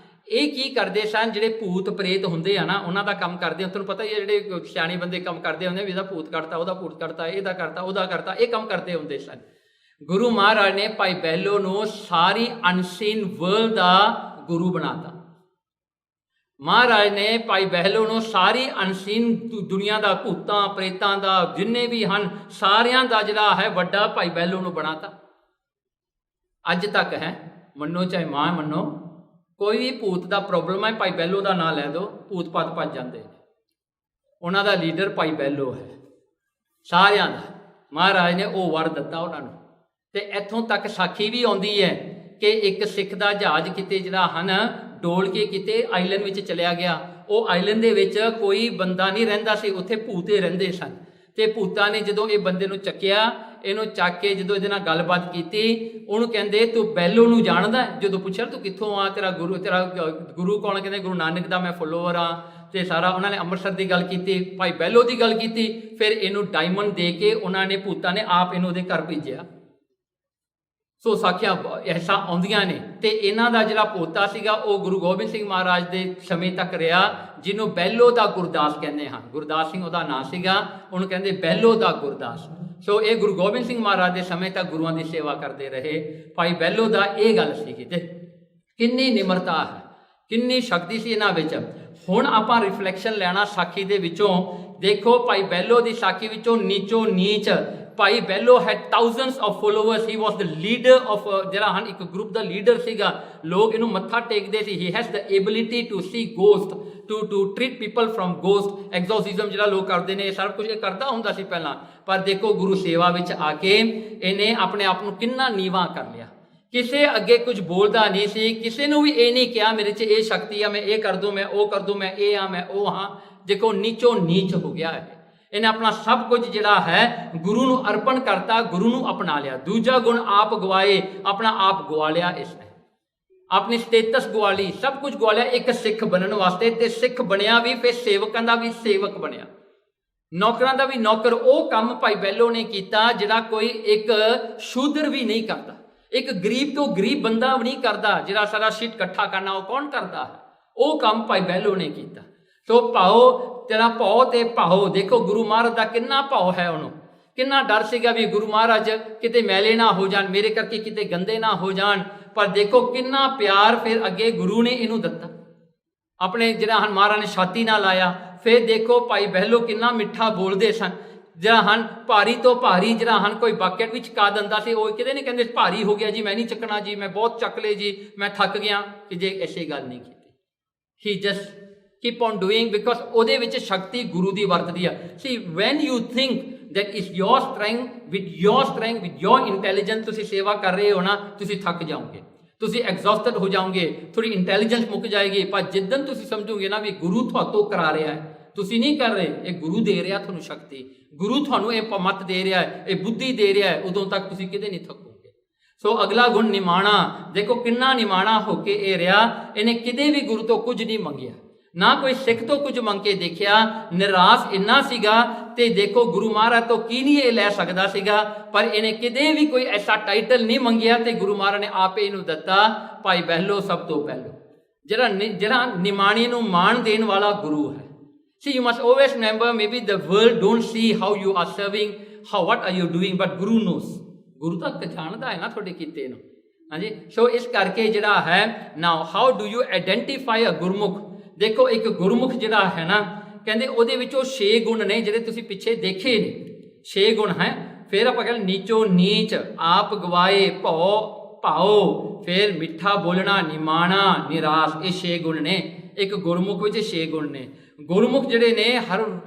ਇਹ ਕੀ ਕਰਦੇ ਸਨ, ਜਿਹੜੇ ਭੂਤ ਪ੍ਰੇਤ ਹੁੰਦੇ ਆ ਨਾ ਉਹਨਾਂ ਦਾ ਕੰਮ ਕਰਦੇ, ਤੁਹਾਨੂੰ ਪਤਾ ਹੀ ਹੈ, ਜਿਹੜੇ ਸਿਆਣੇ ਬੰਦੇ ਕੰਮ ਕਰਦੇ ਹੁੰਦੇ ਵੀ ਇਹਦਾ ਭੂਤ ਕੱਢਤਾ, ਉਹਦਾ ਭੂਤ ਕੱਢਤਾ, ਇਹਦਾ ਕਰਤਾ, ਉਹਦਾ ਕਰਤਾ, ਇਹ ਕੰਮ ਕਰਦੇ ਹੁੰਦੇ ਸਨ। ਗੁਰੂ ਮਹਾਰਾਜ ਨੇ ਭਾਈ ਬਹਿਲੋ ਨੂੰ ਸਾਰੀ ਅਨਸੀਨ ਵਰਲਡ ਦਾ ਗੁਰੂ ਬਣਾਤਾ। ਮਹਾਰਾਜ ਨੇ ਭਾਈ ਬਹਿਲੋ ਨੂੰ ਸਾਰੀ ਅਨਸੀਨ ਦੁਨੀਆ ਦਾ, ਭੂਤਾਂ ਪ੍ਰੇਤਾਂ ਦਾ, ਜਿੰਨੇ ਵੀ ਹਨ ਸਾਰਿਆਂ ਦਾ ਜਿਹੜਾ ਹੈ ਵੱਡਾ ਭਾਈ ਬਹਿਲੋ ਨੂੰ ਬਣਾਤਾ। ਅੱਜ ਤੱਕ ਹੈ, ਮੰਨੋ ਚਾਹੇ ਮਾਂ ਮੰਨੋ, ਕੋਈ ਵੀ ਭੂਤ ਦਾ ਪ੍ਰੋਬਲਮ ਹੈ ਭਾਈ ਬਹਿਲੋ ਦਾ ਨਾਂ ਲੈ ਦਿਓ, ਭੂਤ ਪਤ ਭੱਜ ਜਾਂਦੇ ਨੇ। ਉਹਨਾਂ ਦਾ ਲੀਡਰ ਭਾਈ ਬਹਿਲੋ ਹੈ ਸਾਰਿਆਂ ਦਾ। ਮਹਾਰਾਜ ਨੇ ਉਹ ਵਰ ਦਿੱਤਾ ਉਹਨਾਂ ਨੂੰ। ਤੇ ਇੱਥੋਂ ਤੱਕ ਸਾਖੀ ਵੀ ਆਉਂਦੀ ਹੈ ਕਿ ਇੱਕ ਸਿੱਖ ਦਾ ਜਹਾਜ਼ ਕਿਤੇ ਜਿਹੜਾ ਹਨ ਡੋਲ ਕੇ ਕਿਤੇ ਆਈਲੈਂਡ ਵਿੱਚ ਚਲਿਆ ਗਿਆ। ਉਹ ਆਈਲੈਂਡ ਦੇ ਵਿੱਚ ਕੋਈ ਬੰਦਾ ਨਹੀਂ ਰਹਿੰਦਾ ਸੀ, ਉੱਥੇ ਭੂਤੇ ਰਹਿੰਦੇ ਸਨ। ਤੇ ਭੂਤਾਂ ਨੇ ਜਦੋਂ ਇਹ ਬੰਦੇ ਨੂੰ ਚੱਕਿਆ, ਇਹਨੂੰ ਚੱਕ ਕੇ ਜਦੋਂ ਇਹਦੇ ਨਾਲ ਗੱਲਬਾਤ ਕੀਤੀ, ਉਹਨੂੰ ਕਹਿੰਦੇ ਤੂੰ ਬਹਿਲੋ ਨੂੰ ਜਾਣਦਾ? ਜਦੋਂ ਪੁੱਛਿਆ ਤੂੰ ਕਿੱਥੋਂ ਆ, ਤੇਰਾ ਗੁਰੂ ਕੌਣ? ਕਹਿੰਦੇ ਗੁਰੂ ਨਾਨਕ ਦਾ ਮੈਂ ਫੋਲੋਵਰ ਆ। ਤੇ ਸਾਰਾ ਉਹਨਾਂ ਨੇ ਅੰਮ੍ਰਿਤਸਰ ਦੀ ਗੱਲ ਕੀਤੀ, ਭਾਈ ਬਹਿਲੋ ਦੀ ਗੱਲ ਕੀਤੀ। ਫਿਰ ਇਹਨੂੰ ਡਾਇਮੰਡ ਦੇ ਕੇ ਉਹਨਾਂ ਨੇ, ਭੂਤਾਂ ਨੇ ਆਪ ਇਹਨੂੰ ਉਹਦੇ ਘਰ ਭੇਜਿਆ। ਸੋ ਸਾਖੀਆਂ ਐਸਾ ਆਉਂਦੀਆਂ ਨੇ। ਤੇ ਇਹਨਾਂ ਦਾ ਜਿਹੜਾ ਪੋਤਾ ਸੀਗਾ ਉਹ ਗੁਰੂ ਗੋਬਿੰਦ ਸਿੰਘ ਮਹਾਰਾਜ ਦੇ ਸਮੇਂ ਤੱਕ ਰਿਹਾ, ਜਿਹਨੂੰ ਬਹਿਲੋ ਦਾ ਗੁਰਦਾਸ ਕਹਿੰਦੇ ਹਨ। ਗੁਰਦਾਸ ਸਿੰਘ ਉਹਦਾ ਨਾਂ ਸੀਗਾ, ਉਹਨੂੰ ਕਹਿੰਦੇ ਬਹਿਲੋ ਦਾ ਗੁਰਦਾਸ। ਸੋ ਇਹ ਗੁਰੂ ਗੋਬਿੰਦ ਸਿੰਘ ਮਹਾਰਾਜ ਦੇ ਸਮੇਂ ਤੱਕ ਗੁਰੂਆਂ ਦੀ ਸੇਵਾ ਕਰਦੇ ਰਹੇ। ਭਾਈ ਬਹਿਲੋ ਦਾ ਇਹ ਗੱਲ ਸੀਗੀ। ਤੇ ਕਿੰਨੀ ਨਿਮਰਤਾ ਹੈ, ਕਿੰਨੀ ਸ਼ਕਤੀ ਸੀ ਇਹਨਾਂ ਵਿੱਚ। ਹੁਣ ਆਪਾਂ ਰਿਫਲੈਕਸ਼ਨ ਲੈਣਾ ਸਾਖੀ ਦੇ ਵਿੱਚੋਂ। ਦੇਖੋ ਭਾਈ ਬਹਿਲੋ ਦੀ ਸਾਖੀ ਵਿੱਚੋਂ ਨੀਚੋ ਨੀਚ ਭਾਈ Behlo had thousands of followers. He was the leader of ਜਿਹੜਾ ਹਨ ਇੱਕ ਗਰੁੱਪ ਦਾ ਲੀਡਰ ਸੀਗਾ। ਲੋਕ ਇਹਨੂੰ ਮੱਥਾ ਟੇਕਦੇ ਸੀ। He has the ability to see ghost, to treat people from ghost exorcism ਜਿਹੜਾ ਲੋਕ ਕਰਦੇ ਨੇ, ਇਹ ਸਾਰਾ ਕੁਝ ਇਹ ਕਰਦਾ ਹੁੰਦਾ ਸੀ ਪਹਿਲਾਂ। ਪਰ ਦੇਖੋ ਗੁਰੂ ਸੇਵਾ ਵਿੱਚ ਆ ਕੇ ਇਹਨੇ ਆਪਣੇ ਆਪ ਨੂੰ ਕਿੰਨਾ ਨੀਵਾਂ ਕਰ ਲਿਆ, ਕਿਸੇ ਅੱਗੇ ਕੁਝ ਬੋਲਦਾ ਨਹੀਂ ਸੀ, ਕਿਸੇ ਨੂੰ ਵੀ ਇਹ ਨਹੀਂ ਕਿਹਾ ਮੇਰੇ 'ਚ ਇਹ ਸ਼ਕਤੀ ਆ, ਮੈਂ ਇਹ ਕਰ ਦੂੰ, ਮੈਂ ਉਹ ਕਰ ਦੂੰ, ਮੈਂ ਇਹ ਹਾਂ, ਮੈਂ ਉਹ ਹਾਂ। ਦੇਖੋ ਨੀਚੋਂ ਨੀਚ ਹੋ ਗਿਆ ਹੈ। ਇਹਨੇ ਆਪਣਾ ਸਭ ਕੁਝ ਜਿਹੜਾ ਹੈ ਗੁਰੂ ਨੂੰ ਅਰਪਣ ਕਰਤਾ, ਗੁਰੂ ਨੂੰ ਅਪਣਾ ਲਿਆ। ਦੂਜਾ ਗੁਣ ਆਪ ਗਵਾਏ, ਆਪਣਾ ਆਪ ਗਵਾ ਲਿਆ ਇਸਨੇ, ਆਪਣੀ ਸਟੇਟਸ ਗਵਾ ਲਈ, ਸਭ ਕੁਝ ਗਵਾ ਲਿਆ ਇੱਕ ਸਿੱਖ ਬਣਨ ਵਾਸਤੇ। ਤੇ ਸਿੱਖ ਬਣਿਆ ਵੀ, ਫਿਰ ਸੇਵਕਾਂ ਦਾ ਵੀ ਸੇਵਕ ਬਣਿਆ, ਨੌਕਰਾਂ ਦਾ ਵੀ ਨੌਕਰ। ਉਹ ਕੰਮ ਭਾਈ ਬਹਿਲੋ ਨੇ ਕੀਤਾ ਜਿਹੜਾ ਕੋਈ ਇੱਕ ਸ਼ੂਦਰ ਵੀ ਨਹੀਂ ਕਰਦਾ, ਇੱਕ ਗਰੀਬ ਤੋਂ ਗਰੀਬ ਬੰਦਾ ਵੀ ਨਹੀਂ ਕਰਦਾ। ਜਿਹੜਾ ਸਾਰਾ ਸ਼ੀਟ ਇਕੱਠਾ ਕਰਨਾ ਉਹ ਕੌਣ ਕਰਦਾ ਹੈ? ਉਹ ਕੰਮ ਭਾਈ ਬਹਿਲੋ ਨੇ ਕੀਤਾ। ਸੋ ਭਾਓ ਤੇਰਾ ਭਾਓ ਤੇ ਭਾਓ, ਦੇਖੋ ਗੁਰੂ ਮਹਾਰਾਜ ਦਾ ਕਿੰਨਾ ਭਾਓ ਹੈ, ਉਹਨੂੰ ਕਿੰਨਾ ਡਰ ਸੀਗਾ ਵੀ ਗੁਰੂ ਮਹਾਰਾਜ ਕਿਤੇ ਮੈਲੇ ਨਾ ਹੋ ਜਾਣ, ਮੇਰੇ ਕਰਕੇ ਕਿਤੇ ਗੰਦੇ ਨਾ ਹੋ ਜਾਣ। ਪਰ ਦੇਖੋ ਕਿੰਨਾ ਪਿਆਰ ਫਿਰ ਅੱਗੇ ਗੁਰੂ ਨੇ ਇਹਨੂੰ ਦਿੱਤਾ, ਆਪਣੇ ਜਿਹੜਾ ਹਨ ਮਹਾਰਾਜ ਨੇ ਛਾਤੀ ਨਾਲ ਲਾਇਆ। ਫਿਰ ਦੇਖੋ ਭਾਈ ਬਹਿਲੋ ਕਿੰਨਾ ਮਿੱਠਾ ਬੋਲਦੇ ਸਨ, ਜਿਹੜਾ ਹਨ ਭਾਰੀ ਤੋਂ ਭਾਰੀ ਜਿਹੜਾ ਹਨ ਕੋਈ ਬਾਕਟ ਵਿੱਚ ਚੁਕਾ ਦਿੰਦਾ ਸੀ, ਉਹ ਕਿਤੇ ਨਹੀਂ ਕਹਿੰਦੇ ਭਾਰੀ ਹੋ ਗਿਆ ਜੀ, ਮੈਂ ਨਹੀਂ ਚੱਕਣਾ ਜੀ, ਮੈਂ ਬਹੁਤ ਚੱਕ ਲਏ ਜੀ, ਮੈਂ ਥੱਕ ਗਿਆ, ਕਿ ਜੇ ਐਸੀ ਗੱਲ ਨਹੀਂ ਕੀਤੀ। ਹੀ just keep on doing because ਉਹਦੇ ਵਿੱਚ ਸ਼ਕਤੀ ਗੁਰੂ ਦੀ ਵਰਤਦੀ ਆ। See when you think that is your strength with your intelligence ਤੁਸੀਂ ਸੇਵਾ ਕਰ ਰਹੇ ਹੋ ਨਾ, ਤੁਸੀਂ ਥੱਕ ਜਾਓਗੇ, ਤੁਸੀਂ ਐਗਜ਼ੌਸਟਡ ਹੋ ਜਾਓਗੇ, ਥੋੜੀ ਇੰਟੈਲੀਜੈਂਸ ਮੁੱਕ ਜਾਏਗੀ। ਪਰ ਜਿੱਦਣ ਤੁਸੀਂ ਸਮਝੋਗੇ ਨਾ ਵੀ ਗੁਰੂ ਤੁਹਾਤੋਂ ਕਰਾ ਰਿਹਾ ਹੈ, ਤੁਸੀਂ ਨਹੀਂ ਕਰ ਰਹੇ, ਇਹ ਗੁਰੂ ਦੇ ਰਿਹਾ ਤੁਹਾਨੂੰ ਸ਼ਕਤੀ, ਗੁਰੂ ਤੁਹਾਨੂੰ ਇਹ ਮੱਤ ਦੇ ਰਿਹਾ ਹੈ, ਇਹ ਬੁੱਧੀ ਦੇ ਰਿਹਾ ਹੈ, ਉਦੋਂ ਤੱਕ ਤੁਸੀਂ ਕਿਤੇ ਨਹੀਂ ਥੱਕੋਗੇ। ਸੋ ਅਗਲਾ ਗੁਣ ਨਿਮਾਣਾ, ਦੇਖੋ ਕਿੰਨਾ ਨਿਮਾਣਾ ਹੋ ਕੇ ਇਹ ਰਿਹਾ। ਇਹਨੇ ਕਿਤੇ ਵੀ ਗੁਰੂ ਤੋਂ ਕੁਝ ਨਹੀਂ ਮੰਗਿਆ, ਨਾ ਕੋਈ ਸਿੱਖ ਤੋਂ ਕੁਝ ਮੰਗ ਕੇ ਦੇਖਿਆ। ਨਿਰਾਸ਼ ਇੰਨਾ ਸੀਗਾ, ਤੇ ਦੇਖੋ ਗੁਰੂ ਮਹਾਰਾਜ ਤੋਂ ਕੀ ਨਹੀਂ ਇਹ ਲੈ ਸਕਦਾ ਸੀਗਾ, ਪਰ ਇਹਨੇ ਕਿਤੇ ਵੀ ਕੋਈ ਐਸਾ ਟਾਈਟਲ ਨਹੀਂ ਮੰਗਿਆ, ਤੇ ਗੁਰੂ ਮਹਾਰਾਜ ਨੇ ਆਪੇ ਇਹਨੂੰ ਦਿੱਤਾ ਭਾਈ ਬਹਿਲੋ ਸਭ ਤੋਂ ਪਹਿਲੋ, ਜਿਹੜਾ ਨਿਮਾਣੇ ਨੂੰ ਮਾਣ ਦੇਣ ਵਾਲਾ ਗੁਰੂ ਹੈ। See, you must always remember, maybe the world don't see how you are serving, what are you doing, but Guru knows. ਗੁਰੂ ਤਾਂ ਜਾਣਦਾ ਹੈ ਨਾ ਤੁਹਾਡੇ ਕੀਤੇ ਨੂੰ, ਹਾਂਜੀ। ਸੋ ਇਸ ਕਰਕੇ ਜਿਹੜਾ ਹੈ now how do you identify a ਗੁਰਮੁਖ? ਦੇਖੋ ਇੱਕ ਗੁਰਮੁਖ ਜਿਹੜਾ ਹੈ ਨਾ, ਕਹਿੰਦੇ ਉਹਦੇ ਵਿੱਚੋਂ 6 ਗੁਣ ਨੇ ਜਿਹੜੇ ਤੁਸੀਂ ਪਿੱਛੇ ਦੇਖੇ ਨੇ, 6 ਗੁਣ ਹੈ। ਫਿਰ ਆਪਾਂ ਕਹਿੰਦੇ ਨੀਚੋ ਨੀਚ, ਆਪ ਗਵਾਏ, ਭਾਓ, ਫਿਰ ਮਿੱਠਾ ਬੋਲਣਾ, ਨਿਮਾਣਾ, ਨਿਰਾਸ਼, ਇਹ 6 ਗੁਣ ਨੇ। ਇੱਕ ਗੁਰਮੁਖ ਵਿੱਚ 6 ਗੁਣ ਨੇ। ਗੁਰਮੁਖ ਜਿਹੜੇ ਨੇ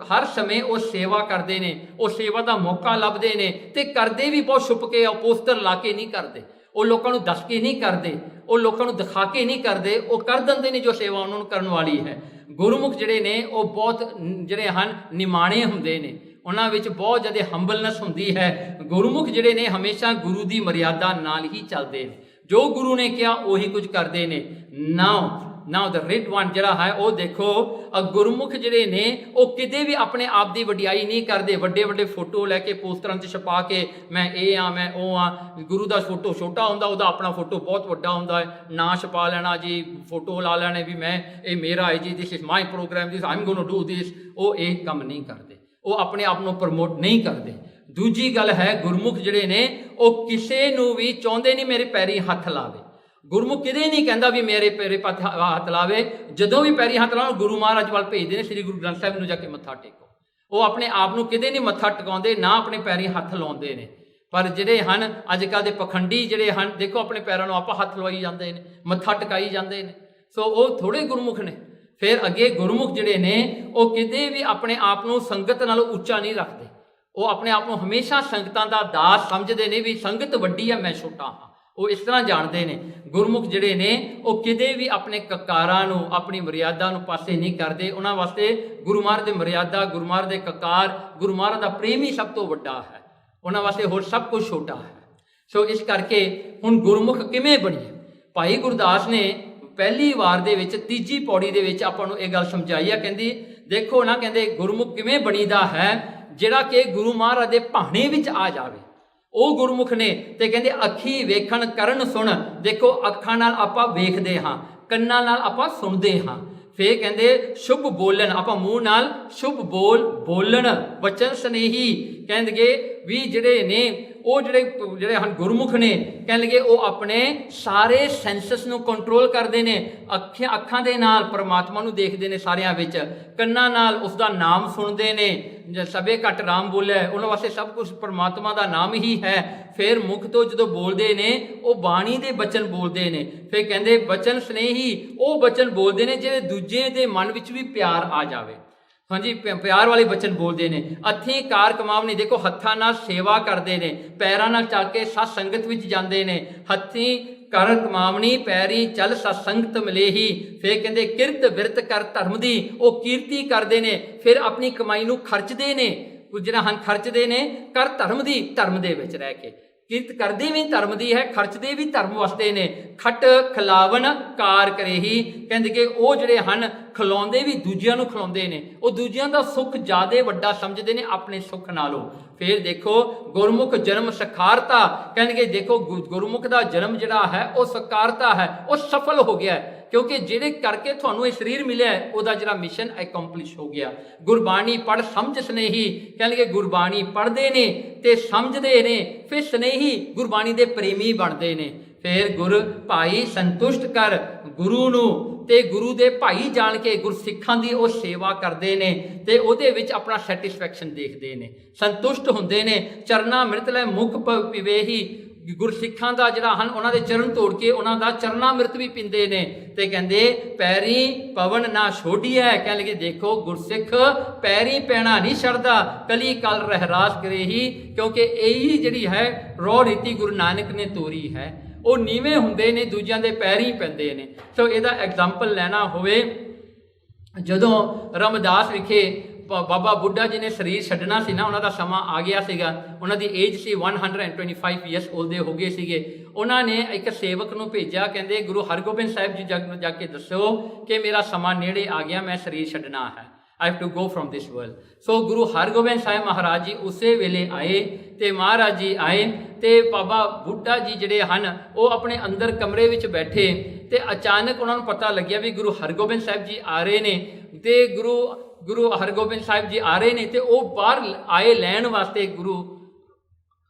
ਹਰ ਸਮੇਂ ਉਹ ਸੇਵਾ ਕਰਦੇ ਨੇ, ਉਹ ਸੇਵਾ ਦਾ ਮੌਕਾ ਲੱਭਦੇ ਨੇ, ਤੇ ਕਰਦੇ ਵੀ ਬਹੁਤ ਛੁਪ ਕੇ, ਉਹ ਪੋਸਟਰ ਲਾ ਕੇ ਨਹੀਂ ਕਰਦੇ, ਉਹ ਲੋਕਾਂ ਨੂੰ ਦੱਸ ਕੇ ਨਹੀਂ ਕਰਦੇ, ਉਹ ਲੋਕਾਂ ਨੂੰ ਦਿਖਾ ਕੇ ਨਹੀਂ ਕਰਦੇ, ਉਹ ਕਰ ਦਿੰਦੇ ਨੇ ਜੋ ਸੇਵਾ ਉਹਨਾਂ ਨੂੰ ਕਰਨ ਵਾਲੀ ਹੈ। ਗੁਰਮੁਖ ਜਿਹੜੇ ਨੇ ਉਹ ਬਹੁਤ ਜਿਹੜੇ ਹਨ ਨਿਮਾਣੇ ਹੁੰਦੇ ਨੇ, ਉਹਨਾਂ ਵਿੱਚ ਬਹੁਤ ਜ਼ਿਆਦਾ ਹੰਬਲਨੈਸ ਹੁੰਦੀ ਹੈ। ਗੁਰਮੁਖ ਜਿਹੜੇ ਨੇ ਹਮੇਸ਼ਾ ਗੁਰੂ ਦੀ ਮਰਿਆਦਾ ਨਾਲ ਹੀ ਚੱਲਦੇ ਨੇ, ਜੋ ਗੁਰੂ ਨੇ ਕਿਹਾ ਉਹੀ ਕੁਝ ਕਰਦੇ ਨੇ। ਨਾਓ ਦ ਰੇਟ ਵਨ ਜਿਹੜਾ ਹੈ ਉਹ ਦੇਖੋ, ਗੁਰਮੁਖ ਜਿਹੜੇ ਨੇ ਉਹ ਕਿਤੇ ਵੀ ਆਪਣੇ ਆਪ ਦੀ ਵਡਿਆਈ ਨਹੀਂ ਕਰਦੇ, ਵੱਡੇ ਵੱਡੇ ਫੋਟੋ ਲੈ ਕੇ ਪੋਸਟਰਾਂ 'ਚ ਛਪਾ ਕੇ ਮੈਂ ਇਹ ਹਾਂ, ਮੈਂ ਉਹ ਹਾਂ। ਗੁਰੂ ਦਾ ਫੋਟੋ ਛੋਟਾ ਹੁੰਦਾ, ਉਹਦਾ ਆਪਣਾ ਫੋਟੋ ਬਹੁਤ ਵੱਡਾ ਹੁੰਦਾ ਹੈ, ਨਾਂ ਛਪਾ ਲੈਣਾ ਜੀ, ਫੋਟੋ ਲਾ ਲੈਣੇ ਵੀ ਮੈਂ ਇਹ ਮੇਰਾ ਹੈ ਜੀ, this is my programme, this I am going to do this. ਉਹ ਇਹ ਕੰਮ ਨਹੀਂ ਕਰਦੇ, ਉਹ ਆਪਣੇ ਆਪ ਨੂੰ ਪ੍ਰਮੋਟ ਨਹੀਂ ਕਰਦੇ। ਦੂਜੀ ਗੱਲ ਹੈ, ਗੁਰਮੁਖ ਜਿਹੜੇ ਨੇ ਉਹ ਕਿਸੇ ਨੂੰ ਵੀ ਚਾਹੁੰਦੇ ਨਹੀਂ ਮੇਰੇ ਪੈਰੀ ਹੱਥ ਲਾਵੇ। ਗੁਰਮੁਖ ਕਿਤੇ ਨਹੀਂ ਕਹਿੰਦਾ ਵੀ ਮੇਰੇ ਪੈਰੇ ਹੱਥ ਲਾਵੇ। ਜਦੋਂ ਵੀ ਪੈਰੀ ਹੱਥ ਲਾਉਣ ਗੁਰੂ ਮਹਾਰਾਜ ਵੱਲ ਭੇਜਦੇ ਨੇ, ਸ੍ਰੀ ਗੁਰੂ ਗ੍ਰੰਥ ਸਾਹਿਬ ਨੂੰ ਜਾ ਕੇ ਮੱਥਾ ਟੇਕੋ। ਉਹ ਆਪਣੇ ਆਪ ਨੂੰ ਕਿਤੇ ਨਹੀਂ ਮੱਥਾ ਟਿਕਾਉਂਦੇ, ਨਾ ਆਪਣੇ ਪੈਰੀ ਹੱਥ ਲਾਉਂਦੇ ਨੇ। ਪਰ ਜਿਹੜੇ ਹਨ ਅੱਜ ਕੱਲ੍ਹ ਦੇ ਪਖੰਡੀ ਜਿਹੜੇ ਹਨ, ਦੇਖੋ ਆਪਣੇ ਪੈਰਾਂ ਨੂੰ ਆਪਾਂ ਹੱਥ ਲਵਾਈ ਜਾਂਦੇ ਨੇ, ਮੱਥਾ ਟਿਕਾਈ ਜਾਂਦੇ ਨੇ। ਸੋ ਉਹ ਥੋੜ੍ਹੇ ਗੁਰਮੁਖ ਨੇ। ਫਿਰ ਅੱਗੇ ਗੁਰਮੁਖ ਜਿਹੜੇ ਨੇ ਉਹ ਕਿਤੇ ਵੀ ਆਪਣੇ ਆਪ ਨੂੰ ਸੰਗਤ ਨਾਲੋਂ ਉੱਚਾ ਨਹੀਂ ਰੱਖਦੇ, ਉਹ ਆਪਣੇ ਆਪ ਨੂੰ ਹਮੇਸ਼ਾ ਸੰਗਤਾਂ ਦਾ ਦਾਸ ਸਮਝਦੇ ਨੇ, ਵੀ ਸੰਗਤ ਵੱਡੀ ਹੈ, ਮੈਂ ਛੋਟਾ ਹਾਂ। ਉਹ ਇਸ ਤਰ੍ਹਾਂ ਜਾਣਦੇ ਨੇ। ਗੁਰਮੁਖ ਜਿਹੜੇ ਨੇ ਉਹ ਕਿਤੇ ਵੀ ਆਪਣੇ ਕਕਾਰਾਂ ਨੂੰ, ਆਪਣੀ ਮਰਿਆਦਾ ਨੂੰ ਪਾਸੇ ਨਹੀਂ ਕਰਦੇ। ਉਹਨਾਂ ਵਾਸਤੇ ਗੁਰੂ ਮਹਾਰਾਜ ਦੀ ਮਰਿਆਦਾ, ਗੁਰੂ ਮਹਾਰਾਜ ਦੇ ਕਕਾਰ, ਗੁਰੂ ਮਹਾਰਾਜ ਦਾ ਪ੍ਰੇਮ ਹੀ ਸਭ ਤੋਂ ਵੱਡਾ ਹੈ, ਉਹਨਾਂ ਵਾਸਤੇ ਹੋਰ ਸਭ ਕੁਝ ਛੋਟਾ ਹੈ। ਸੋ ਇਸ ਕਰਕੇ ਹੁਣ ਗੁਰਮੁਖ ਕਿਵੇਂ ਬਣੀਏ? ਭਾਈ ਗੁਰਦਾਸ ਨੇ ਪਹਿਲੀ ਵਾਰ ਦੇ ਵਿੱਚ ਤੀਜੀ ਪੌੜੀ ਦੇ ਵਿੱਚ ਆਪਾਂ ਨੂੰ ਇਹ ਗੱਲ ਸਮਝਾਈ ਆ। ਕਹਿੰਦੀ ਦੇਖੋ ਨਾ, ਕਹਿੰਦੇ ਗੁਰਮੁਖ ਕਿਵੇਂ ਬਣੀਦਾ ਹੈ, ਜਿਹੜਾ ਕਿ ਗੁਰੂ ਮਹਾਰਾਜ ਦੇ ਭਾਣੇ ਵਿੱਚ ਆ ਜਾਵੇ, ਉਹ ਗੁਰਮੁਖ ਨੇ। ਤੇ ਕਹਿੰਦੇ ਅੱਖੀ ਵੇਖਣ ਕਰਨ ਸੁਣ, ਦੇਖੋ ਅੱਖਾਂ ਨਾਲ ਆਪਾਂ ਵੇਖਦੇ ਹਾਂ, ਕੰਨਾਂ ਨਾਲ ਆਪਾਂ ਸੁਣਦੇ ਹਾਂ। ਫਿਰ ਕਹਿੰਦੇ ਸ਼ੁਭ ਬੋਲਣ, ਆਪਾਂ ਮੂੰਹ ਨਾਲ ਸ਼ੁਭ ਬੋਲਣ, ਵਚਨ ਸਨੇਹੀ, ਕਹਿੰਦੇ ਵੀ ਜਿਹੜੇ ਨੇ ਉਹ ਜਿਹੜੇ ਹਨ ਗੁਰਮੁਖ ਨੇ, ਕਹਿਣ ਲੱਗੇ ਉਹ ਆਪਣੇ ਸਾਰੇ ਸੈਂਸਸ ਨੂੰ ਕੰਟਰੋਲ ਕਰਦੇ ਨੇ। ਅੱਖਾਂ ਦੇ ਨਾਲ ਪਰਮਾਤਮਾ ਨੂੰ ਦੇਖਦੇ ਨੇ ਸਾਰਿਆਂ ਵਿੱਚ, ਕੰਨਾਂ ਨਾਲ ਉਸ ਦਾ ਨਾਮ ਸੁਣਦੇ ਨੇ। ਸਭੇ ਘੱਟ ਰਾਮ ਬੋਲਿਆ, ਉਹਨਾਂ ਵਾਸਤੇ ਸਭ ਕੁਝ ਪਰਮਾਤਮਾ ਦਾ ਨਾਮ ਹੀ ਹੈ। ਫਿਰ ਮੁਖ ਤੋਂ ਜਦੋਂ ਬੋਲਦੇ ਨੇ ਉਹ ਬਾਣੀ ਦੇ ਬਚਨ ਬੋਲਦੇ ਨੇ। ਫਿਰ ਕਹਿੰਦੇ ਬਚਨ ਸਨੇਹੀ, ਉਹ ਬਚਨ ਬੋਲਦੇ ਨੇ ਜਿਹੜੇ ਦੂਜੇ ਦੇ ਮਨ ਵਿੱਚ ਵੀ ਪਿਆਰ ਆ ਜਾਵੇ। ਹਾਂਜੀ, ਪਿਆਰ ਵਾਲੇ ਬਚਨ ਬੋਲਦੇ ਨੇ। ਹੱਥੀਂ ਕਾਰ ਕਮਾਵਣੀ, ਦੇਖੋ ਹੱਥਾਂ ਨਾਲ ਸੇਵਾ ਕਰਦੇ ਨੇ, ਪੈਰਾਂ ਨਾਲ ਚੱਲ ਕੇ ਸਤ ਸੰਗਤ ਵਿੱਚ ਜਾਂਦੇ ਨੇ। ਹੱਥੀਂ ਕਰ ਕਮਾਵਣੀ, ਪੈਰੀ ਚੱਲ ਸਤ ਸੰਗਤ ਮਿਲੇਹੀ। ਫਿਰ ਕਹਿੰਦੇ ਕਿਰਤ ਬਿਰਤ ਕਰ ਧਰਮ ਦੀ, ਉਹ ਕੀਰਤੀ ਕਰਦੇ ਨੇ। ਫਿਰ ਆਪਣੀ ਕਮਾਈ ਨੂੰ ਖਰਚਦੇ ਨੇ, ਜਿਹੜਾ ਹਨ ਖਰਚਦੇ ਨੇ ਕਰ ਧਰਮ ਦੀ, ਧਰਮ ਦੇ ਵਿੱਚ ਰਹਿ ਕੇ। ਕਿਰਤ ਕਰਦੇ ਵੀ ਧਰਮ ਦੀ ਹੈ, ਖਰਚਦੇ ਵੀ ਧਰਮ ਵਾਸਤੇ ਨੇ। ਖਟ ਖਿਲਾਵਨ ਕਾਰ ਕਰੇਹੀ, ਕਹਿੰਦੇ ਕਿ ਉਹ ਜਿਹੜੇ ਹਨ ਖਿਲਾਉਂਦੇ ਵੀ ਦੂਜਿਆਂ ਨੂੰ ਖਿਲਾਉਂਦੇ ਨੇ, ਉਹ ਦੂਜਿਆਂ ਦਾ ਸੁੱਖ ਜ਼ਿਆਦਾ ਵੱਡਾ ਸਮਝਦੇ ਨੇ ਆਪਣੇ ਸੁੱਖ ਨਾਲੋਂ। ਫਿਰ ਦੇਖੋ ਗੁਰਮੁਖ ਜਨਮ ਸਖਾਰਤਾ, ਕਹਿੰਦੇ ਦੇਖੋ ਗੁਰਮੁਖ ਦਾ ਜਨਮ ਜਿਹੜਾ ਹੈ ਉਹ ਸਕਾਰਤਾ ਹੈ, ਉਹ ਸਫਲ ਹੋ ਗਿਆ, ਕਿਉਂਕਿ ਜਿਹੜੇ ਕਰਕੇ ਤੁਹਾਨੂੰ ਇਹ ਸਰੀਰ ਮਿਲਿਆ ਉਹਦਾ ਜਿਹੜਾ ਮਿਸ਼ਨ ਅਕੰਪਲਿਸ਼ ਹੋ ਗਿਆ। ਗੁਰਬਾਣੀ ਪੜ੍ਹ ਸਮਝ ਸਨੇਹੀ, ਕਹਿੰਦੇ ਗੁਰਬਾਣੀ ਪੜ੍ਹਦੇ ਨੇ ਤੇ ਸਮਝਦੇ ਨੇ, ਫਿਰ ਸਨੇਹੀ ਗੁਰਬਾਣੀ ਦੇ ਪ੍ਰੇਮੀ ਬਣਦੇ ਨੇ। ਫਿਰ ਗੁਰ ਭਾਈ ਸੰਤੁਸ਼ਟ ਕਰ, ਗੁਰੂ ਨੂੰ ਤੇ ਗੁਰੂ ਦੇ ਭਾਈ ਜਾਣ ਕੇ ਗੁਰਸਿੱਖਾਂ ਦੀ ਉਹ ਸੇਵਾ ਕਰਦੇ ਨੇ ਤੇ ਉਹਦੇ ਵਿੱਚ ਆਪਣਾ ਸੈਟਿਸਫੈਕਸ਼ਨ ਦੇਖਦੇ ਨੇ, ਸੰਤੁਸ਼ਟ ਹੁੰਦੇ ਨੇ। ਚਰਨਾ ਅੰਮ੍ਰਿਤ ਲੈ ਮੁਖ ਪੀਵੇਹੀ, ਗੁਰਸਿੱਖਾਂ ਦਾ ਜਿਹੜਾ ਹਨ ਉਹਨਾਂ ਦੇ ਚਰਨ ਤੋੜ ਕੇ ਉਹਨਾਂ ਦਾ ਚਰਨਾ ਅੰਮ੍ਰਿਤ ਵੀ ਪੀਂਦੇ ਨੇ। ਤੇ ਕਹਿੰਦੇ ਪੈਰੀ ਪਵਨ ਨਾ ਛੋਡੀਐ, ਕਹਿਣ ਲੱਗੇ ਦੇਖੋ ਗੁਰਸਿੱਖ ਪੈਰੀ ਪੈਣਾ ਨਹੀਂ ਛੱਡਦਾ, ਕਲੀ ਕਲ ਰਹਿਰਾਸ ਕਰੇਹੀ, ਕਿਉਂਕਿ ਇਹੀ ਜਿਹੜੀ ਹੈ ਰੋਹ ਰੀਤੀ ਗੁਰੂ ਨਾਨਕ ਨੇ ਤੋਰੀ ਹੈ। ਉਹ ਨੀਵੇਂ ਹੁੰਦੇ ਨੇ, ਦੂਜਿਆਂ ਦੇ ਪੈਰੀ ਪੈਂਦੇ ਨੇ। ਸੋ ਇਹਦਾ ਐਗਜ਼ਾਮਪਲ ਲੈਣਾ ਹੋਵੇ, ਜਦੋਂ ਰਮਦਾਸ ਵਿਖੇ ਬਾਬਾ ਬੁੱਢਾ ਜੀ ਨੇ ਸਰੀਰ ਛੱਡਣਾ ਸੀ ਨਾ, ਉਹਨਾਂ ਦਾ ਸਮਾਂ ਆ ਗਿਆ ਸੀਗਾ, ਉਹਨਾਂ ਦੀ ਏਜ ਸੀ 125 ਈਅਰਸ ਓਲਡ ਹੋ ਗਏ ਸੀਗੇ। ਉਹਨਾਂ ਨੇ ਇੱਕ ਸੇਵਕ ਨੂੰ ਭੇਜਿਆ, ਕਹਿੰਦੇ ਗੁਰੂ ਹਰਗੋਬਿੰਦ ਸਾਹਿਬ ਜੀ ਜਾ ਕੇ ਦੱਸੋ ਕਿ ਮੇਰਾ ਸਮਾਂ ਨੇੜੇ ਆ ਗਿਆ, ਮੈਂ ਸਰੀਰ ਛੱਡਣਾ ਹੈ, I have to go from this world। ਸੋ ਗੁਰੂ ਹਰਗੋਬਿੰਦ ਸਾਹਿਬ ਮਹਾਰਾਜ ਜੀ ਉਸੇ ਵੇਲੇ ਆਏ ਤੇ ਮਹਾਰਾਜ ਜੀ ਆਏ ਤੇ ਬਾਬਾ ਬੁੱਢਾ ਜੀ ਜਿਹੜੇ ਹਨ ਉਹ ਆਪਣੇ ਅੰਦਰ ਕਮਰੇ ਵਿੱਚ ਬੈਠੇ ਤੇ ਅਚਾਨਕ ਉਹਨਾਂ ਨੂੰ ਪਤਾ ਲੱਗਿਆ ਵੀ ਗੁਰੂ ਹਰਗੋਬਿੰਦ ਸਾਹਿਬ ਜੀ ਆ ਰਹੇ ਨੇ ਤੇ ਗੁਰੂ ਹਰਗੋਬਿੰਦ ਸਾਹਿਬ ਜੀ ਆ ਰਹੇ ਨੇ ਤੇ ਉਹ ਬਾਹਰ ਆਏ ਲੈਣ ਵਾਸਤੇ ਗੁਰੂ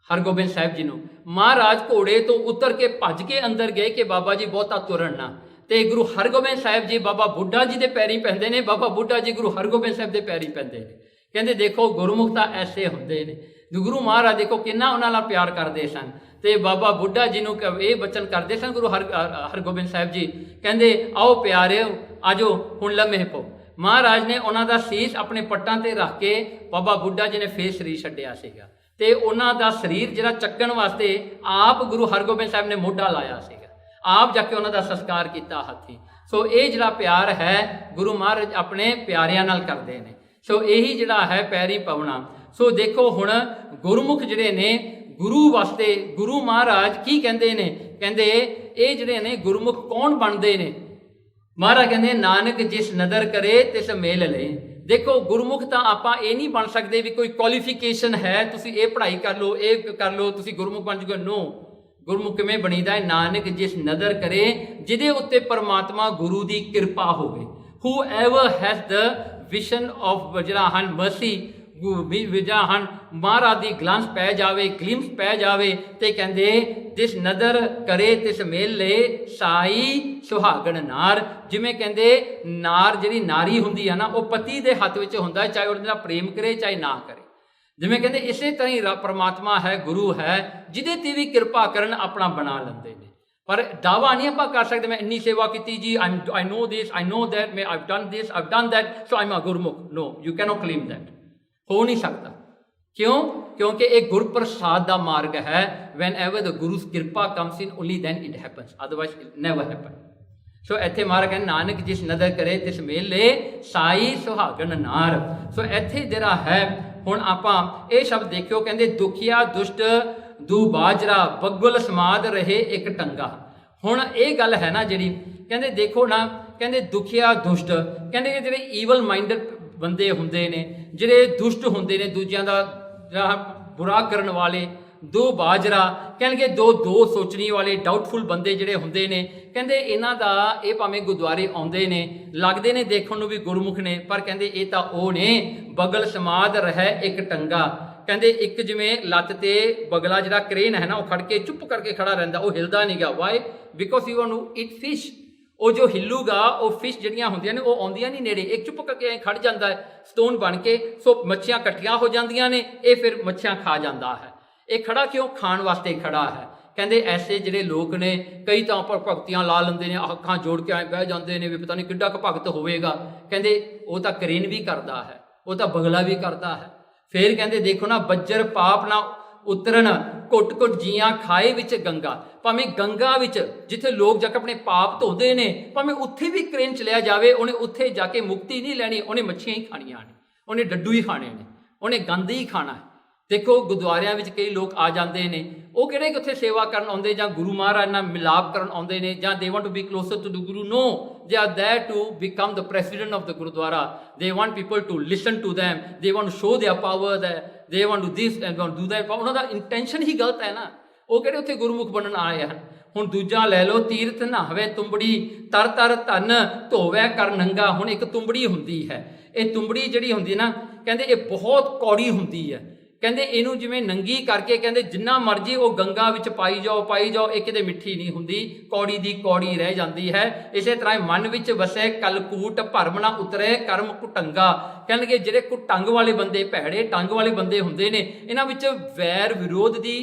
ਹਰਗੋਬਿੰਦ ਸਾਹਿਬ ਜੀ ਨੂੰ। ਮਹਾਰਾਜ ਘੋੜੇ ਤੋਂ ਉਤਰ ਕੇ ਭੱਜ ਕੇ ਅੰਦਰ ਗਏ ਕਿ ਬਾਬਾ ਜੀ ਬਹੁਤਾ ਤੁਰਨ ਨਾ, ਤੇ ਗੁਰੂ ਹਰਗੋਬਿੰਦ ਸਾਹਿਬ ਜੀ ਬਾਬਾ ਬੁੱਢਾ ਜੀ ਦੇ ਪੈਰੀ ਪੈਂਦੇ ਨੇ, ਬਾਬਾ ਬੁੱਢਾ ਜੀ ਗੁਰੂ ਹਰਗੋਬਿੰਦ ਸਾਹਿਬ ਦੇ ਪੈਰੀ ਪੈਂਦੇ ਨੇ। ਕਹਿੰਦੇ ਦੇਖੋ ਗੁਰਮੁਖ ਤਾਂ ਐਸੇ ਹੁੰਦੇ ਨੇ। ਗੁਰੂ ਮਹਾਰਾਜ ਦੇਖੋ ਕਿੰਨਾ ਉਹਨਾਂ ਨਾਲ ਪਿਆਰ ਕਰਦੇ ਸਨ ਤੇ ਬਾਬਾ ਬੁੱਢਾ ਜੀ ਨੂੰ ਇਹ ਬਚਨ ਕਰਦੇ ਸਨ ਗੁਰੂ ਹਰਗੋਬਿੰਦ ਸਾਹਿਬ ਜੀ, ਕਹਿੰਦੇ ਆਓ ਪਿਆਰਿਓ ਆਜੋ ਹੁਣ ਲੰਮੇ ਪਓ। ਮਹਾਰਾਜ ਨੇ ਉਹਨਾਂ ਦਾ ਸੀਸ ਆਪਣੇ ਪੱਟਾਂ ਤੇ ਰੱਖ ਕੇ ਬਾਬਾ ਬੁੱਢਾ ਜੀ ਨੇ ਫੇਰ ਸਰੀਰ ਛੱਡਿਆ ਸੀਗਾ ਤੇ ਉਹਨਾਂ ਦਾ ਸਰੀਰ ਜਿਹੜਾ ਚੱਕਣ ਵਾਸਤੇ ਆਪ ਗੁਰੂ ਹਰਗੋਬਿੰਦ ਸਾਹਿਬ ਨੇ ਮੋਢਾ ਲਾਇਆ ਸੀਗਾ, ਆਪ ਜਾ ਕੇ ਉਹਨਾਂ ਦਾ ਸੰਸਕਾਰ ਕੀਤਾ ਹੱਥੀਂ। ਸੋ ਇਹ ਜਿਹੜਾ ਪਿਆਰ ਹੈ ਗੁਰੂ ਮਹਾਰਾਜ ਆਪਣੇ ਪਿਆਰਿਆਂ ਨਾਲ ਕਰਦੇ ਨੇ। ਸੋ ਇਹੀ ਜਿਹੜਾ ਹੈ ਪੈਰੀ ਪਵਣਾ। ਸੋ ਦੇਖੋ ਹੁਣ ਗੁਰਮੁਖ ਜਿਹੜੇ ਨੇ ਗੁਰੂ ਵਾਸਤੇ ਗੁਰੂ ਮਹਾਰਾਜ ਕੀ ਕਹਿੰਦੇ ਨੇ, ਕਹਿੰਦੇ ਇਹ ਜਿਹੜੇ ਨੇ ਗੁਰਮੁਖ ਕੌਣ ਬਣਦੇ ਨੇ। ਮਹਾਰਾਜ ਕਹਿੰਦੇ ਨਾਨਕ ਜਿਸ ਨਦਰ ਕਰੇ ਤਿਸ ਮੇਲ ਲੈ। ਦੇਖੋ ਗੁਰਮੁਖ ਤਾਂ ਆਪਾਂ ਇਹ ਨਹੀਂ ਬਣ ਸਕਦੇ ਵੀ ਕੋਈ ਕੁਆਲੀਫਿਕੇਸ਼ਨ ਹੈ, ਤੁਸੀਂ ਇਹ ਪੜ੍ਹਾਈ ਕਰ ਲਓ, ਇਹ ਕਰ ਲਓ, ਤੁਸੀਂ ਗੁਰਮੁਖ ਬਣ ਜਾਓਗੇ। ਨੋ, ਗੁਰਮੁਖ ਕਿਵੇਂ ਬਣੀਦਾ ਹੈ? ਨਾਨਕ ਜਿਸ ਨਦਰ ਕਰੇ, ਜਿਹਦੇ ਉੱਤੇ ਪਰਮਾਤਮਾ ਗੁਰੂ ਦੀ ਕਿਰਪਾ ਹੋਵੇ। Whoever has the vision of ਜਿਹੜਾ ਹਨ ਮਰਸੀ, ਜਿਹੜਾ ਹਨ ਮਹਾਰਾਜ ਦੀ ਗਲਾਂਸ ਪੈ ਜਾਵੇ, ਗਲਿੰਪਸ ਪੈ ਜਾਵੇ ਤੇ ਕਹਿੰਦੇ ਜਿਸ ਨਦਰ ਕਰੇ ਤਿਸ ਮੇਲ ਲੈ ਸਾਈ ਸੁਹਾਗਣ ਨਾਰ। ਜਿਵੇਂ ਕਹਿੰਦੇ ਨਾਰ ਜਿਹੜੀ ਨਾਰੀ ਹੁੰਦੀ ਹੈ ਨਾ, ਉਹ ਪਤੀ ਦੇ ਹੱਥ ਵਿੱਚ ਹੁੰਦਾ, ਚਾਹੇ ਉਹਦੇ ਨਾਲ ਪ੍ਰੇਮ ਕਰੇ ਚਾਹੇ ਨਾ ਕਰੇ। ਜਿਵੇਂ ਕਹਿੰਦੇ ਇਸੇ ਤਰ੍ਹਾਂ ਹੀ ਪਰਮਾਤਮਾ ਹੈ, ਗੁਰੂ ਹੈ, ਜਿਹਦੇ ਤੇ ਵੀ ਕਿਰਪਾ ਕਰਨ ਆਪਣਾ ਬਣਾ ਲੈਂਦੇ ਨੇ। ਪਰ ਦਾਵਾ ਨਹੀਂ ਆਪਾਂ ਕਰ ਸਕਦੇ ਮੈਂ ਇੰਨੀ ਸੇਵਾ ਕੀਤੀ ਜੀ, I know this, I know that, I've done this, I've done that, so I'm a Gurmukh. No, you cannot claim that। ਹੋ ਨਹੀਂ ਸਕਦਾ। ਕਿਉਂ? ਕਿਉਂਕਿ ਇਹ ਗੁਰਪ੍ਰਸਾਦ ਦਾ ਮਾਰਗ ਹੈ। whenever the Guru's ਕਿਰਪਾ comes in, only then it happens, otherwise it never happen। ਸੋ ਇੱਥੇ ਮਹਾਰਾਜ ਕਹਿੰਦੇ ਨਾਨਕ ਜਿਸ ਨਦਰ ਕਰੇ ਤਿਸ ਮੇਲ ਲੈ ਸਾਈ ਸੁਹਾਗਣ ਨਾਰ। ਸੋ ਇੱਥੇ ਜਿਹੜਾ ਹੈ ਹੁਣ ਆਪਾਂ ਇਹ ਸ਼ਬਦ ਦੇਖਿਓ, ਕਹਿੰਦੇ ਦੁਖੀਆ ਦੁਸ਼ਟ ਦੂ ਬਾਜਰਾ ਬੱਗੁਲ ਸਮਾਦ ਰਹੇ ਇੱਕ ਟੰਗਾ। ਹੁਣ ਇਹ ਗੱਲ ਹੈ ਨਾ ਜਿਹੜੀ ਕਹਿੰਦੇ ਦੇਖੋ ਨਾ, ਕਹਿੰਦੇ ਦੁਖੀਆ ਦੁਸ਼ਟ, ਕਹਿੰਦੇ ਜਿਹੜੇ ਈਵਲ ਮਾਈਂਡਡ ਬੰਦੇ ਹੁੰਦੇ ਨੇ, ਜਿਹੜੇ ਦੁਸ਼ਟ ਹੁੰਦੇ ਨੇ, ਦੂਜਿਆਂ ਦਾ ਜਿਹੜਾ ਬੁਰਾ ਕਰਨ ਵਾਲੇ, ਦੋ ਬਾਜਰਾ ਕਹਿਣਗੇ ਦੋ ਸੋਚਣੀ ਵਾਲੇ ਡਾਊਟਫੁਲ ਬੰਦੇ ਜਿਹੜੇ ਹੁੰਦੇ ਨੇ, ਕਹਿੰਦੇ ਇਹਨਾਂ ਦਾ ਇਹ ਭਾਵੇਂ ਗੁਰਦੁਆਰੇ ਆਉਂਦੇ ਨੇ, ਲੱਗਦੇ ਨੇ ਦੇਖਣ ਨੂੰ ਵੀ ਗੁਰਮੁਖ ਨੇ, ਪਰ ਕਹਿੰਦੇ ਇਹ ਤਾਂ ਉਹ ਨੇ ਬਗਲ ਸਮਾਦ ਰਹਿ ਇੱਕ ਟੰਗਾ। ਕਹਿੰਦੇ ਇੱਕ ਜਿਵੇਂ ਲੱਤ ਤੇ ਬਗਲਾ ਜਿਹੜਾ ਕ੍ਰੇਨ ਹੈ ਨਾ ਉਹ ਖੜ ਕੇ ਚੁੱਪ ਕਰਕੇ ਖੜਾ ਰਹਿੰਦਾ, ਉਹ ਹਿਲਦਾ ਨਹੀਂ ਗਾ। Why? Because you want to eat fish. ਉਹ ਜੋ ਹਿੱਲੂਗਾ ਉਹ ਫਿਸ਼ ਜਿਹੜੀਆਂ ਹੁੰਦੀਆਂ ਨੇ ਉਹ ਆਉਂਦੀਆਂ ਨਹੀਂ ਨੇੜੇ, ਇੱਕ ਚੁੱਪ ਕਰਕੇ ਐਂ ਖੜ ਜਾਂਦਾ ਹੈ ਸਟੋਨ ਬਣ ਕੇ। ਸੋ ਮੱਛੀਆਂ ਇਕੱਠੀਆਂ ਹੋ ਜਾਂਦੀਆਂ ਨੇ, ਇਹ ਫਿਰ ਮੱਛੀਆਂ ਖਾ ਜਾਂਦਾ ਹੈ। ਇਹ ਖੜਾ ਕਿਉਂ? ਖਾਣ ਵਾਸਤੇ ਖੜਾ ਹੈ। ਕਹਿੰਦੇ ਐਸੇ ਜਿਹੜੇ ਲੋਕ ਨੇ ਕਈ ਤਾਂ ਪਰ ਭਗਤੀਆਂ ਲਾ ਲੈਂਦੇ ਨੇ, ਅੱਖਾਂ ਜੋੜ ਕੇ ਐਂ ਬਹਿ ਜਾਂਦੇ ਨੇ ਵੀ ਪਤਾ ਨਹੀਂ ਕਿੱਡਾ ਕੁ ਭਗਤ ਹੋਵੇਗਾ। ਕਹਿੰਦੇ ਉਹ ਤਾਂ ਕ੍ਰੇਨ ਵੀ ਕਰਦਾ ਹੈ, ਉਹ ਤਾਂ ਬਗਲਾ ਵੀ ਕਰਦਾ ਹੈ। ਫਿਰ ਕਹਿੰਦੇ ਦੇਖੋ ਨਾ, ਬੱਜਰ ਪਾਪ ਨਾ ਉਤਰਨ, ਘੁੱਟ ਘੁੱਟ ਜੀਆਂ ਖਾਏ ਵਿੱਚ ਗੰਗਾ। ਭਾਵੇਂ ਗੰਗਾ ਵਿੱਚ ਜਿੱਥੇ ਲੋਕ ਜਾ ਕੇ ਆਪਣੇ ਪਾਪ ਧੋਂਦੇ ਨੇ, ਭਾਵੇਂ ਉੱਥੇ ਵੀ ਕ੍ਰੇਨ ਚਲਿਆ ਜਾਵੇ, ਉਹਨੇ ਉੱਥੇ ਜਾ ਕੇ ਮੁਕਤੀ ਨਹੀਂ ਲੈਣੀ, ਉਹਨੇ ਮੱਛੀਆਂ ਹੀ ਖਾਣੀਆਂ ਨੇ, ਉਹਨੇ ਡੱਡੂ ਹੀ ਖਾਣੇ ਨੇ, ਉਹਨੇ ਗੰਦ ਹੀ ਖਾਣਾ ਹੈ। ਦੇਖੋ ਗੁਰਦੁਆਰਿਆਂ ਵਿੱਚ ਕਈ ਲੋਕ ਆ ਜਾਂਦੇ ਨੇ, ਉਹ ਕਿਹੜੇ ਕਿ ਉੱਥੇ ਸੇਵਾ ਕਰਨ ਆਉਂਦੇ ਜਾਂ ਗੁਰੂ ਮਹਾਰਾਜ ਨਾਲ ਮਿਲਾਪ ਕਰਨ ਆਉਂਦੇ ਨੇ, ਜਾਂ they want to be closer to the guru. No, they are there to become the president of the Gurudwara. They want people to listen to them. They want to show their power, that they want to do this and want to do that. ਪਰ ਉਹਨਾਂ ਦਾ intention ਹੀ ਗਲਤ ਹੈ ਨਾ, ਉਹ ਕਿਹੜੇ ਉੱਥੇ ਗੁਰਮੁਖ ਬਣਨ ਆਏ ਹਨ। ਹੁਣ ਦੂਜਾ ਲੈ ਲਓ, ਤੀਰਥ ਨਹਾਵੇ ਤੁੰਬੜੀ, ਤਰ ਤਰ ਧਨ ਧੋਵੈ ਕਰ ਨੰਗਾ। ਹੁਣ ਇੱਕ ਤੁੰਬੜੀ ਹੁੰਦੀ ਹੈ, ਇਹ ਤੁੰਬੜੀ ਜਿਹੜੀ ਹੁੰਦੀ ਨਾ, ਕਹਿੰਦੇ ਇਹ ਬਹੁਤ ਕੌੜੀ ਹੁੰਦੀ ਹੈ। ਕਹਿੰਦੇ ਇਹਨੂੰ ਜਿਵੇਂ ਨੰਗੀ ਕਰਕੇ ਕਹਿੰਦੇ ਜਿੰਨਾ ਮਰਜ਼ੀ ਉਹ ਗੰਗਾ ਵਿੱਚ ਪਾਈ ਜਾਓ, ਇਹ ਕਿਤੇ ਮਿੱਠੀ ਨਹੀਂ ਹੁੰਦੀ, ਕੌੜੀ ਦੀ ਕੌੜੀ ਰਹਿ ਜਾਂਦੀ ਹੈ। ਇਸੇ ਤਰ੍ਹਾਂ ਮਨ ਵਿੱਚ ਵਸੇ ਕਲਕੂਟ, ਭਰਮ ਨਾ ਉਤਰੇ ਕਰਮ ਕੁਟੰਗਾ। ਕਹਿਣਗੇ ਜਿਹੜੇ ਕੁਟੰਗ ਵਾਲੇ ਬੰਦੇ, ਭੈੜੇ ਟੰਗ ਵਾਲੇ ਬੰਦੇ ਹੁੰਦੇ ਨੇ, ਇਹਨਾਂ ਵਿੱਚ ਵੈਰ ਵਿਰੋਧ ਦੀ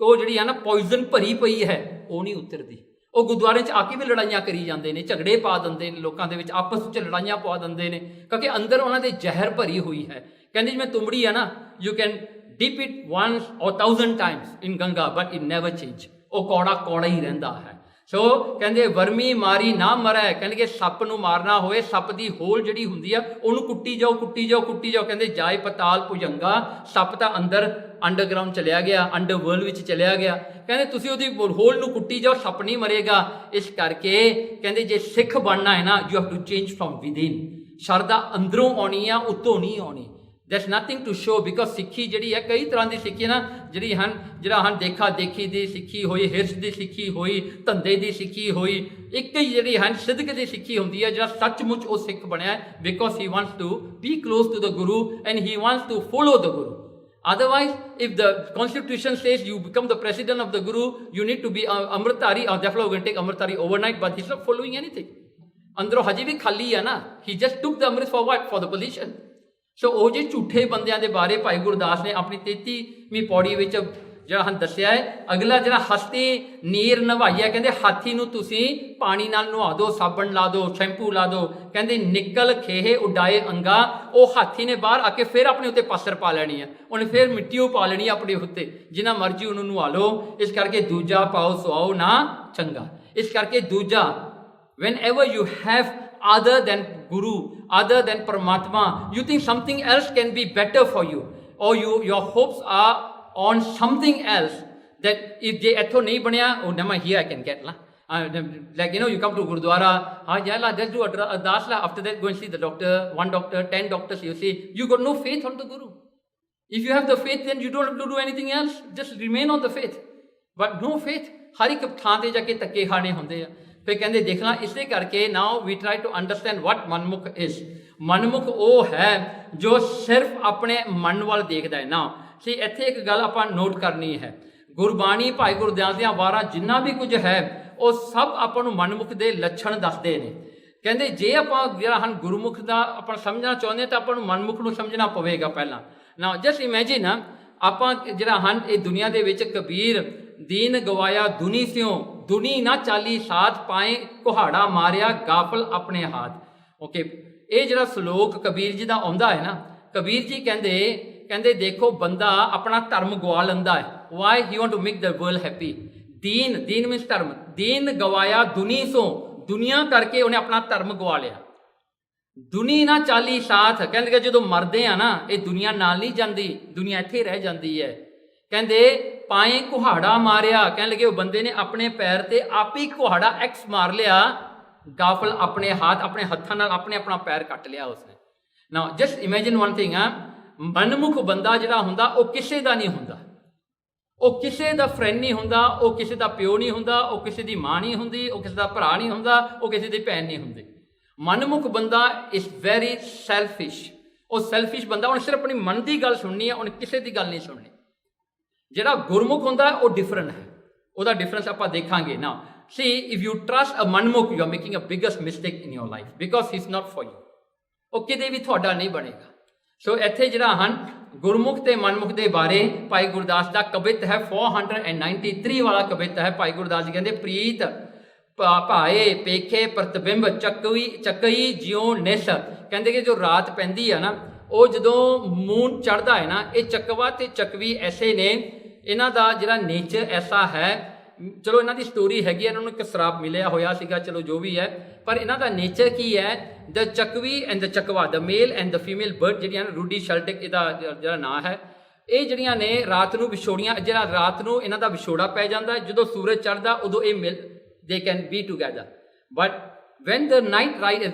ਉਹ ਜਿਹੜੀ ਹੈ ਨਾ ਪੋਇਜ਼ਨ ਭਰੀ ਪਈ ਹੈ, ਉਹ ਨਹੀਂ ਉਤਰਦੀ। ਉਹ ਗੁਰਦੁਆਰੇ 'ਚ ਆ ਕੇ ਵੀ ਲੜਾਈਆਂ ਕਰੀ ਜਾਂਦੇ ਨੇ, ਝਗੜੇ ਪਾ ਦਿੰਦੇ ਨੇ ਲੋਕਾਂ ਦੇ ਵਿੱਚ, ਆਪਸ ਵਿੱਚ ਲੜਾਈਆਂ ਪਾ ਦਿੰਦੇ ਨੇ, ਕਿਉਂਕਿ ਅੰਦਰ ਉਹਨਾਂ ਦੇ ਜ਼ਹਿਰ ਭਰੀ ਹੋਈ ਹੈ। ਕਹਿੰਦੇ ਜਿਵੇਂ ਤੁੰਬੜੀ ਆ ਨਾ, you can dip it once or 1000 times in Ganga, but it never change. ਉਹ ਕੌੜਾ ਹੀ ਰਹਿੰਦਾ ਹੈ। ਸੋ ਕਹਿੰਦੇ ਵਰਮੀ ਮਾਰੀ ਨਾ ਮਰੈ। ਕਹਿੰਦੇ ਸੱਪ ਨੂੰ ਮਾਰਨਾ ਹੋਏ, ਸੱਪ ਦੀ ਹੋਲ ਜਿਹੜੀ ਹੁੰਦੀ ਆ ਉਹਨੂੰ ਕੁੱਟੀ ਜਾਓ। ਕਹਿੰਦੇ ਜਾਏ ਪਤਾਲ ਭੁਜੰਗਾ। ਸੱਪ ਤਾਂ ਅੰਦਰ ਅੰਡਰਗਰਾਊਂਡ ਚਲਿਆ ਗਿਆ, ਅੰਡਰਵਰਲਡ ਵਿੱਚ ਚਲਿਆ ਗਿਆ। ਕਹਿੰਦੇ ਤੁਸੀਂ ਉਹਦੀ ਹੋਲ ਨੂੰ ਕੁੱਟੀ ਜਾਓ, ਸੱਪ ਨਹੀਂ ਮਰੇਗਾ। ਇਸ ਕਰਕੇ ਕਹਿੰਦੇ ਜੇ ਸਿੱਖ ਬਣਨਾ ਹੈ ਨਾ, you have to change from within. ਸ਼ਰਧਾ ਅੰਦਰੋਂ ਆਉਣੀ ਆ, ਉੱਤੋਂ ਨਹੀਂ ਆਉਣੀ। There's nothing to show, because ਸਿੱਖੀ ਜਿਹੜੀ ਹੈ ਕਈ ਤਰ੍ਹਾਂ ਦੀ ਸਿੱਖੀ ਨਾ, ਜਿਹੜਾ ਹਨ ਦੇਖਾ ਦੇਖੀ ਦੀ ਸਿੱਖੀ ਹੋਈ, ਹਿਰਸ ਦੀ ਸਿੱਖੀ ਹੋਈ, ਧੰਦੇ ਦੀ ਸਿੱਖੀ ਹੋਈ, ਇੱਕ ਹੀ ਜਿਹੜੀ ਹਨ ਸਿਦਕ ਦੀ ਸਿੱਖੀ ਹੁੰਦੀ ਹੈ। ਜਿਹੜਾ ਸੱਚਮੁੱਚ ਉਹ ਸਿੱਖ ਬਣਿਆ because he wants to be close to the Guru and he wants to follow the Guru. Otherwise, if the constitution says you become the president of the Guru, you need to be Amritari, or definitely going to take Amritari overnight, but he's not following anything. ਅੰਦਰੋਂ ਹਜੇ ਵੀ ਖਾਲੀ ਆ ਨਾ, he just took the Amrit for what? For the position. ਸੋ ਉਹ ਜੇ ਝੂਠੇ ਬੰਦਿਆਂ ਦੇ ਬਾਰੇ ਭਾਈ ਗੁਰਦਾਸ ਨੇ ਆਪਣੀ 33ਵੀਂ ਪੌੜੀ ਵਿੱਚ ਜਿਹੜਾ ਹਨ ਦੱਸਿਆ ਹੈ। ਅਗਲਾ ਜਿਹੜਾ ਹਸਤੀ ਨੀਰ ਨਵਾਈਆ, ਕਹਿੰਦੇ ਹਾਥੀ ਨੂੰ ਤੁਸੀਂ ਪਾਣੀ ਨਾਲ ਨਵਾ ਦਿਓ, ਸਾਬਣ ਲਾ ਦਿਓ, ਸ਼ੈਂਪੂ ਲਾ ਦਿਓ। ਕਹਿੰਦੇ ਨਿਕਲ ਖੇਹੇ ਉਡਾਏ ਅੰਗਾ। ਉਹ ਹਾਥੀ ਨੇ ਬਾਹਰ ਆ ਕੇ ਫਿਰ ਆਪਣੇ ਉੱਤੇ ਪਸਰ ਪਾ ਲੈਣੀ ਹੈ, ਉਹਨੇ ਫਿਰ ਮਿੱਟੀ ਉਹ ਪਾ ਲੈਣੀ ਆਪਣੇ ਉੱਤੇ, ਜਿੰਨਾ ਮਰਜ਼ੀ ਉਹਨੂੰ ਨਵਾ ਲਓ। ਇਸ ਕਰਕੇ ਦੂਜਾ ਪਾਓ ਸੁਆਓ ਨਾ ਚੰਗਾ। ਇਸ ਕਰਕੇ ਦੂਜਾ, whenever you have other than Guru, other than Paramatma, you think something else can be better for you, or your hopes are on something else, that if they etho nahi baniya, oh nama here I can get la, like you come to Gurudwara, yeah la, just do ardas la, after that go and see the doctor, one doctor, 10 doctors, you see you got no faith on the Guru. If you have the faith, then you don't have to do anything else, just remain on the faith. But no faith, ਹਰ ਇੱਕ ਥਾਂ ਤੇ ਜਾ ਕੇ ਧੱਕੇ ਖਾਣੇ ਹੁੰਦੇ ਆ। ਫਿਰ ਕਹਿੰਦੇ ਦੇਖਣਾ, ਇਸੇ ਕਰਕੇ ਨਾਓ ਵੀ ਟਰਾਈ ਟੂ ਅੰਡਰਸਟੈਂਡ ਵਾਟ ਮਨਮੁਖ ਇਜ਼। ਮਨਮੁਖ ਉਹ ਹੈ ਜੋ ਸਿਰਫ ਆਪਣੇ ਮਨ ਵੱਲ ਦੇਖਦਾ ਹੈ ਨਾ। ਸੀ ਇੱਥੇ ਇੱਕ ਗੱਲ ਆਪਾਂ ਨੋਟ ਕਰਨੀ ਹੈ, ਗੁਰਬਾਣੀ ਭਾਈ ਗੁਰਦਿਆਲ ਦੀਆਂ ਵਾਰਾਂ ਜਿੰਨਾ ਵੀ ਕੁਝ ਹੈ ਉਹ ਸਭ ਆਪਾਂ ਨੂੰ ਮਨਮੁਖ ਦੇ ਲੱਛਣ ਦੱਸਦੇ ਨੇ। ਕਹਿੰਦੇ ਜੇ ਆਪਾਂ ਜਿਹੜਾ ਹਨ ਗੁਰਮੁਖ ਦਾ ਆਪਾਂ ਸਮਝਣਾ ਚਾਹੁੰਦੇ ਤਾਂ ਆਪਾਂ ਨੂੰ ਮਨਮੁਖ ਨੂੰ ਸਮਝਣਾ ਪਵੇਗਾ ਪਹਿਲਾਂ ਨਾ। ਜਸਟ ਇਮੈਜਿਨ ਆਪਾਂ ਜਿਹੜਾ ਹਨ ਇਹ ਦੁਨੀਆ ਦੇ ਵਿੱਚ ਕਬੀਰ ਦੀਨ ਗਵਾਇਆ ਦੁਨੀ ਸਿਓ, ਦੁਨੀ ਨਾ ਚਾਲੀ ਸਾਥ ਪਾਏ ਕੁਹਾੜਾ ਮਾਰਿਆ ਗਾਫਲ ਆਪਣੇ ਹਾਥ। ਓਕੇ, ਇਹ ਜਿਹੜਾ ਸਲੋਕ ਕਬੀਰ ਜੀ ਦਾ ਆਉਂਦਾ ਹੈ ਨਾ, ਕਬੀਰ ਜੀ ਕਹਿੰਦੇ ਦੇਖੋ ਬੰਦਾ ਆਪਣਾ ਧਰਮ ਗਵਾ ਲੈਂਦਾ ਹੈ। Why? He want to make the world happy. Deen means dharam. ਦੀਨ ਗਵਾਇਆ ਦੁਨੀ ਸੋ, ਦੁਨੀਆ ਕਰਕੇ ਉਹਨੇ ਆਪਣਾ ਧਰਮ ਗਵਾ ਲਿਆ। ਦੁਨੀ ਨਾ ਚਾਲੀ ਸਾਥ, ਕਹਿੰਦੇ ਕਿ ਜਦੋਂ ਮਰਦੇ ਆ ਨਾ ਇਹ ਦੁਨੀਆ ਨਾਲ ਨਹੀਂ ਜਾਂਦੀ, ਦੁਨੀਆ ਇੱਥੇ ਰਹਿ ਜਾਂਦੀ ਹੈ। ਕਹਿੰਦੇ ਪਾਏ ਕੁਹਾੜਾ ਮਾਰਿਆ, ਕਹਿਣ ਲੱਗੇ ਉਹ ਬੰਦੇ ਨੇ ਆਪਣੇ ਪੈਰ ਤੇ ਆਪ ਹੀ ਕੁਹਾੜਾ ਐਕਸ ਮਾਰ ਲਿਆ। ਗਾਫਲ ਆਪਣੇ ਹਾਥ, ਆਪਣੇ ਹੱਥਾਂ ਨਾਲ ਆਪਣਾ ਪੈਰ ਕੱਟ ਲਿਆ ਉਸਨੇ। ਨਾ ਜਸਟ ਇਮੇਜਿਨ ਵਨ ਥਿੰਗ ਆ, ਮਨਮੁਖ ਬੰਦਾ ਜਿਹੜਾ ਹੁੰਦਾ ਉਹ ਕਿਸੇ ਦਾ ਨਹੀਂ ਹੁੰਦਾ, ਉਹ ਕਿਸੇ ਦਾ ਫਰੈਂਡ ਨਹੀਂ ਹੁੰਦਾ, ਉਹ ਕਿਸੇ ਦਾ ਪਿਓ ਨਹੀਂ ਹੁੰਦਾ, ਉਹ ਕਿਸੇ ਦੀ ਮਾਂ ਨਹੀਂ ਹੁੰਦੀ, ਉਹ ਕਿਸੇ ਦਾ ਭਰਾ ਨਹੀਂ ਹੁੰਦਾ, ਉਹ ਕਿਸੇ ਦੀ ਭੈਣ ਨਹੀਂ ਹੁੰਦੀ। ਮਨਮੁਖ ਬੰਦਾ ਇਜ਼ ਵੈਰੀ ਸੈਲਫਿਸ਼। ਉਹ ਸੈਲਫਿਸ਼ ਬੰਦਾ, ਉਹਨੇ ਸਿਰਫ ਆਪਣੀ ਮਨ ਦੀ ਗੱਲ ਸੁਣਨੀ ਹੈ, ਉਹਨੇ ਕਿਸੇ ਦੀ ਗੱਲ ਨਹੀਂ ਸੁਣਨੀ। ਜਿਹੜਾ ਗੁਰਮੁਖ ਹੁੰਦਾ ਉਹ ਡਿਫਰੈਂਟ ਹੈ, ਉਹਦਾ ਡਿਫਰੈਂਸ ਆਪਾਂ ਦੇਖਾਂਗੇ ਨਾ। See, if you trust a manmukh, you are making a biggest mistake in your life because he's not for you. ਉਹ ਕਿਤੇ ਵੀ ਤੁਹਾਡਾ ਨਹੀਂ ਬਣੇਗਾ। ਸੋ ਇੱਥੇ ਜਿਹੜਾ ਹਨ ਗੁਰਮੁਖ ਤੇ ਮਨਮੁਖ ਦੇ ਬਾਰੇ ਭਾਈ ਗੁਰਦਾਸ ਦਾ ਕਵਿਤ ਹੈ 493 ਵਾਲਾ ਕਵਿਤ ਹੈ। ਭਾਈ ਗੁਰਦਾਸ ਜੀ ਕਹਿੰਦੇ, ਪ੍ਰੀਤ ਭਾਏ ਪੇਖੇ ਪ੍ਰਤਿਬਿੰਬ ਚੱਕਈ ਜਿਉ ਨਿਸ। ਕਹਿੰਦੇ ਕਿ ਜੋ ਰਾਤ ਪੈਂਦੀ ਆ ਨਾ, ਉਹ ਜਦੋਂ ਮੂਨ ਚੜ੍ਹਦਾ ਹੈ ਨਾ, ਇਹ ਚੱਕਵਾ ਤੇ ਚੱਕਵੀ ਐਸੇ ਨੇ, ਇਹਨਾਂ ਦਾ ਜਿਹੜਾ ਨੇਚਰ ਐਸਾ ਹੈ। ਚਲੋ ਇਹਨਾਂ ਦੀ ਸਟੋਰੀ ਹੈਗੀ, ਇਹਨਾਂ ਨੂੰ ਇੱਕ ਸ਼ਰਾਪ ਮਿਲਿਆ ਹੋਇਆ ਸੀਗਾ, ਚਲੋ ਜੋ ਵੀ ਹੈ, ਪਰ ਇਹਨਾਂ ਦਾ ਨੇਚਰ ਕੀ ਹੈ? The chakvi and the chakva, the male and the female bird ਜਿਹੜੀਆਂ ਰੂਡੀ ਸ਼ੈਲਟਿਕ ਇਹਦਾ ਜਿਹੜਾ ਨਾਂ ਹੈ, ਇਹ ਜਿਹੜੀਆਂ ਨੇ ਰਾਤ ਨੂੰ ਵਿਛੋੜੀਆਂ, ਜਿਹੜਾ ਰਾਤ ਨੂੰ ਇਹਨਾਂ ਦਾ ਵਿਛੋੜਾ ਪੈ ਜਾਂਦਾ, ਜਦੋਂ ਸੂਰਜ ਚੜ੍ਹਦਾ ਉਦੋਂ ਇਹ they can be together, but when the night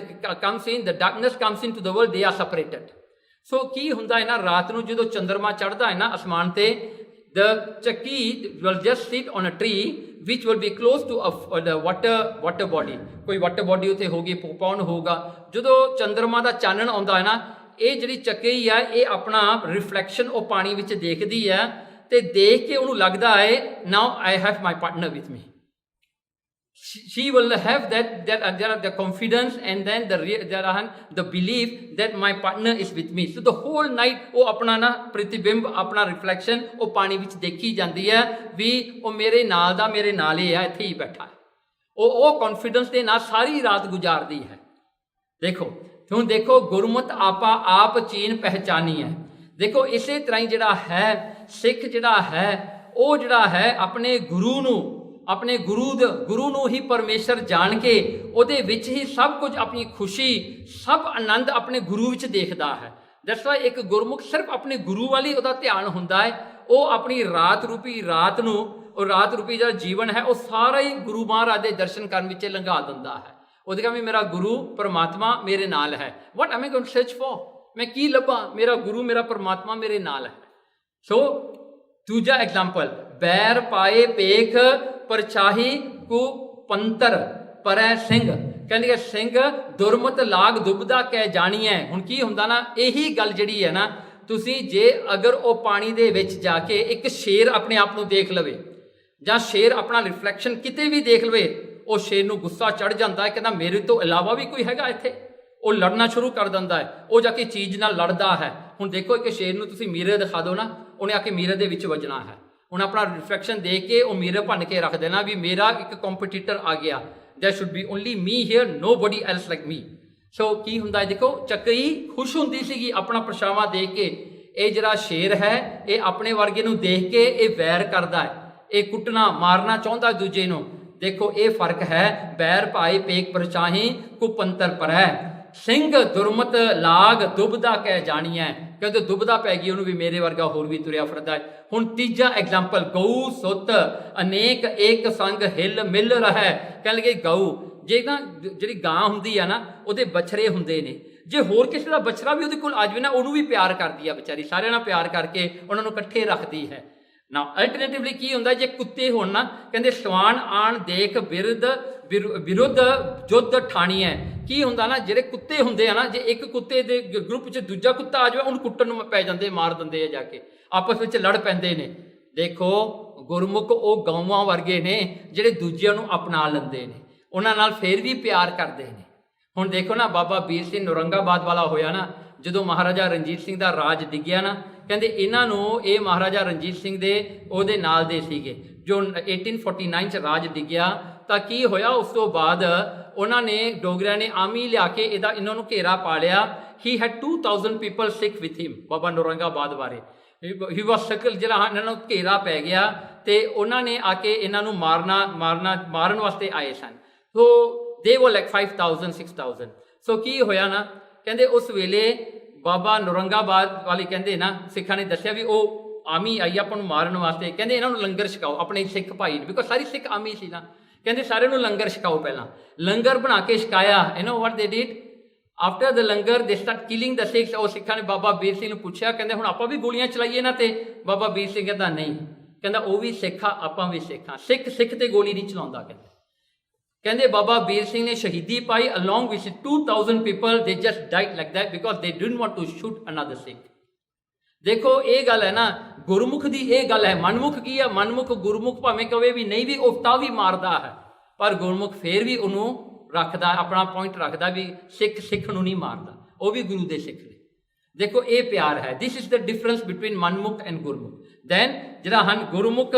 comes in, the darkness comes into the world, they are separated. So ਕੀ ਹੁੰਦਾ ਹੈ ਨਾ, ਰਾਤ ਨੂੰ ਜਦੋਂ ਚੰਦਰਮਾ ਚੜ੍ਹਦਾ ਹੈ ਨਾ ਅਸਮਾਨ ਤੇ, the ਚੱਕੀ will just sit on a tree which will be close to the water body, ਕੋਈ water body ਉੱਥੇ ਹੋਗੀ, ਪੌਂਡ ਹੋਊਗਾ। ਜਦੋਂ ਚੰਦਰਮਾ ਦਾ ਚਾਨਣ ਆਉਂਦਾ ਹੈ ਨਾ, ਇਹ ਜਿਹੜੀ ਚੱਕੀ ਹੈ ਇਹ ਆਪਣਾ ਰਿਫਲੈਕਸ਼ਨ ਉਹ ਪਾਣੀ ਵਿੱਚ ਦੇਖਦੀ ਹੈ, ਤੇ ਦੇਖ ਕੇ ਉਹਨੂੰ ਲੱਗਦਾ ਹੈ now I have my partner with me. She will have the confidence and then the belief that my partner is with me. So the whole night ਉਹ ਆਪਣਾ ਨਾ ਪ੍ਰਤੀਬਿੰਬ, ਆਪਣਾ ਰਿਫਲੈਕਸ਼ਨ ਉਹ ਪਾਣੀ ਵਿੱਚ ਦੇਖੀ ਜਾਂਦੀ ਹੈ ਵੀ ਉਹ ਮੇਰੇ ਨਾਲ ਦਾ, ਮੇਰੇ ਨਾਲ ਹੀ ਹੈ, ਇੱਥੇ ਹੀ ਬੈਠਾ ਹੈ। ਉਹ ਕੌਨਫੀਡੈਂਸ ਦੇ ਨਾਲ ਸਾਰੀ ਰਾਤ ਗੁਜ਼ਾਰਦੀ ਹੈ। ਦੇਖੋ ਹੁਣ ਦੇਖੋ, ਗੁਰਮਤ ਆਪਾ ਆਪ ਚੀਨ ਪਹਿਚਾਨੀ ਹੈ। ਦੇਖੋ ਇਸੇ ਤਰ੍ਹਾਂ ਹੀ ਜਿਹੜਾ ਹੈ ਸਿੱਖ ਜਿਹੜਾ ਹੈ, ਉਹ ਜਿਹੜਾ ਹੈ ਆਪਣੇ ਗੁਰੂ ਨੂੰ, ਆਪਣੇ ਗੁਰੂ ਨੂੰ ਹੀ ਪਰਮੇਸ਼ਰ ਜਾਣ ਕੇ ਉਹਦੇ ਵਿੱਚ ਹੀ ਸਭ ਕੁਝ, ਆਪਣੀ ਖੁਸ਼ੀ, ਸਭ ਆਨੰਦ ਆਪਣੇ ਗੁਰੂ ਵਿੱਚ ਦੇਖਦਾ ਹੈ। ਦੈਟਸ ਵਾਈ ਇੱਕ ਗੁਰਮੁਖ ਸਿਰਫ ਆਪਣੇ ਗੁਰੂ ਵਾਲੀ ਉਹਦਾ ਧਿਆਨ ਹੁੰਦਾ ਹੈ। ਉਹ ਆਪਣੀ ਰਾਤ ਰੂਪੀ ਰਾਤ ਨੂੰ, ਉਹ ਰਾਤ ਰੂਪੀ ਜਿਹੜਾ ਜੀਵਨ ਹੈ ਉਹ ਸਾਰਾ ਹੀ ਗੁਰੂ ਮਹਾਰਾਜ ਦੇ ਦਰਸ਼ਨ ਕਰਨ ਵਿੱਚ ਲੰਘਾ ਦਿੰਦਾ ਹੈ। ਉਹਦੇ ਕਹਿੰਦੇ ਮੇਰਾ ਗੁਰੂ ਪਰਮਾਤਮਾ ਮੇਰੇ ਨਾਲ ਹੈ। What am I going to search for? ਮੈਂ ਕੀ ਲੱਭਾਂ? ਮੇਰਾ ਗੁਰੂ, ਮੇਰਾ ਪਰਮਾਤਮਾ ਮੇਰੇ ਨਾਲ ਹੈ। ਸੋ ਦੂਜਾ ਐਗਜ਼ਾਮਪਲ, ਬੈਰ ਪਾਏ ਪੇਖ ਪਰਛਾਹੀ ਕੁ ਪੰਤਰ ਪਰੈ ਸਿੰਘ। ਕਹਿੰਦੇ ਸਿੰਘ ਦੁਰਮਤ ਲਾਗ ਦੁਬਦਾ ਕਹਿ ਜਾਣੀਐ। ਹੁਣ ਕੀ ਹੁੰਦਾ ਨਾ, ਇਹੀ ਗੱਲ ਜਿਹੜੀ ਹੈ ਨਾ, ਤੁਸੀਂ ਜੇ ਅਗਰ ਉਹ ਪਾਣੀ ਦੇ ਵਿੱਚ ਜਾ ਕੇ ਇੱਕ ਸ਼ੇਰ ਆਪਣੇ ਆਪ ਨੂੰ ਦੇਖ ਲਵੇ, ਜਾਂ ਸ਼ੇਰ ਆਪਣਾ ਰਿਫਲੈਕਸ਼ਨ ਕਿਤੇ ਵੀ ਦੇਖ ਲਵੇ, ਉਹ ਸ਼ੇਰ ਨੂੰ ਗੁੱਸਾ ਚੜ੍ਹ ਜਾਂਦਾ ਹੈ, ਕਹਿੰਦਾ ਮੇਰੇ ਤੋਂ ਇਲਾਵਾ ਵੀ ਕੋਈ ਹੈਗਾ ਇੱਥੇ। ਉਹ ਲੜਨਾ ਸ਼ੁਰੂ ਕਰ ਦਿੰਦਾ ਹੈ, ਉਹ ਜਾ ਕੇ ਚੀਜ਼ ਨਾਲ ਲੜਦਾ ਹੈ। ਹੁਣ ਦੇਖੋ ਇੱਕ ਸ਼ੇਰ ਨੂੰ ਤੁਸੀਂ ਮੀਰੇ ਦਿਖਾ ਦਿਓ ਨਾ, ਉਹਨੇ ਆ ਕੇ ਮੀਰੇ ਦੇ ਵਿੱਚ ਵੱਜਣਾ ਹੈ। ਹੁਣ ਆਪਣਾ ਰਿਫਲੈਕਸ਼ਨ ਦੇਖ ਕੇ ਉਹ ਮੀਰੇ ਭੰਨ ਕੇ ਰੱਖ ਦੇਣਾ ਵੀ ਮੇਰਾ ਇੱਕ ਕੰਪੀਟੀਟਰ ਆ ਗਿਆ, there should be only me here, nobody else like me. ਸੋ ਕੀ ਹੁੰਦਾ ਹੈ, ਦੇਖੋ ਚੱਕਈ ਖੁਸ਼ ਹੁੰਦੀ ਸੀਗੀ ਆਪਣਾ ਪਰਛਾਵਾਂ ਦੇਖ ਕੇ। ਇਹ ਜਿਹੜਾ ਸ਼ੇਰ ਹੈ ਇਹ ਆਪਣੇ ਵਰਗੇ ਨੂੰ ਦੇਖ ਕੇ ਇਹ ਵੈਰ ਕਰਦਾ ਹੈ, ਇਹ ਕੁੱਟਣਾ ਮਾਰਨਾ ਚਾਹੁੰਦਾ ਦੂਜੇ ਨੂੰ। ਦੇਖੋ ਇਹ ਫਰਕ ਹੈ, ਬੈਰ ਭਾਈ ਪੇਕ ਪਰਛਾਹੀ ਕੁਪੰਤਰ ਪਰੈ, ਸਿੰਘ ਦੁਰਮਤ ਲਾਗ ਦੁਬਦਾ ਕਹਿ ਜਾਣੀਐ। ਕਹਿੰਦੇ ਦੁਬਦਾ ਪੈ ਗਈ ਉਹਨੂੰ ਵੀ ਮੇਰੇ ਵਰਗਾ ਹੋਰ ਵੀ ਤੁਰਿਆ ਫਿਰਦਾ ਹੈ। ਹੁਣ ਤੀਜਾ ਐਗਜ਼ਾਮਪਲ, ਗਊ ਸੁੱਤ ਅਨੇਕ ਏਕ ਸੰਗ ਹਿੱਲ ਮਿਲ ਰਹਿ। ਕਹਿੰਦੇ ਗਊ, ਜੇ ਨਾ ਜਿਹੜੀ ਗਾਂ ਹੁੰਦੀ ਆ ਨਾ, ਉਹਦੇ ਬਛੜੇ ਹੁੰਦੇ ਨੇ, ਜੇ ਹੋਰ ਕਿਸੇ ਦਾ ਬਛੜਾ ਵੀ ਉਹਦੇ ਕੋਲ ਆ ਜਾਵੇ ਨਾ, ਉਹਨੂੰ ਵੀ ਪਿਆਰ ਕਰਦੀ ਆ ਵਿਚਾਰੀ, ਸਾਰਿਆਂ ਨਾਲ ਪਿਆਰ ਕਰਕੇ ਉਹਨਾਂ ਨੂੰ ਇਕੱਠੇ ਰੱਖਦੀ ਹੈ ਨਾ। ਅਲਟਰਨੇਟਿਵਲੀ ਕੀ ਹੁੰਦਾ, ਜੇ ਕੁੱਤੇ ਹੋਣ ਨਾ, ਕਹਿੰਦੇ ਸਵਾਨ ਆਣ ਦੇਖ ਵਿਰੁੱਧ ਜੁੱਧ ਠਾਣੀ ਹੈ। ਕੀ ਹੁੰਦਾ ਨਾ, ਜਿਹੜੇ ਕੁੱਤੇ ਹੁੰਦੇ ਆ ਨਾ, ਜੇ ਇੱਕ ਕੁੱਤੇ ਦੇ ਗਰੁੱਪ 'ਚ ਦੂਜਾ ਕੁੱਤਾ ਆ ਜਾਵੇ, ਉਹਨੂੰ ਕੁੱਟਣ ਨੂੰ ਪੈ ਜਾਂਦੇ, ਮਾਰ ਦਿੰਦੇ ਆ, ਜਾ ਕੇ ਆਪਸ ਵਿੱਚ ਲੜ ਪੈਂਦੇ ਨੇ। ਦੇਖੋ ਗੁਰਮੁਖ ਉਹ ਗਊਆਂ ਵਰਗੇ ਨੇ ਜਿਹੜੇ ਦੂਜਿਆਂ ਨੂੰ ਅਪਣਾ ਲੈਂਦੇ ਨੇ, ਉਹਨਾਂ ਨਾਲ ਫੇਰ ਵੀ ਪਿਆਰ ਕਰਦੇ ਨੇ। ਹੁਣ ਦੇਖੋ ਨਾ, ਬਾਬਾ ਵੀਰ ਸਿੰਘ ਔਰੰਗਾਬਾਦ ਵਾਲਾ ਹੋਇਆ ਨਾ, ਜਦੋਂ ਮਹਾਰਾਜਾ ਰਣਜੀਤ ਸਿੰਘ ਦਾ ਰਾਜ ਡਿੱਗਿਆ ਨਾ, ਕਹਿੰਦੇ ਇਹਨਾਂ ਨੂੰ, ਇਹ ਮਹਾਰਾਜਾ ਰਣਜੀਤ ਸਿੰਘ ਦੇ ਉਹਦੇ ਨਾਲ ਦੇ ਸੀਗੇ, ਜੋ 1849 'ਚ ਰਾਜ ਡਿੱਗਿਆ ਤਾਂ ਕੀ ਹੋਇਆ, ਉਸ ਤੋਂ ਬਾਅਦ ਉਹਨਾਂ ਨੇ ਡੋਗਰਿਆਂ ਨੇ ਆਰਮੀ ਲਿਆ ਕੇ ਇਹਨਾਂ ਨੂੰ ਘੇਰਾ ਪਾ ਲਿਆ। He had 2000 people Sikh with him. Baba Aurangabad ਬਾਰੇ ਹੀ ਵਾਸ ਸਕਲ, ਜਿਹੜਾ ਇਹਨਾਂ ਨੂੰ ਘੇਰਾ ਪੈ ਗਿਆ ਤੇ ਉਹਨਾਂ ਨੇ ਆ ਕੇ ਇਹਨਾਂ ਨੂੰ ਮਾਰਨ ਵਾਸਤੇ ਆਏ ਸਨ। ਸੋ ਦੇ ਵਰ ਲਾਈਕ 5000 6000। ਸੋ ਕੀ ਹੋਇਆ ਨਾ, ਕਹਿੰਦੇ ਉਸ ਵੇਲੇ ਬਾਬਾ ਔਰੰਗਾਬਾਦ ਵਾਲੇ ਕਹਿੰਦੇ ਨਾ, ਸਿੱਖਾਂ ਨੇ ਦੱਸਿਆ ਵੀ ਉਹ ਆਰਮੀ ਆਈ ਆਪਾਂ ਨੂੰ ਮਾਰਨ ਵਾਸਤੇ। ਕਹਿੰਦੇ ਇਹਨਾਂ ਨੂੰ ਲੰਗਰ ਛਕਾਓ, ਆਪਣੇ ਸਿੱਖ ਭਾਈ ਨੂੰ, ਬਿਕੋਜ਼ ਸਾਰੀ ਸਿੱਖ ਆਰਮੀ ਸੀ ਨਾ। ਕਹਿੰਦੇ ਸਾਰਿਆਂ ਨੂੰ ਲੰਗਰ ਛਕਾਓ। ਪਹਿਲਾਂ ਲੰਗਰ ਬਣਾ ਕੇ ਛਕਾਇਆ। ਯੂ ਨੋ ਵਾਟ ਦੇ ਡਿਡ ਆਫਟਰ ਦ ਲੰਗਰ, ਦੇ ਸਟਾਰਟ ਕਿਲਿੰਗ ਦ ਸਿੱਖਸ। ਉਹ ਸਿੱਖਾਂ ਨੇ ਬਾਬਾ ਵੀਰ ਸਿੰਘ ਨੂੰ ਪੁੱਛਿਆ, ਕਹਿੰਦੇ ਹੁਣ ਆਪਾਂ ਵੀ ਗੋਲੀਆਂ ਚਲਾਈਏ ਨਾ ਤੇ? ਬਾਬਾ ਵੀਰ ਸਿੰਘ ਕਹਿੰਦਾ ਨਹੀਂ, ਕਹਿੰਦਾ ਉਹ ਵੀ ਸਿੱਖ ਆ, ਆਪਾਂ ਵੀ ਸਿੱਖ ਆ, ਸਿੱਖ ਤੇ ਗੋਲੀ ਨਹੀਂ ਚਲਾਉਂਦਾ। ਕਹਿੰਦਾ ਕਹਿੰਦੇ ਬਾਬਾ ਵੀਰ ਸਿੰਘ ਨੇ ਸ਼ਹੀਦੀ ਪਾਈ along with 2000 people they just died like that because they didn't want to shoot another Sikh। ਦੇਖੋ ਇਹ ਗੱਲ ਹੈ ਨਾ, ਗੁਰਮੁਖ ਦੀ ਇਹ ਗੱਲ ਹੈ। ਮਨਮੁਖ ਕੀ ਹੈ? ਮਨਮੁਖ ਗੁਰਮੁਖ ਭਾਵੇਂ ਕਵੇ ਵੀ ਨਹੀਂ ਵੀ ਉਹ ਤਾਂ ਵੀ ਮਾਰਦਾ ਹੈ, ਪਰ ਗੁਰਮੁਖ ਫੇਰ ਵੀ ਉਹਨੂੰ ਰੱਖਦਾ, ਆਪਣਾ ਪੁਆਇੰਟ ਰੱਖਦਾ ਵੀ ਸਿੱਖ ਨੂੰ ਨਹੀਂ ਮਾਰਦਾ, ਉਹ ਵੀ ਗੁਰੂ ਦੇ ਸਿੱਖ ਨੇ। ਦੇਖੋ ਇਹ ਪਿਆਰ ਹੈ। ਦਿਸ ਇਜ਼ ਦ ਡਿਫਰੈਂਸ ਬਿਟਵੀਨ ਮਨਮੁਖ ਐਂਡ ਗੁਰਮੁਖ। ਦੈਨ ਜਿਹੜਾ ਹਨ ਗੁਰਮੁਖ,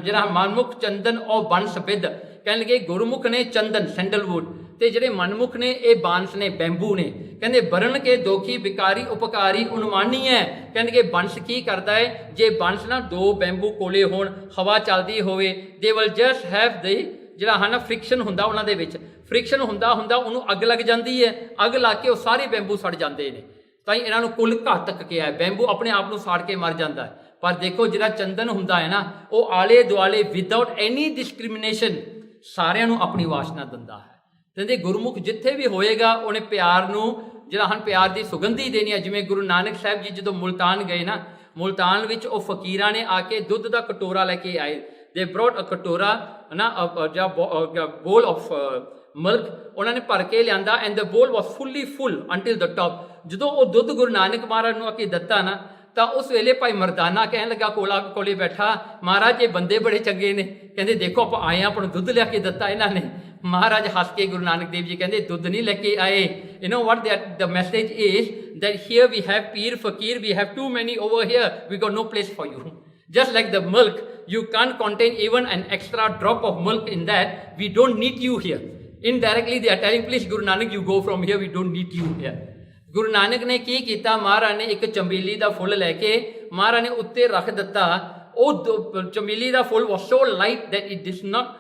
ਜਿਹੜਾ ਮਨਮੁਖ ਚੰਦਨ ਉਹ ਬੰਸ ਬਿੱਦ, ਕਹਿਣ ਲੱਗੇ ਗੁਰਮੁਖ ਨੇ ਚੰਦਨ ਸੈਂਡਲਵੁੱਡ, ਤੇ ਜਿਹੜੇ ਮਨਮੁਖ ਨੇ ਇਹ ਬਾਂਸ ਨੇ, ਬੈਂਬੂ ਨੇ। ਕਹਿੰਦੇ ਬਰਨ ਕੇ ਦੋਖੀ ਬਿਕਾਰੀ ਉਪਕਾਰੀ ਉਨਮਾਨੀ ਹੈ। ਕਹਿੰਦੇ ਬੰਸ ਕੀ ਕਰਦਾ ਹੈ? ਜੇ ਬੰਸ ਨਾ ਦੋ ਬੈਂਬੂ ਕੋਲੇ ਹੋਣ, ਹਵਾ ਚੱਲਦੀ ਹੋਵੇ, ਦੇ ਵਿਲ ਜਸਟ ਹੈਵ ਦੇ ਜਿਹੜਾ ਹੈ ਨਾ ਫ੍ਰਿਕਸ਼ਨ ਹੁੰਦਾ ਉਹਨਾਂ ਦੇ ਵਿੱਚ, ਫ੍ਰਿਕਸ਼ਨ ਹੁੰਦਾ ਉਹਨੂੰ ਅੱਗ ਲੱਗ ਜਾਂਦੀ ਹੈ, ਅੱਗ ਲਾ ਕੇ ਉਹ ਸਾਰੇ ਬੈਂਬੂ ਸੜ ਜਾਂਦੇ ਨੇ। ਤਾਂ ਹੀ ਇਹਨਾਂ ਨੂੰ ਕੁੱਲ ਘਾਤਕ ਕਿਹਾ ਹੈ। ਬੈਂਬੂ ਆਪਣੇ ਆਪ ਨੂੰ ਸਾੜ ਕੇ ਮਰ ਜਾਂਦਾ ਹੈ, ਪਰ ਦੇਖੋ ਜਿਹੜਾ ਚੰਦਨ ਹੁੰਦਾ ਹੈ ਨਾ, ਉਹ ਆਲੇ ਦੁਆਲੇ ਵਿਦਆਊਟ ਐਨੀ ਡਿਸਕ੍ਰਿਮੀਨੇਸ਼ਨ ਸਾਰਿਆਂ ਨੂੰ ਆਪਣੀ ਵਾਸ਼ਨਾ ਦਿੰਦਾ ਹੈ। ਕਹਿੰਦੇ ਗੁਰਮੁਖ ਜਿੱਥੇ ਵੀ ਹੋਏਗਾ ਉਹਨੇ ਪਿਆਰ ਨੂੰ ਜਿਹੜਾ ਹਨ ਪਿਆਰ ਦੀ ਸੁਗੰਧੀ ਦੇਣੀ ਹੈ। ਜਿਵੇਂ ਗੁਰੂ ਨਾਨਕ ਸਾਹਿਬ ਜੀ ਜਦੋਂ ਮੁਲਤਾਨ ਗਏ ਨਾ, ਮੁਲਤਾਨ ਵਿੱਚ ਉਹ ਫਕੀਰਾਂ ਨੇ ਆ ਕੇ ਦੁੱਧ ਦਾ ਕਟੋਰਾ ਲੈ ਕੇ ਆਏ। ਦੇ ਬ੍ਰੌਟ ਅ ਕਟੋਰਾ ਨਾ, ਜਾਂ ਬੋਲ ਆਫ ਮਿਲਕ ਉਹਨਾਂ ਨੇ ਭਰ ਕੇ ਲਿਆਂਦਾ, ਐਂਡ ਦ ਬੋਲ ਵਾਸ ਫੁੱਲੀ ਫੁੱਲ ਅੰਟਿਲ ਦ ਟੌਪ। ਜਦੋਂ ਉਹ ਦੁੱਧ ਗੁਰੂ ਨਾਨਕ ਮਹਾਰਾਜ ਨੂੰ ਆ ਕੇ ਦਿੱਤਾ ਨਾ, ਤਾਂ ਉਸ ਵੇਲੇ ਭਾਈ ਮਰਦਾਨਾ ਕਹਿਣ ਲੱਗਾ ਕੋਲੇ ਬੈਠਾ, ਮਹਾਰਾਜ ਇਹ ਬੰਦੇ ਬੜੇ ਚੰਗੇ ਨੇ। ਕਹਿੰਦੇ ਦੇਖੋ ਆਪਾਂ ਆਏ ਆਪਾਂ ਨੂੰ ਦੁੱਧ ਲਿਆ ਕੇ ਦਿੱਤਾ ਇਹਨਾਂ ਨੇ। ਮਹਾਰਾਜ ਹੱਸ ਕੇ ਗੁਰੂ ਨਾਨਕ ਦੇਵ ਜੀ ਕਹਿੰਦੇ ਦੁੱਧ ਨਹੀਂ ਲੈ ਕੇ ਆਏ। You know what the message is that here we have peer fakir, we have too many over here, we got no place for you. Just like the milk, you can't contain even an extra drop of milk in that, we don't need you here. Indirectly they are telling, please Guru Nanak, you go from here, we don't need you here. Guru Nanak ਨੇ ਕੀ ਕੀਤਾ? ਮਹਾਰਾਜ ਨੇ ਇੱਕ ਚੰਬੀਲੀ ਦਾ ਫੁੱਲ ਲੈ ਕੇ ਮਹਾਰਾਜ ਨੇ ਉੱਤੇ ਰੱਖ ਦਿੱਤਾ। ਉਹ ਚੰਬੀਲੀ ਦਾ ਫੁੱਲ was so light that it did not,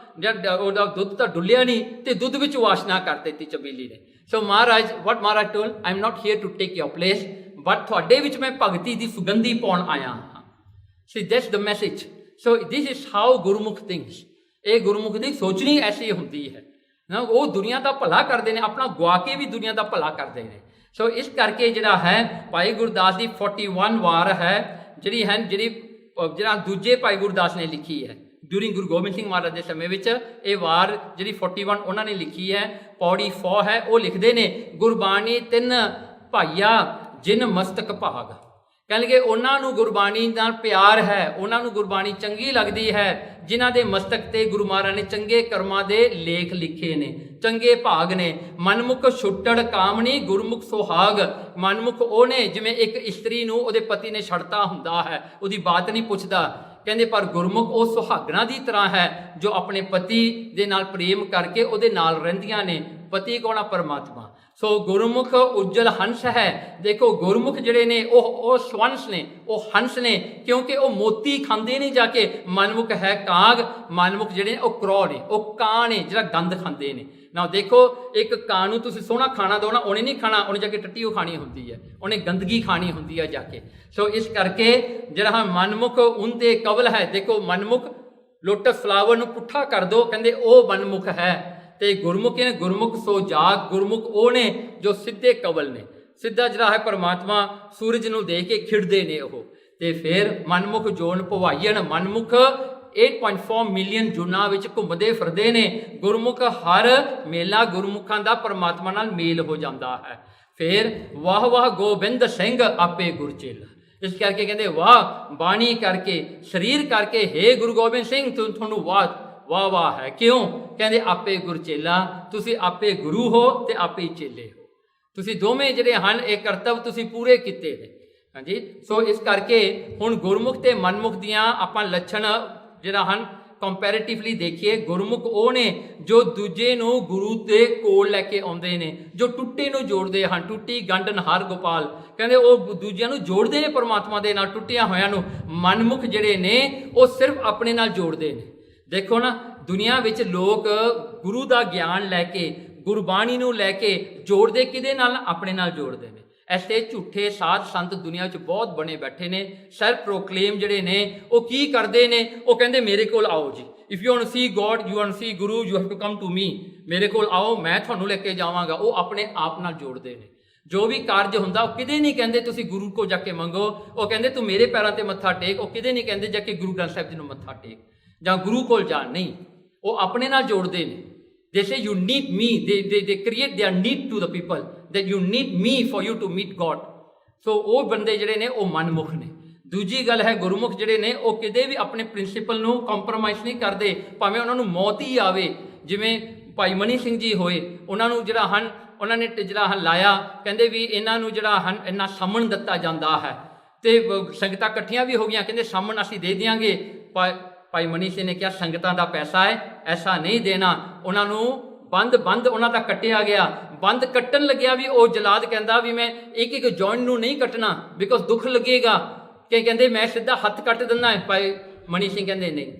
ਉਹਦਾ ਦੁੱਧ ਤਾਂ ਡੁੱਲਿਆ ਨਹੀਂ ਤੇ ਦੁੱਧ ਵਿੱਚ ਵਾਸ਼ਨਾ ਕਰ ਦਿੱਤੀ ਚੰਬੀਲੀ ਨੇ। ਸੋ ਮਹਾਰਾਜ, what Maharaj told, I am not here to take your place, but ਤੁਹਾਡੇ ਵਿੱਚ ਮੈਂ ਭਗਤੀ ਦੀ ਸੁਗੰਧੀ ਪਾਉਣ ਆਇਆ ਹਾਂ। See, that's the message. So this is how Gurmukh thinks। ਇਹ ਗੁਰਮੁਖ ਦੀ ਸੋਚਣੀ ਐਸੀ ਹੁੰਦੀ ਹੈ ਨਾ, ਉਹ ਦੁਨੀਆ ਦਾ ਭਲਾ ਕਰਦੇ ਨੇ, ਆਪਣਾ ਗਵਾ ਕੇ ਵੀ ਦੁਨੀਆ ਦਾ ਭਲਾ ਕਰਦੇ ਨੇ। ਸੋ ਇਸ ਕਰਕੇ ਜਿਹੜਾ ਹੈ ਭਾਈ ਗੁਰਦਾਸ ਦੀ 41 ਵਾਰ ਹੈ ਜਿਹੜਾ ਦੂਜੇ ਭਾਈ ਗੁਰਦਾਸ ਨੇ ਲਿਖੀ ਹੈ ਡਿਊਰਿੰਗ ਗੁਰੂ ਗੋਬਿੰਦ ਸਿੰਘ ਮਹਾਰਾਜ ਦੇ ਸਮੇਂ ਵਿੱਚ। ਇਹ ਵਾਰ ਜਿਹੜੀ 41 ਉਹਨਾਂ ਨੇ ਲਿਖੀ ਹੈ, ਪੌੜੀ 4 ਹੈ। ਉਹ ਲਿਖਦੇ ਨੇ, ਗੁਰਬਾਣੀ ਤਿੰਨ ਭਾਈਆ ਜਿਨ ਮਸਤਕ ਭਾਗ। ਕਹਿੰਦੇ ਉਹਨਾਂ ਨੂੰ ਗੁਰਬਾਣੀ ਨਾਲ ਪਿਆਰ ਹੈ, ਉਹਨਾਂ ਨੂੰ ਗੁਰਬਾਣੀ ਚੰਗੀ ਲੱਗਦੀ ਹੈ, ਜਿਨ੍ਹਾਂ ਦੇ ਮਸਤਕ ਤੇ ਗੁਰੂ ਮਹਾਰਾਜ ਨੇ ਚੰਗੇ ਕਰਮਾਂ ਦੇ ਲੇਖ ਲਿਖੇ ਨੇ, ਚੰਗੇ ਭਾਗ ਨੇ। ਮਨਮੁਖ ਛੁੱਟੜ ਕਾਮਣੀ ਗੁਰਮੁਖ ਸੁਹਾਗ। ਮਨਮੁਖ ਉਹ ਨੇ ਜਿਵੇਂ ਇੱਕ ਇਸਤਰੀ ਨੂੰ ਉਹਦੇ ਪਤੀ ਨੇ ਛੱਡਤਾ ਹੁੰਦਾ ਹੈ, ਉਹਦੀ ਬਾਤ ਨਹੀਂ ਪੁੱਛਦਾ। ਕਹਿੰਦੇ ਪਰ ਗੁਰਮੁਖ ਉਹ ਸੁਹਾਗਣਾ ਦੀ ਤਰ੍ਹਾਂ ਹੈ ਜੋ ਆਪਣੇ ਪਤੀ ਦੇ ਨਾਲ ਪ੍ਰੇਮ ਕਰਕੇ ਉਹਦੇ ਨਾਲ ਰਹਿੰਦੀਆਂ ਨੇ। ਪਤੀ ਕੌਣ ਆ? ਪਰਮਾਤਮਾ। ਸੋ ਗੁਰਮੁਖ ਉਜਲ ਹੰਸ ਹੈ। ਦੇਖੋ ਗੁਰਮੁਖ ਜਿਹੜੇ ਨੇ ਉਹ ਸਵੰਸ ਨੇ, ਉਹ ਹੰਸ ਨੇ, ਕਿਉਂਕਿ ਉਹ ਮੋਤੀ ਖਾਂਦੇ ਨੇ ਜਾ ਕੇ। ਮਨਮੁਖ ਹੈ ਕਾਗ। ਮਨਮੁਖ ਜਿਹੜੇ ਨੇ ਉਹ ਕਰੋ ਨੇ, ਉਹ ਕਾਂ ਨੇ ਜਿਹੜਾ ਗੰਦ ਖਾਂਦੇ ਨੇ ਨਾ। ਦੇਖੋ ਇੱਕ ਕਾਂ ਨੂੰ ਤੁਸੀਂ ਸੋਹਣਾ ਖਾਣਾ ਦਿਓ ਨਾ, ਉਹਨੇ ਨਹੀਂ ਖਾਣਾ, ਉਹਨੇ ਜਾ ਕੇ ਟੱਟੀ ਉਹ ਖਾਣੀ ਹੁੰਦੀ ਹੈ, ਉਹਨੇ ਗੰਦਗੀ ਖਾਣੀ ਹੁੰਦੀ ਹੈ ਜਾ ਕੇ। ਸੋ ਇਸ ਕਰਕੇ ਜਿਹੜਾ ਮਨਮੁਖ ਉਹਦੇ ਕਵਲ ਹੈ। ਦੇਖੋ ਮਨਮੁਖ ਲੋਟਸ ਫਲਾਵਰ ਨੂੰ ਪੁੱਠਾ ਕਰ ਦੋ, ਕਹਿੰਦੇ ਉਹ ਮਨਮੁਖ ਹੈ। ਤੇ ਗੁਰਮੁਖ ਨੇ ਗੁਰਮੁਖ ਸੋ ਜਾਗ। ਗੁਰਮੁਖ ਉਹ ਨੇ ਜੋ ਸਿੱਧੇ ਕਵਲ ਨੇ। ਸਿੱਧਾ ਜਿਹੜਾ ਹੈ ਪਰਮਾਤਮਾ ਸੂਰਜ ਨੂੰ ਦੇਖ ਕੇ ਖਿੜਦੇ ਨੇ ਉਹ। ਤੇ ਫਿਰ ਮਨਮੁਖ ਜੋਨ ਭਵਾਈਣ। ਮਨਮੁਖ 8.4 ਮਿਲੀਅਨ ਜੁਨਾ ਵਿੱਚ ਘੁੰਮਦੇ ਫਿਰਦੇ ਨੇ। ਗੁਰਮੁਖ ਹਰ ਮੇਲਾ ਗੁਰਮੁਖਾਂ ਦਾ ਪਰਮਾਤਮਾ ਨਾਲ ਮੇਲ ਹੋ ਜਾਂਦਾ ਹੈ। ਫਿਰ ਵਾਹ ਵਾਹ ਗੋਬਿੰਦ ਸਿੰਘ ਆਪੇ ਗੁਰਚੇਲਾ। ਇਸ ਕਰਕੇ ਕਹਿੰਦੇ ਵਾਹ ਬਾਣੀ ਕਰਕੇ, ਸਰੀਰ ਕਰਕੇ, ਹੇ ਗੁਰੂ ਗੋਬਿੰਦ ਸਿੰਘ ਤੁਹਾਨੂੰ ਵਾਹ ਵਾਹ ਹੈ। ਕਿਉਂ? ਕਹਿੰਦੇ ਆਪੇ ਗੁਰਚੇਲਾ, ਤੁਸੀਂ ਆਪੇ ਗੁਰੂ ਹੋ ਤੇ ਆਪੇ ਚੇਲੇ ਹੋ। ਤੁਸੀਂ ਦੋਵੇਂ ਜਿਹੜੇ ਹਨ ਇਹ ਕਰਤੱਵ ਤੁਸੀਂ ਪੂਰੇ ਕੀਤੇ ਨੇ। ਹਾਂਜੀ, ਸੋ ਇਸ ਕਰਕੇ ਹੁਣ ਗੁਰਮੁਖ ਤੇ ਮਨਮੁਖ ਦੀਆਂ ਆਪਾਂ ਲੱਛਣ ਜਿਹੜਾ ਹਨ ਕੰਪੈਰੇਟਿਵਲੀ ਦੇਖੀਏ। ਗੁਰਮੁਖ ਉਹ ਨੇ ਜੋ ਦੂਜੇ ਨੂੰ ਗੁਰੂ ਦੇ ਕੋਲ ਲੈ ਕੇ ਆਉਂਦੇ ਨੇ, ਜੋ ਟੁੱਟੇ ਨੂੰ ਜੋੜਦੇ ਹਨ। ਟੁੱਟੀ ਗੰਢ ਹਰ ਗੋਪਾਲ। ਕਹਿੰਦੇ ਉਹ ਦੂਜਿਆਂ ਨੂੰ ਜੋੜਦੇ ਨੇ ਪਰਮਾਤਮਾ ਦੇ ਨਾਲ, ਟੁੱਟਿਆਂ ਹੋਇਆਂ ਨੂੰ। ਮਨਮੁਖ ਜਿਹੜੇ ਨੇ ਉਹ ਸਿਰਫ ਆਪਣੇ ਨਾਲ ਜੋੜਦੇ ਨੇ। ਦੇਖੋ ਨਾ, ਦੁਨੀਆ ਵਿੱਚ ਲੋਕ ਗੁਰੂ ਦਾ ਗਿਆਨ ਲੈ ਕੇ, ਗੁਰਬਾਣੀ ਨੂੰ ਲੈ ਕੇ ਜੋੜਦੇ ਕਿਹਦੇ ਨਾਲ? ਆਪਣੇ ਨਾਲ ਜੋੜਦੇ ਨੇ। ਐਸੇ ਝੂਠੇ ਸਾਧ ਸੰਤ ਦੁਨੀਆ ਵਿੱਚ ਬਹੁਤ ਬਣੇ ਬੈਠੇ ਨੇ। ਸੈਲਫ ਪ੍ਰੋਕਲੇਮ ਜਿਹੜੇ ਨੇ ਉਹ ਕੀ ਕਰਦੇ ਨੇ? ਉਹ ਕਹਿੰਦੇ ਮੇਰੇ ਕੋਲ ਆਓ ਜੀ, if you want to see God, you want to see guru, you have to come to me. ਮੇਰੇ ਕੋਲ ਆਓ, ਮੈਂ ਤੁਹਾਨੂੰ ਲੈ ਕੇ ਜਾਵਾਂਗਾ। ਉਹ ਆਪਣੇ ਆਪ ਨਾਲ ਜੋੜਦੇ ਨੇ। ਜੋ ਵੀ ਕਾਰਜ ਹੁੰਦਾ ਉਹ ਕਿਤੇ ਨਹੀਂ ਕਹਿੰਦੇ ਤੁਸੀਂ ਗੁਰੂ ਕੋਲ ਜਾ ਕੇ ਮੰਗੋ, ਉਹ ਕਹਿੰਦੇ ਤੂੰ ਮੇਰੇ ਪੈਰਾਂ ਤੇ ਮੱਥਾ ਟੇਕ। ਉਹ ਕਿਤੇ ਨਹੀਂ ਕਹਿੰਦੇ ਜਾ ਕੇ ਗੁਰੂ ਗ੍ਰੰਥ ਸਾਹਿਬ ਜੀ ਨੂੰ ਮੱਥਾ ਟੇਕ ਜਾਂ ਗੁਰੂ ਕੋਲ ਜਾ, ਨਹੀਂ, ਉਹ ਆਪਣੇ ਨਾਲ ਜੋੜਦੇ ਨੇ। They say you need me. They create their need to the people, that you need me for you to meet God. So ਉਹ ਬੰਦੇ ਜਿਹੜੇ ਨੇ ਉਹ ਮਨਮੁਖ ਨੇ। ਦੂਜੀ ਗੱਲ ਹੈ ਗੁਰਮੁਖ ਜਿਹੜੇ ਨੇ ਉਹ ਕਿਤੇ ਵੀ ਆਪਣੇ ਪ੍ਰਿੰਸੀਪਲ ਨੂੰ ਕੰਪਰੋਮਾਈਜ਼ ਨਹੀਂ ਕਰਦੇ, ਭਾਵੇਂ ਉਹਨਾਂ ਨੂੰ ਮੌਤ ਹੀ ਆਵੇ। ਜਿਵੇਂ ਭਾਈ ਮਨੀ ਸਿੰਘ ਜੀ ਹੋਏ, ਉਹਨਾਂ ਨੂੰ ਜਿਹੜਾ ਹਨ ਉਹਨਾਂ ਨੇ ਜਿਹੜਾ ਹਨ ਲਾਇਆ, ਕਹਿੰਦੇ ਵੀ ਇਹਨਾਂ ਨੂੰ ਜਿਹੜਾ ਹਨ ਇੰਨਾ ਸਾਮਣ ਦਿੱਤਾ ਜਾਂਦਾ ਹੈ, ਤੇ ਸੰਗਤਾਂ ਇਕੱਠੀਆਂ ਵੀ ਹੋ ਗਈਆਂ, ਕਹਿੰਦੇ ਸਾਮਣ ਅਸੀਂ ਦੇ ਦਿਆਂਗੇ। ਭਾਈ ਮਨੀ ਸਿੰਘ ਨੇ ਕਿਹਾ ਸੰਗਤਾਂ ਦਾ ਪੈਸਾ ਹੈ, ਐਸਾ ਨਹੀਂ ਦੇਣਾ। ਉਹਨਾਂ ਨੂੰ ਬੰਦ ਉਹਨਾਂ ਦਾ ਕੱਟਿਆ ਗਿਆ। ਬੰਦ ਕੱਟਣ ਲੱਗਿਆ ਵੀ ਉਹ ਜਲਾਦ ਕਹਿੰਦਾ ਵੀ ਮੈਂ ਇੱਕ ਜੁਆਇੰਟ ਨੂੰ ਨਹੀਂ ਕੱਟਣਾ, ਬਿਕੋਜ਼ ਦੁੱਖ ਲੱਗੇਗਾ। ਕਿ ਕਹਿੰਦੇ ਮੈਂ ਸਿੱਧਾ ਹੱਥ ਕੱਟ ਦਿੰਦਾ ਹੈ। ਭਾਈ ਮਨੀ ਸਿੰਘ ਕਹਿੰਦੇ ਨਹੀਂ,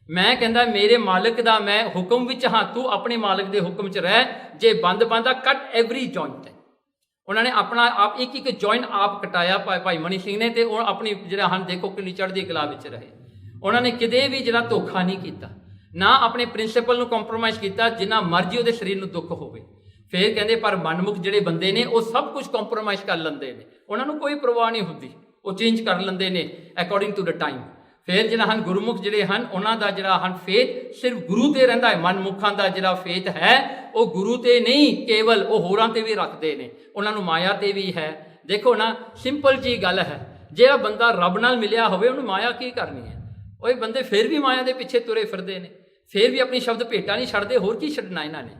ਮੈਂ ਕਹਿੰਦਾ ਮੇਰੇ ਮਾਲਕ ਦਾ ਮੈਂ ਹੁਕਮ ਵਿੱਚ ਹਾਂ, ਤੂੰ ਆਪਣੇ ਮਾਲਕ ਦੇ ਹੁਕਮ 'ਚ ਰਹਿ। ਜੇ ਬੰਦ ਆ ਕੱਟ ਐਵਰੀ ਜੁਆਇੰਟ। ਉਹਨਾਂ ਨੇ ਆਪਣਾ ਆਪ ਇੱਕ ਜੁਆਇੰਟ ਆਪ ਕਟਾਇਆ ਭਾਈ ਮਨੀ ਸਿੰਘ ਨੇ, ਤੇ ਉਹ ਆਪਣੀ ਜਿਹੜਾ ਹਨ ਦੇਖੋ ਕਿੰਨੀ ਚੜ੍ਹਦੀ ਕਲਾ ਵਿੱਚ ਰਹੇ। ਉਹਨਾਂ ਨੇ ਕਿਤੇ ਵੀ ਜਿਹੜਾ ਧੋਖਾ ਨਹੀਂ ਕੀਤਾ, ਨਾ ਆਪਣੇ ਪ੍ਰਿੰਸੀਪਲ ਨੂੰ ਕੰਪਰੋਮਾਈਜ਼ ਕੀਤਾ, ਜਿੰਨਾ ਮਰਜ਼ੀ ਉਹਦੇ ਸਰੀਰ ਨੂੰ ਦੁੱਖ ਹੋਵੇ। ਫਿਰ ਕਹਿੰਦੇ ਪਰ ਮਨਮੁਖ ਜਿਹੜੇ ਬੰਦੇ ਨੇ ਉਹ ਸਭ ਕੁਝ ਕੰਪਰੋਮਾਈਜ਼ ਕਰ ਲੈਂਦੇ ਨੇ, ਉਹਨਾਂ ਨੂੰ ਕੋਈ ਪਰਵਾਹ ਨਹੀਂ ਹੁੰਦੀ, ਉਹ ਚੇਂਜ ਕਰ ਲੈਂਦੇ ਨੇ ਅਕੋਰਡਿੰਗ ਟੂ ਦ ਟਾਈਮ। ਫਿਰ ਜਿਹੜਾ ਹਨ ਗੁਰਮੁਖ ਜਿਹੜੇ ਹਨ ਉਹਨਾਂ ਦਾ ਜਿਹੜਾ ਹਨ ਫੇਥ ਸਿਰਫ ਗੁਰੂ ਤੇ ਰਹਿੰਦਾ ਹੈ। ਮਨਮੁਖਾਂ ਦਾ ਜਿਹੜਾ ਫੇਥ ਹੈ ਉਹ ਗੁਰੂ ਤੇ ਨਹੀਂ, ਕੇਵਲ ਉਹ ਹੋਰਾਂ ਤੇ ਵੀ ਰੱਖਦੇ ਨੇ, ਉਹਨਾਂ ਨੂੰ ਮਾਇਆ ਤੇ ਵੀ ਹੈ। ਦੇਖੋ ਨਾ, ਸਿੰਪਲ ਜੀ ਗੱਲ ਹੈ, ਜਿਹੜਾ ਬੰਦਾ ਰੱਬ ਨਾਲ ਮਿਲਿਆ ਹੋਵੇ ਉਹਨੂੰ ਮਾਇਆ ਕੀ ਕਰਨੀ ਹੈ? ਉਹ ਬੰਦੇ ਫਿਰ ਵੀ ਮਾਇਆ ਦੇ ਪਿੱਛੇ ਤੁਰੇ ਫਿਰਦੇ ਨੇ, ਫਿਰ ਵੀ ਆਪਣੀ ਸ਼ਬਦ ਭੇਟਾ ਨਹੀਂ ਛੱਡਦੇ, ਹੋਰ ਕੀ ਛੱਡਣਾ ਇਹਨਾਂ ਨੇ?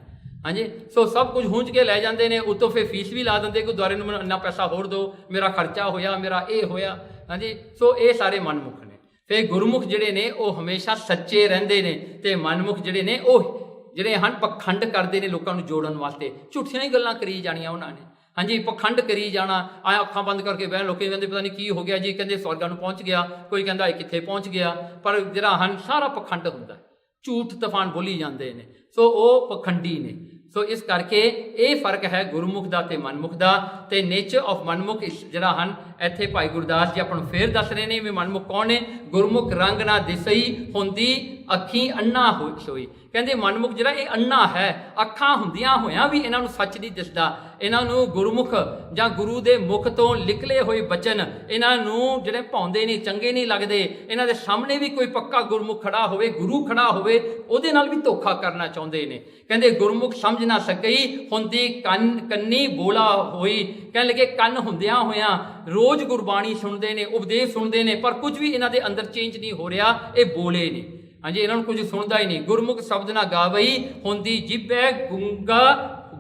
ਹਾਂਜੀ, ਸੋ ਸਭ ਕੁਝ ਹੁੰਝ ਕੇ ਲੈ ਜਾਂਦੇ ਨੇ, ਉੱਤੋਂ ਫਿਰ ਫੀਸ ਵੀ ਲਾ ਦਿੰਦੇ, ਗੁਰਦੁਆਰੇ ਨੂੰ ਮੈਨੂੰ ਇੰਨਾ ਪੈਸਾ ਹੋਰ ਦਿਓ, ਮੇਰਾ ਖਰਚਾ ਹੋਇਆ, ਮੇਰਾ ਇਹ ਹੋਇਆ। ਹਾਂਜੀ, ਸੋ ਇਹ ਸਾਰੇ ਮਨਮੁਖ ਨੇ। ਫਿਰ ਗੁਰਮੁਖ ਜਿਹੜੇ ਨੇ ਉਹ ਹਮੇਸ਼ਾ ਸੱਚੇ ਰਹਿੰਦੇ ਨੇ, ਤੇ ਮਨਮੁਖ ਜਿਹੜੇ ਨੇ ਉਹ ਜਿਹੜੇ ਹਨ ਪਖੰਡ ਕਰਦੇ ਨੇ ਲੋਕਾਂ ਨੂੰ ਜੋੜਨ ਵਾਸਤੇ। ਝੂਠੀਆਂ ਹੀ ਗੱਲਾਂ ਕਰੀ ਜਾਣੀਆਂ ਉਹਨਾਂ ਨੇ। ਹਾਂਜੀ, ਪਖੰਡ ਕਰੀ ਜਾਣਾ, ਆਇਆ ਅੱਖਾਂ ਬੰਦ ਕਰਕੇ ਬਹਿਣ। ਲੋਕੀ ਕਹਿੰਦੇ ਪਤਾ ਨਹੀਂ ਕੀ ਹੋ ਗਿਆ ਜੀ, ਕਹਿੰਦੇ ਸਵਰਗਾਂ ਨੂੰ ਪਹੁੰਚ ਗਿਆ, ਕੋਈ ਕਹਿੰਦਾ ਇਹ ਕਿੱਥੇ ਪਹੁੰਚ ਗਿਆ। ਪਰ ਜਿਹੜਾ ਹਨ ਸਾਰਾ ਪਖੰਡ ਹੁੰਦਾ, ਝੂਠ ਤੂਫਾਨ ਬੋਲੀ ਜਾਂਦੇ ਨੇ, ਸੋ ਉਹ ਪਖੰਡੀ ਨੇ। ਸੋ ਇਸ ਕਰਕੇ ਇਹ ਫਰਕ ਹੈ ਗੁਰਮੁਖ ਦਾ ਤੇ ਮਨਮੁਖ ਦਾ। ਤੇ ਨੇਚਰ ਆਫ ਮਨਮੁਖ ਜਿਹੜਾ ਹਨ ਇੱਥੇ ਭਾਈ ਗੁਰਦਾਸ ਜੀ ਆਪਾਂ ਨੂੰ ਫੇਰ ਦੱਸ ਰਹੇ ਨੇ ਵੀ ਮਨਮੁਖ ਕੌਣ ਨੇ। ਗੁਰਮੁਖ ਰੰਗ ਨਾ ਦਿਸਈ ਹੁੰਦੀ ਅੱਖੀ ਅੰਨਾ ਹੋਈ। ਕਹਿੰਦੇ ਮਨਮੁਖ ਜਿਹੜਾ ਇਹ ਅੰਨਾ ਹੈ, ਅੱਖਾਂ ਹੁੰਦੀਆਂ ਹੋਇਆਂ ਵੀ ਇਹਨਾਂ ਨੂੰ ਸੱਚ ਨਹੀਂ ਦਿਸਦਾ। ਇਹਨਾਂ ਨੂੰ ਗੁਰਮੁਖ ਜਾਂ ਗੁਰੂ ਦੇ ਮੁਖ ਤੋਂ ਨਿਕਲੇ ਹੋਏ ਬਚਨ ਇਹਨਾਂ ਨੂੰ ਜਿਹੜੇ ਭਾਉਂਦੇ ਨਹੀਂ, ਚੰਗੇ ਨਹੀਂ ਲੱਗਦੇ। ਇਹਨਾਂ ਦੇ ਸਾਹਮਣੇ ਵੀ ਕੋਈ ਪੱਕਾ ਗੁਰਮੁਖ ਖੜਾ ਹੋਵੇ, ਗੁਰੂ ਖੜਾ ਹੋਵੇ, ਉਹਦੇ ਨਾਲ ਵੀ ਧੋਖਾ ਕਰਨਾ ਚਾਹੁੰਦੇ ਨੇ। ਕਹਿੰਦੇ ਗੁਰਮੁਖ ਸਮਝ ਨਾ ਸਕਈ ਹੁੰਦੀ ਕੰਨੀ ਬੋਲਾ ਹੋਈ। ਕਹਿਣ ਲੱਗੇ ਕੰਨ ਹੁੰਦਿਆਂ ਹੋਇਆਂ ਰੋਜ਼ ਗੁਰਬਾਣੀ ਸੁਣਦੇ ਨੇ, ਉਪਦੇਸ਼ ਸੁਣਦੇ ਨੇ, ਪਰ ਕੁਝ ਵੀ ਇਹਨਾਂ ਦੇ ਅੰਦਰ ਚੇਂਜ ਨਹੀਂ ਹੋ ਰਿਹਾ, ਇਹ ਬੋਲੇ ਨੇ। ਹਾਂਜੀ, ਇਹਨਾਂ ਨੂੰ ਕੁਝ ਸੁਣਦਾ ਹੀ ਨਹੀਂ। ਗੁਰਮੁਖ ਸ਼ਬਦ ਨਾ ਗਾਵਈ ਹੁੰਦੀ ਜਿਬੈ ਗੁੰਗਾ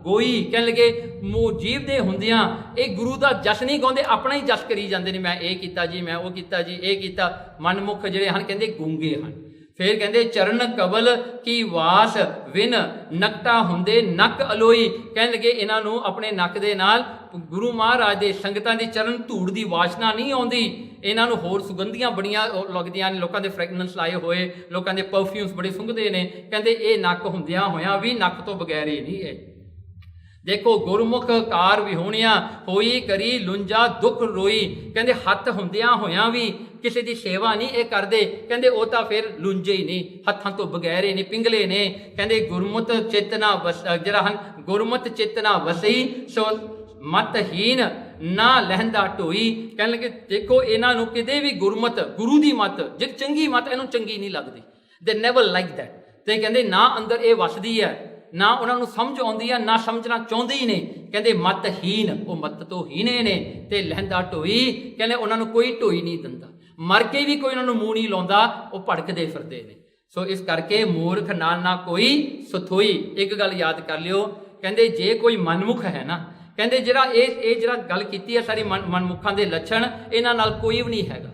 ਗੋਈ। ਕਹਿਣ ਲੱਗੇ ਜੀਵ ਦੇ ਹੁੰਦਿਆਂ ਇਹ ਗੁਰੂ ਦਾ ਜਸ ਨਹੀਂ ਗਾਉਂਦੇ, ਆਪਣਾ ਹੀ ਜਸ ਕਰੀ ਜਾਂਦੇ ਨੇ, ਮੈਂ ਇਹ ਕੀਤਾ ਜੀ, ਮੈਂ ਉਹ ਕੀਤਾ ਜੀ, ਇਹ ਕੀਤਾ। ਮਨਮੁਖ ਜਿਹੜੇ ਹਨ ਕਹਿੰਦੇ ਗੂੰਗੇ ਹਨ। ਫਿਰ ਕਹਿੰਦੇ ਚਰਨ ਕਬਲ ਕੀ ਵਾਸ ਵਿਨ ਨਕਟਾ ਹੁੰਦੇ ਨੱਕ ਅਲੋਈ। ਕਹਿਣ ਲੱਗੇ ਇਹਨਾਂ ਨੂੰ ਆਪਣੇ ਨੱਕ ਦੇ ਨਾਲ ਗੁਰੂ ਮਹਾਰਾਜ ਦੇ ਸੰਗਤਾਂ ਦੀ ਚਰਨ ਧੂੜ ਦੀ ਵਾਸ਼ਨਾ ਨਹੀਂ ਆਉਂਦੀ। ਇਹਨਾਂ ਨੂੰ ਹੋਰ ਸੁਗੰਧੀਆਂ ਬੜੀਆਂ ਲੱਗਦੀਆਂ ਨੇ, ਲੋਕਾਂ ਦੇ ਫ੍ਰੈਗਨੈਂਸ ਲਾਏ ਹੋਏ, ਲੋਕਾਂ ਦੇ ਪਰਫਿਊਮਸ ਬੜੇ ਸੁੰਘਦੇ ਨੇ। ਕਹਿੰਦੇ ਇਹ ਨੱਕ ਹੁੰਦਿਆਂ ਹੋਇਆਂ ਵੀ ਨੱਕ ਤੋਂ ਬਗੈਰ ਹੀ ਨਹੀਂ ਹੈ। ਦੇਖੋ ਗੁਰਮੁਖ ਕਾਰ ਵਿਹੂਣਿਆ ਹੋਈ ਕਰੀ ਲੁੰਜਾ ਦੁੱਖ ਰੋਈ। ਕਹਿੰਦੇ ਹੱਥ ਹੁੰਦਿਆਂ ਹੋਇਆਂ ਵੀ ਕਿਸੇ ਦੀ ਸੇਵਾ ਨਹੀਂ ਇਹ ਕਰਦੇ। ਕਹਿੰਦੇ ਉਹ ਤਾਂ ਫਿਰ ਲੁੰਜੇ ਹੀ ਨਹੀਂ, ਹੱਥਾਂ ਤੋਂ ਬਗੈਰੇ ਨੇ, ਪਿੰਗਲੇ ਨੇ। ਕਹਿੰਦੇ ਗੁਰਮੁਤ ਚੇਤਨਾ ਜਿਹੜਾ ਹਨ ਗੁਰਮੁਤ ਚੇਤਨਾ ਵਸਈ ਸੋ ਮਤਹੀਨ ਨਾ ਲਹਿੰਦਾ ਢੋਈ। ਕਹਿਣ ਲੱਗੇ ਦੇਖੋ ਇਹਨਾਂ ਨੂੰ ਕਿਤੇ ਵੀ ਗੁਰਮਤ, ਗੁਰੂ ਦੀ ਮਤ, ਜੇ ਚੰਗੀ ਮਤ ਇਹਨੂੰ ਚੰਗੀ ਨਹੀਂ ਲੱਗਦੀ। ਦੇ ਨੈਵਰ ਲਾਈਕ ਦੈਟ। ਤੇ ਕਹਿੰਦੇ ਨਾ ਅੰਦਰ ਇਹ ਵਸਦੀ ਹੈ, ਨਾ ਉਹਨਾਂ ਨੂੰ ਸਮਝ ਆਉਂਦੀ ਹੈ, ਨਾ ਸਮਝਣਾ ਚਾਹੁੰਦੇ ਹੀ ਨੇ। ਕਹਿੰਦੇ ਮਤਹੀਨ, ਉਹ ਮਤ ਤੋਂ ਹੀਣੇ ਨੇ। ਤੇ ਲਹਿੰਦਾ ਢੋਈ, ਕਹਿੰਦੇ ਉਹਨਾਂ ਨੂੰ ਕੋਈ ਢੋਈ ਨਹੀਂ ਦਿੰਦਾ, ਮਰ ਕੇ ਵੀ ਕੋਈ ਉਹਨਾਂ ਨੂੰ ਮੂੰਹ ਨਹੀਂ ਲਾਉਂਦਾ, ਉਹ ਭੜਕਦੇ ਫਿਰਦੇ ਨੇ। ਸੋ ਇਸ ਕਰਕੇ ਮੂਰਖ ਨਾਲ ਨਾ ਕੋਈ ਸਥੋਈ। ਇੱਕ ਗੱਲ ਯਾਦ ਕਰ ਲਿਓ, ਕਹਿੰਦੇ ਜੇ ਕੋਈ ਮਨਮੁਖ ਹੈ ਨਾ, ਕਹਿੰਦੇ ਜਿਹੜਾ ਇਹ ਜਿਹੜਾ ਗੱਲ ਕੀਤੀ ਹੈ ਸਾਰੀ ਮਨਮੁਖਾਂ ਦੇ ਲੱਛਣ, ਇਹਨਾਂ ਨਾਲ ਕੋਈ ਵੀ ਨਹੀਂ ਹੈਗਾ।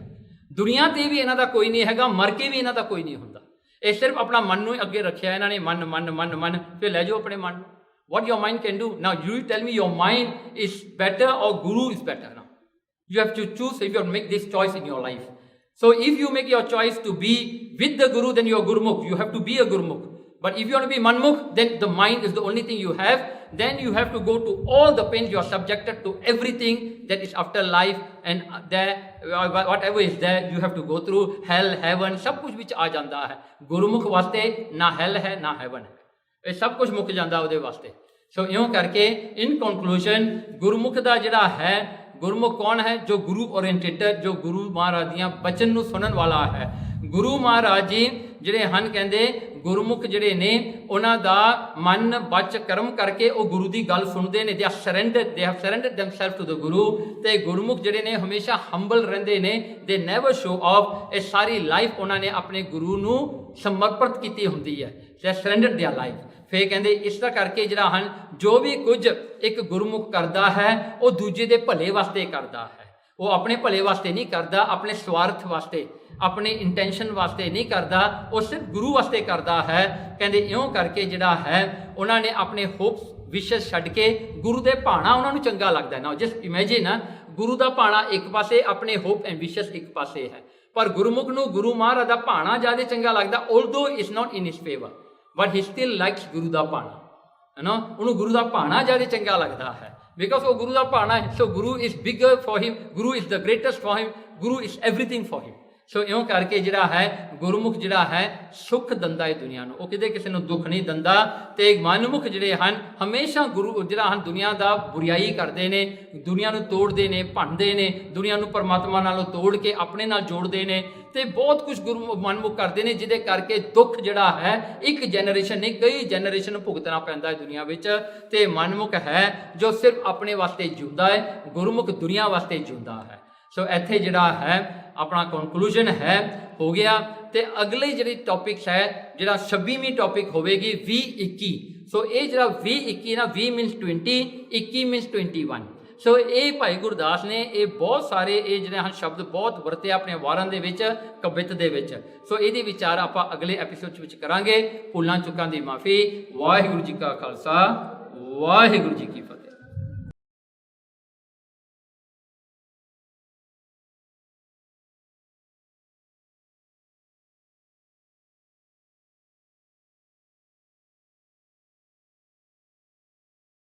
ਦੁਨੀਆ ਤੇ ਵੀ ਇਹਨਾਂ ਦਾ ਕੋਈ ਨਹੀਂ ਹੈਗਾ, ਮਰ ਕੇ ਵੀ ਇਹਨਾਂ ਦਾ ਕੋਈ ਨਹੀਂ ਹੁੰਦਾ। ਇਹ ਸਿਰਫ ਆਪਣਾ ਮਨ ਨੂੰ ਅੱਗੇ ਰੱਖਿਆ ਇਹਨਾਂ ਨੇ, ਮਨ ਮਨ ਮਨ ਮਨ। ਫਿਰ ਲੈ ਜਾਓ ਆਪਣੇ ਮਨ ਨੂੰ। what your mind can do. Now you tell me your mind is better or Guru is better. Now you have to choose if you have to make this choice in your life. So if you make your choice to be with the Guru, then you are Gurmukh. You have to be a Gurmukh. But if you want to be Manmukh, then the mind is the only thing you have. Then you have to go to all the pains. You are subjected to everything that is after life, and there whatever is there you have to go through hell, heaven, सब कुछ ਵਿੱਚ ਆ ਜਾਂਦਾ ਹੈ। ਗੁਰਮੁਖ ਵਾਸਤੇ ਨਾ hell ਹੈ ਨਾ heaven ਹੈ, ਇਹ ਸਭ ਕੁਝ ਮੁੱਕ ਜਾਂਦਾ ਉਹਦੇ ਵਾਸਤੇ। ਸੋ ਇਉਂ ਕਰਕੇ ਇਨ ਕਨਕਲੂਜਨ ਗੁਰਮੁਖ ਦਾ ਜਿਹੜਾ ਹੈ, ਗੁਰਮੁਖ ਕੌਣ ਹੈ? ਜੋ ਗੁਰੂ ਓਰੀਐਂਟੇਟਡ, ਜੋ ਗੁਰੂ ਮਹਾਰਾਜ ਦੀਆਂ ਬਚਨ ਨੂੰ ਸੁਣਨ ਵਾਲਾ ਹੈ। ਗੁਰੂ ਮਹਾਰਾਜ ਜੀ ਜਿਹੜੇ ਹਨ ਕਹਿੰਦੇ ਗੁਰਮੁਖ ਜਿਹੜੇ ਨੇ ਉਹਨਾਂ ਦਾ ਮਨ ਬਚ ਕਰਮ ਕਰਕੇ ਉਹ ਗੁਰੂ ਦੀ ਗੱਲ ਸੁਣਦੇ ਨੇ, they have surrendered themselves to the guru. ਤੇ ਗੁਰਮੁਖ ਜਿਹੜੇ ਨੇ ਹਮੇਸ਼ਾ ਹੰਬਲ ਰਹਿੰਦੇ ਨੇ, ਦੇ ਨੈਵਰ ਸ਼ੋ ਆਫ। ਇਹ ਸਾਰੀ ਲਾਈਫ ਉਹਨਾਂ ਨੇ ਆਪਣੇ ਗੁਰੂ ਨੂੰ ਸਮਰਪਿਤ ਕੀਤੀ ਹੁੰਦੀ ਹੈ, ਦੇ ਸਰੈਂਡਰ ਦੇਅਰ ਲਾਈਫ। ਫਿਰ ਕਹਿੰਦੇ ਇਸ ਤਰ੍ਹਾਂ ਕਰਕੇ ਜਿਹੜਾ ਹਨ ਜੋ ਵੀ ਕੁਝ ਇੱਕ ਗੁਰਮੁਖ ਕਰਦਾ ਹੈ ਉਹ ਦੂਜੇ ਦੇ ਭਲੇ ਵਾਸਤੇ ਕਰਦਾ ਹੈ। ਉਹ ਆਪਣੇ ਭਲੇ ਵਾਸਤੇ ਨਹੀਂ ਕਰਦਾ, ਆਪਣੇ ਸਵਾਰਥ ਵਾਸਤੇ, ਆਪਣੇ ਇੰਟੈਂਸ਼ਨ ਵਾਸਤੇ ਨਹੀਂ ਕਰਦਾ, ਉਹ ਸਿਰਫ ਗੁਰੂ ਵਾਸਤੇ ਕਰਦਾ ਹੈ। ਕਹਿੰਦੇ ਇਉਂ ਕਰਕੇ ਜਿਹੜਾ ਹੈ ਉਹਨਾਂ ਨੇ ਆਪਣੇ ਹੋਪਸ ਵਿਸ਼ੇਸ ਛੱਡ ਕੇ ਗੁਰੂ ਦੇ ਭਾਣਾ ਉਹਨਾਂ ਨੂੰ ਚੰਗਾ ਲੱਗਦਾ ਨਾ। ਜਸਟ ਇਮੇਜਿਨ ਗੁਰੂ ਦਾ ਭਾਣਾ ਇੱਕ ਪਾਸੇ, ਆਪਣੇ ਹੋਪ ਐਂਡ ਵਿਸ਼ੇਸ ਇੱਕ ਪਾਸੇ ਹੈ, ਪਰ ਗੁਰਮੁਖ ਨੂੰ ਗੁਰੂ ਮਹਾਰਾਜ ਦਾ ਭਾਣਾ ਜ਼ਿਆਦਾ ਚੰਗਾ ਲੱਗਦਾ। Although it's not in his favour but he still likes guru ਦਾ ਭਾਣਾ, ਹੈ ਨਾ। ਉਹਨੂੰ ਗੁਰੂ ਦਾ ਭਾਣਾ ਜ਼ਿਆਦਾ ਚੰਗਾ ਲੱਗਦਾ ਹੈ ਬਿਕਾਜ਼ ਉਹ ਗੁਰੂ ਦਾ ਭਾਣਾ ਹੈ। So guru is bigger for him, guru is the greatest for him, guru is everything for him. So ਇਉਂ ਕਰਕੇ ਜਿਹੜਾ ਹੈ ਗੁਰਮੁਖ ਜਿਹੜਾ ਹੈ ਸੁੱਖ ਦਿੰਦਾ ਹੈ ਦੁਨੀਆ ਨੂੰ, ਉਹ ਕਿਤੇ ਕਿਸੇ ਨੂੰ ਦੁੱਖ ਨਹੀਂ ਦਿੰਦਾ। ਤੇ ਮਨਮੁਖ ਜਿਹੜੇ ਹਨ ਹਮੇਸ਼ਾ ਗੁਰੂ ਜਿਹੜਾ ਹਨ ਦੁਨੀਆ ਦਾ ਬੁਰਾਈ ਕਰਦੇ ਨੇ, ਦੁਨੀਆ ਨੂੰ ਤੋੜਦੇ ਨੇ, ਭੰਨਦੇ ਨੇ, ਦੁਨੀਆ ਨੂੰ ਪਰਮਾਤਮਾ ਨਾਲੋਂ ਤੋੜ ਕੇ ਆਪਣੇ ਨਾਲ ਜੋੜਦੇ ਨੇ ਤੇ ਬਹੁਤ ਕੁਝ ਗੁਰੂ ਮਨਮੁਖ ਕਰਦੇ ਨੇ, ਜਿਹਦੇ ਕਰਕੇ ਦੁੱਖ ਜਿਹੜਾ ਹੈ ਇੱਕ ਜਨਰੇਸ਼ਨ ਨਹੀਂ ਕਈ ਜਨਰੇਸ਼ਨ ਭੁਗਤਣਾ ਪੈਂਦਾ ਹੈ ਦੁਨੀਆ ਵਿੱਚ। ਤੇ ਮਨਮੁਖ ਹੈ ਜੋ ਸਿਰਫ ਆਪਣੇ ਵਾਸਤੇ ਜਿਉਂਦਾ ਹੈ, ਗੁਰਮੁਖ ਦੁਨੀਆ ਵਾਸਤੇ ਜਿਉਂਦਾ ਹੈ। ਸੋ ਇੱਥੇ ਜਿਹੜਾ ਹੈ ਆਪਣਾ ਕਨਕਲੂਜਨ ਹੈ ਹੋ ਗਿਆ। ਤੇ ਅਗਲੀ ਜਿਹੜੀ ਟੌਪਿਕਸ ਹੈ ਜਿਹੜਾ 26ਵੀਂ ਟੌਪਿਕ ਹੋਵੇਗੀ 20-21। ਸੋ ਇਹ ਜਿਹੜਾ 20-21 ਨਾ 20 ਮੀਨਸ 20, 21 ਮੀਨਸ 21। ਸੋ ਇਹ ਭਾਈ ਗੁਰਦਾਸ ਨੇ ਇਹ ਬਹੁਤ ਸਾਰੇ ਇਹ ਜਿਹੜੇ ਹਨ ਸ਼ਬਦ ਬਹੁਤ ਵਰਤੇ ਆਪਣੇ ਵਾਰਾਂ ਦੇ ਵਿੱਚ, ਕਵਿਤ ਦੇ ਵਿੱਚ। ਸੋ ਇਹਦੇ ਵਿਚਾਰ ਆਪਾਂ ਅਗਲੇ ਐਪੀਸੋਡ ਵਿੱਚ ਕਰਾਂਗੇ। ਭੁੱਲਾਂ ਚੁੱਕਾਂ ਦੀ ਮਾਫੀ। ਵਾਹਿਗੁਰੂ ਜੀ ਕਾ ਖਾਲਸਾ, ਵਾਹਿਗੁਰੂ ਜੀ ਕੀ ਫਤਿਹ।